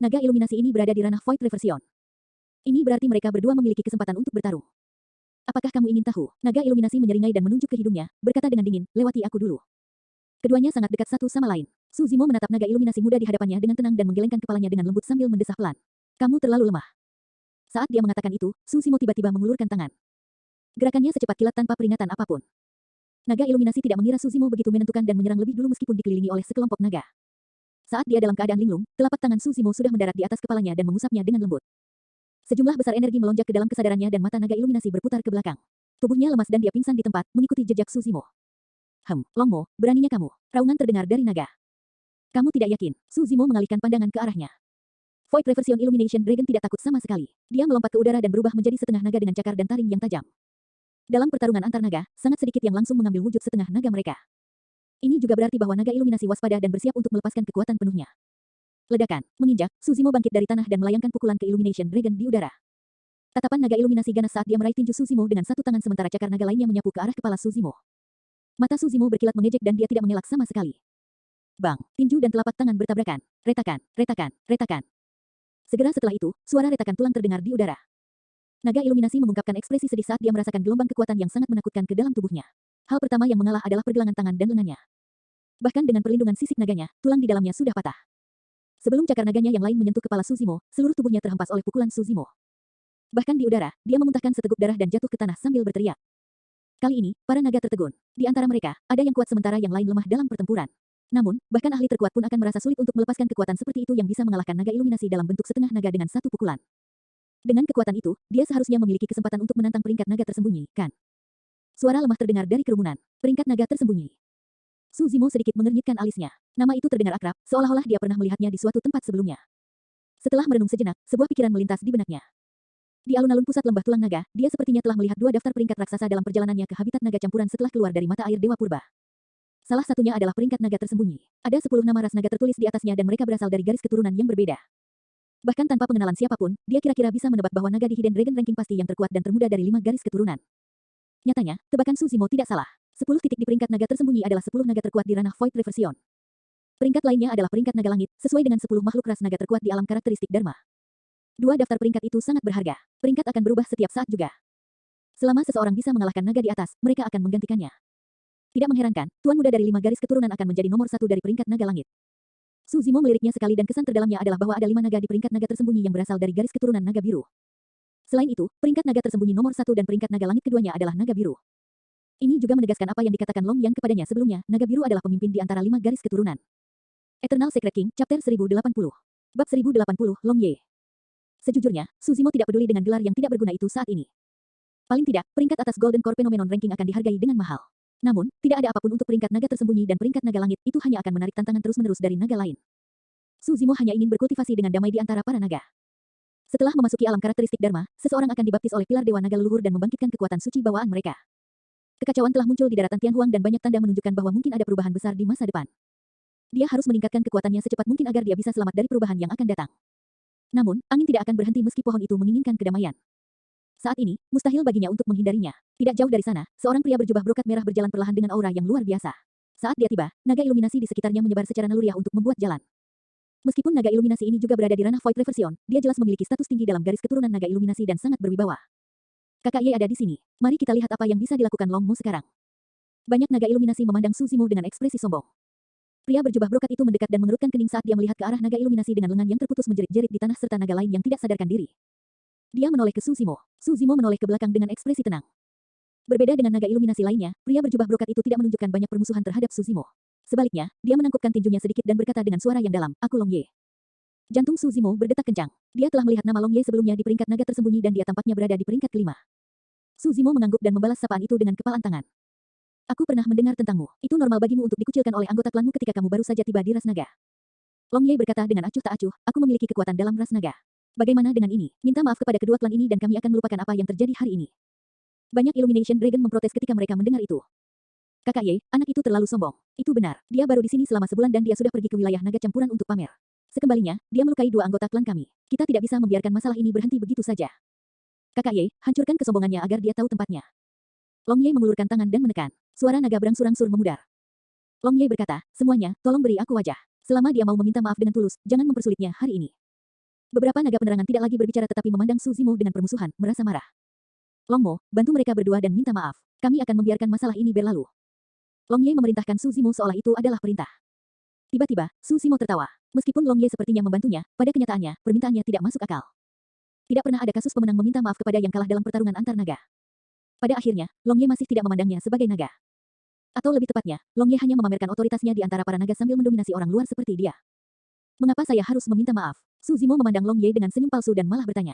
Naga iluminasi ini berada di ranah Void Reversion. Ini berarti mereka berdua memiliki kesempatan untuk bertarung. Apakah kamu ingin tahu? Naga iluminasi menyeringai dan menunjuk ke hidungnya, berkata dengan dingin, lewati aku dulu. Keduanya sangat dekat satu sama lain. Su Zimo menatap naga iluminasi muda di hadapannya dengan tenang dan menggelengkan kepalanya dengan lembut sambil mendesah pelan. Kamu terlalu lemah. Saat dia mengatakan itu, Su Zimo tiba-tiba mengulurkan tangan. Gerakannya secepat kilat tanpa peringatan apapun. Naga iluminasi tidak mengira Su Zimo begitu menentukan dan menyerang lebih dulu meskipun dikelilingi oleh sekelompok naga. Saat dia dalam keadaan linglung, telapak tangan Su Zimo sudah mendarat di atas kepalanya dan mengusapnya dengan lembut. Sejumlah besar energi melonjak ke dalam kesadarannya dan mata naga iluminasi berputar ke belakang. Tubuhnya lemas dan dia pingsan di tempat, mengikuti jejak Su Zimo. Long Mo, beraninya kamu. Raungan terdengar dari naga. Kamu tidak yakin? Su Zimo mengalihkan pandangan ke arahnya. Void Reversion Illumination Dragon tidak takut sama sekali. Dia melompat ke udara dan berubah menjadi setengah naga dengan cakar dan taring yang tajam. Dalam pertarungan antar naga, sangat sedikit yang langsung mengambil wujud setengah naga mereka. Ini juga berarti bahwa naga iluminasi waspada dan bersiap untuk melepaskan kekuatan penuhnya. Ledakan, menginjak, Suzimo bangkit dari tanah dan melayangkan pukulan ke Illumination Dragon di udara. Tatapan naga iluminasi ganas saat dia meraih tinju Suzimo dengan satu tangan sementara cakar naga lainnya menyapu ke arah kepala Suzimo. Mata Suzimo berkilat mengejek dan dia tidak mengelak sama sekali. Bang, tinju dan telapak tangan bertabrakan. Retakan, retakan, retakan. Segera setelah itu, suara retakan tulang terdengar di udara. Naga iluminasi mengungkapkan ekspresi sedih saat dia merasakan gelombang kekuatan yang sangat menakutkan ke dalam tubuhnya. Hal pertama yang mengalah adalah pergelangan tangan dan lengannya. Bahkan dengan perlindungan sisik naganya, tulang di dalamnya sudah patah. Sebelum cakar naganya yang lain menyentuh kepala Suzimo, seluruh tubuhnya terhempas oleh pukulan Suzimo. Bahkan di udara, dia memuntahkan seteguk darah dan jatuh ke tanah sambil berteriak. Kali ini, para naga tertegun. Di antara mereka, ada yang kuat sementara yang lain lemah dalam pertempuran. Namun, bahkan ahli terkuat pun akan merasa sulit untuk melepaskan kekuatan seperti itu yang bisa mengalahkan naga iluminasi dalam bentuk setengah naga dengan satu pukulan. Dengan kekuatan itu, dia seharusnya memiliki kesempatan untuk menantang peringkat naga tersembunyi, kan? Suara lemah terdengar dari kerumunan. Peringkat naga tersembunyi. Suzimo sedikit mengernyitkan alisnya. Nama itu terdengar akrab, seolah-olah dia pernah melihatnya di suatu tempat sebelumnya. Setelah merenung sejenak, sebuah pikiran melintas di benaknya. Di alun-alun pusat lembah tulang naga, dia sepertinya telah melihat dua daftar peringkat raksasa dalam perjalanannya ke habitat naga campuran setelah keluar dari mata air Dewa Purba. Salah satunya adalah peringkat naga tersembunyi. Ada 10 nama ras naga tertulis di atasnya dan mereka berasal dari garis keturunan yang berbeda. Bahkan tanpa pengenalan siapapun, dia kira-kira bisa menebak bahwa naga di Hidden Dragon ranking pasti yang terkuat dan termuda dari 5 garis keturunan. Nyatanya, tebakan Suzimo tidak salah. 10 titik di peringkat naga tersembunyi adalah 10 naga terkuat di ranah Void Reversion. Peringkat lainnya adalah peringkat naga langit, sesuai dengan 10 makhluk ras naga terkuat di alam karakteristik Dharma. Dua daftar peringkat itu sangat berharga. Peringkat akan berubah setiap saat juga. Selama seseorang bisa mengalahkan naga di atas, mereka akan menggantikannya. Tidak mengherankan, tuan muda dari 5 garis keturunan akan menjadi nomor 1 dari peringkat naga langit. Suzimo meliriknya sekali dan kesan terdalamnya adalah bahwa ada 5 naga di peringkat naga tersembunyi yang berasal dari garis keturunan naga biru. Selain itu, peringkat naga tersembunyi nomor 1 dan peringkat naga langit keduanya adalah naga biru. Ini juga menegaskan apa yang dikatakan Long Yan kepadanya sebelumnya, naga biru adalah pemimpin di antara 5 garis keturunan. Eternal Secret King, Chapter 1080. Bab 1080, Long Ye. Sejujurnya, Suzimo tidak peduli dengan gelar yang tidak berguna itu saat ini. Paling tidak, peringkat atas Golden Core Phenomenon Ranking akan dihargai dengan mahal. Namun, tidak ada apapun untuk peringkat naga tersembunyi dan peringkat naga langit, itu hanya akan menarik tantangan terus-menerus dari naga lain. Suzimo hanya ingin berkultivasi dengan damai di antara para naga. Setelah memasuki alam karakteristik Dharma, seseorang akan dibaptis oleh pilar dewa naga leluhur dan membangkitkan kekuatan suci bawaan mereka. Kekacauan telah muncul di daratan Tianhuang dan banyak tanda menunjukkan bahwa mungkin ada perubahan besar di masa depan. Dia harus meningkatkan kekuatannya secepat mungkin agar dia bisa selamat dari perubahan yang akan datang. Namun, angin tidak akan berhenti meski pohon itu menginginkan kedamaian. Saat ini, mustahil baginya untuk menghindarinya. Tidak jauh dari sana, seorang pria berjubah brokat merah berjalan perlahan dengan aura yang luar biasa. Saat dia tiba, naga iluminasi di sekitarnya menyebar secara naluriah untuk membuat jalan. Meskipun naga iluminasi ini juga berada di ranah Void Reversion, dia jelas memiliki status tinggi dalam garis keturunan naga iluminasi dan sangat berwibawa. Kakak Ye ada di sini. Mari kita lihat apa yang bisa dilakukan Long Mo sekarang. Banyak naga iluminasi memandang Suzimo dengan ekspresi sombong. Pria berjubah brokat itu mendekat dan mengerutkan kening saat dia melihat ke arah naga iluminasi dengan lengan yang terputus menjerit-jerit di tanah serta naga lain yang tidak sadarkan diri. Dia menoleh ke Suzimo. Suzimo menoleh ke belakang dengan ekspresi tenang. Berbeda dengan naga iluminasi lainnya, pria berjubah brokat itu tidak menunjukkan banyak permusuhan terhadap Suzimo. Sebaliknya, dia menangkupkan tinjunya sedikit dan berkata dengan suara yang dalam, "Aku Long Ye." Jantung Suzimo berdetak kencang. Dia telah melihat nama Long Ye sebelumnya di peringkat naga tersembunyi dan dia tampaknya berada di peringkat kelima. Suzimo mengangguk dan membalas sapaan itu dengan kepalan tangan. Aku pernah mendengar tentangmu. Itu normal bagimu untuk dikucilkan oleh anggota klanmu ketika kamu baru saja tiba di ras naga. Long Ye berkata dengan acuh tak acuh, aku memiliki kekuatan dalam ras naga. Bagaimana dengan ini? Minta maaf kepada kedua klan ini dan kami akan melupakan apa yang terjadi hari ini. Banyak Illumination Dragon memprotes ketika mereka mendengar itu. Kakak Ye, anak itu terlalu sombong. Itu benar. Dia baru di sini selama sebulan dan dia sudah pergi ke wilayah naga campuran untuk pamer. Sekembalinya, dia melukai 2 anggota klan kami. Kita tidak bisa membiarkan masalah ini berhenti begitu saja. Kakak Ye, hancurkan kesombongannya agar dia tahu tempatnya. Long Ye mengulurkan tangan dan menekan. Suara naga berangsur-angsur memudar. Long Ye berkata, semuanya, tolong beri aku wajah. Selama dia mau meminta maaf dengan tulus, jangan mempersulitnya hari ini. Beberapa naga penerangan tidak lagi berbicara tetapi memandang Suzimo dengan permusuhan, merasa marah. Long Mo, bantu mereka berdua dan minta maaf. Kami akan membiarkan masalah ini berlalu. Long Ye memerintahkan Suzimo seolah itu adalah perintah. Tiba-tiba, Suzimo tertawa. Meskipun Long Ye sepertinya membantunya, pada kenyataannya, permintaannya tidak masuk akal. Tidak pernah ada kasus pemenang meminta maaf kepada yang kalah dalam pertarungan antar naga. Pada akhirnya, Long Ye masih tidak memandangnya sebagai naga. Atau lebih tepatnya, Long Ye hanya memamerkan otoritasnya di antara para naga sambil mendominasi orang luar seperti dia. Mengapa saya harus meminta maaf? Suzimo memandang Long Ye dengan senyum palsu dan malah bertanya.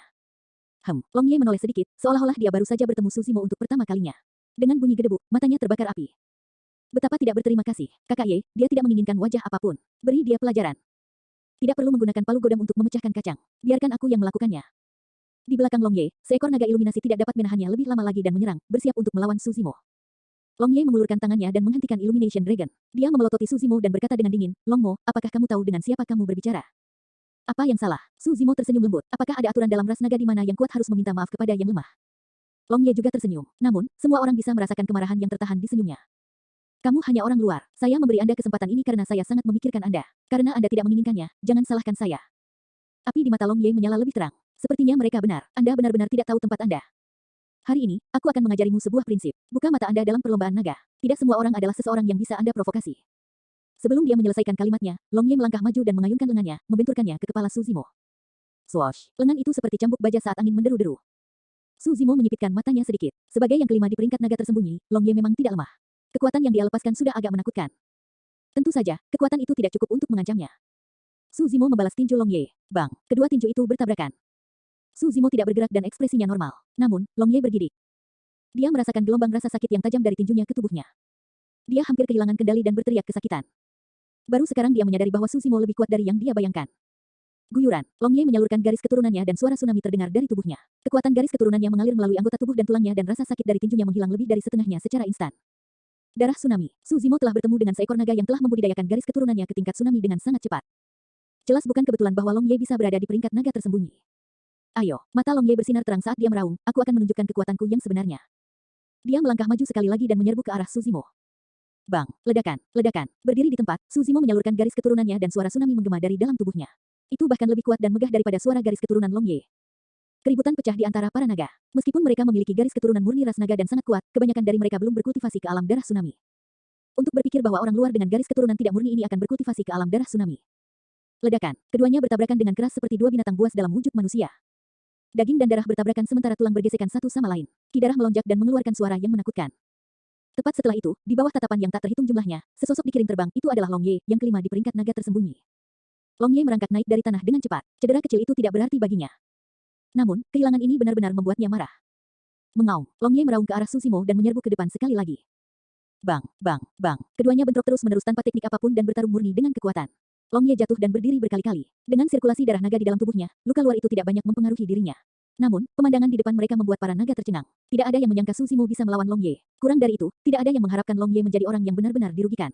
Long Ye menoleh sedikit, seolah-olah dia baru saja bertemu Suzimo untuk pertama kalinya. Dengan bunyi gedebuk, matanya terbakar api. Betapa tidak berterima kasih, Kakak Ye, dia tidak menginginkan wajah apapun. Beri dia pelajaran. Tidak perlu menggunakan palu godam untuk memecahkan kacang. Biarkan aku yang melakukannya. Di belakang Long Ye, seekor naga iluminasi tidak dapat menahannya lebih lama lagi dan menyerang, bersiap untuk melawan Suzimo. Long Ye mengulurkan tangannya dan menghentikan Illumination Dragon. Dia memelototi Suzimo dan berkata dengan dingin, Long Mo, apakah kamu tahu dengan siapa kamu berbicara? Apa yang salah? Su Zimo tersenyum lembut. Apakah ada aturan dalam ras naga di mana yang kuat harus meminta maaf kepada yang lemah? Long Ye juga tersenyum. Namun, semua orang bisa merasakan kemarahan yang tertahan di senyumnya. Kamu hanya orang luar. Saya memberi Anda kesempatan ini karena saya sangat memikirkan Anda. Karena Anda tidak menginginkannya, jangan salahkan saya. Api di mata Long Ye menyala lebih terang. Sepertinya mereka benar. Anda benar-benar tidak tahu tempat Anda. Hari ini, aku akan mengajarimu sebuah prinsip. Buka mata Anda dalam perlombaan naga. Tidak semua orang adalah seseorang yang bisa Anda provokasi. Sebelum dia menyelesaikan kalimatnya, Long Ye melangkah maju dan mengayunkan lengannya, membenturkannya ke kepala Su Zimo. Swoosh! Lengan itu seperti cambuk baja saat angin menderu-deru. Su Zimo menyipitkan matanya sedikit. Sebagai yang kelima di peringkat naga tersembunyi, Long Ye memang tidak lemah. Kekuatan yang dia lepaskan sudah agak menakutkan. Tentu saja, kekuatan itu tidak cukup untuk mengancamnya. Su Zimo membalas tinju Long Ye. Bang! Kedua tinju itu bertabrakan. Su Zimo tidak bergerak dan ekspresinya normal. Namun, Long Ye bergidik. Dia merasakan gelombang rasa sakit yang tajam dari tinjunya ke tubuhnya. Dia hampir kehilangan kendali dan berteriak kesakitan. Baru sekarang dia menyadari bahwa Su Zimo lebih kuat dari yang dia bayangkan. Guyuran, Long Ye menyalurkan garis keturunannya dan suara tsunami terdengar dari tubuhnya. Kekuatan garis keturunannya mengalir melalui anggota tubuh dan tulangnya dan rasa sakit dari tinjunya menghilang lebih dari setengahnya secara instan. Darah tsunami, Su Zimo telah bertemu dengan seekor naga yang telah membudidayakan garis keturunannya ke tingkat tsunami dengan sangat cepat. Jelas bukan kebetulan bahwa Long Ye bisa berada di peringkat naga tersembunyi. Ayo, mata Long Ye bersinar terang saat dia meraung, aku akan menunjukkan kekuatanku yang sebenarnya. Dia melangkah maju sekali lagi dan menyerbu ke arah Su Zimo. Bang, ledakan, ledakan. Berdiri di tempat, Su Zimo menyalurkan garis keturunannya dan suara tsunami menggema dari dalam tubuhnya. Itu bahkan lebih kuat dan megah daripada suara garis keturunan Long Ye. Keributan pecah di antara para naga. Meskipun mereka memiliki garis keturunan murni ras naga dan sangat kuat, kebanyakan dari mereka belum berkultivasi ke alam darah tsunami. Untuk berpikir bahwa orang luar dengan garis keturunan tidak murni ini akan berkultivasi ke alam darah tsunami. Ledakan, keduanya bertabrakan dengan keras seperti dua binatang buas dalam wujud manusia. Daging dan darah bertabrakan sementara tulang bergesekan satu sama lain. Ki darah melonjak dan mengeluarkan suara yang menakutkan. Tepat setelah itu, di bawah tatapan yang tak terhitung jumlahnya, sesosok dikirim terbang, itu adalah Long Ye, yang kelima di peringkat naga tersembunyi. Long Ye merangkak naik dari tanah dengan cepat. Cedera kecil itu tidak berarti baginya. Namun, kehilangan ini benar-benar membuatnya marah. Mengaum, Long Ye meraung ke arah Su Zimo dan menyerbu ke depan sekali lagi. Bang, bang, bang. Keduanya bentrok terus-menerus tanpa teknik apapun dan bertarung murni dengan kekuatan. Long Ye jatuh dan berdiri berkali-kali. Dengan sirkulasi darah naga di dalam tubuhnya, luka luar itu tidak banyak mempengaruhi dirinya. Namun, pemandangan di depan mereka membuat para naga tercengang. Tidak ada yang menyangka Su Zimo bisa melawan Long Ye. Kurang dari itu, tidak ada yang mengharapkan Long Ye menjadi orang yang benar-benar dirugikan.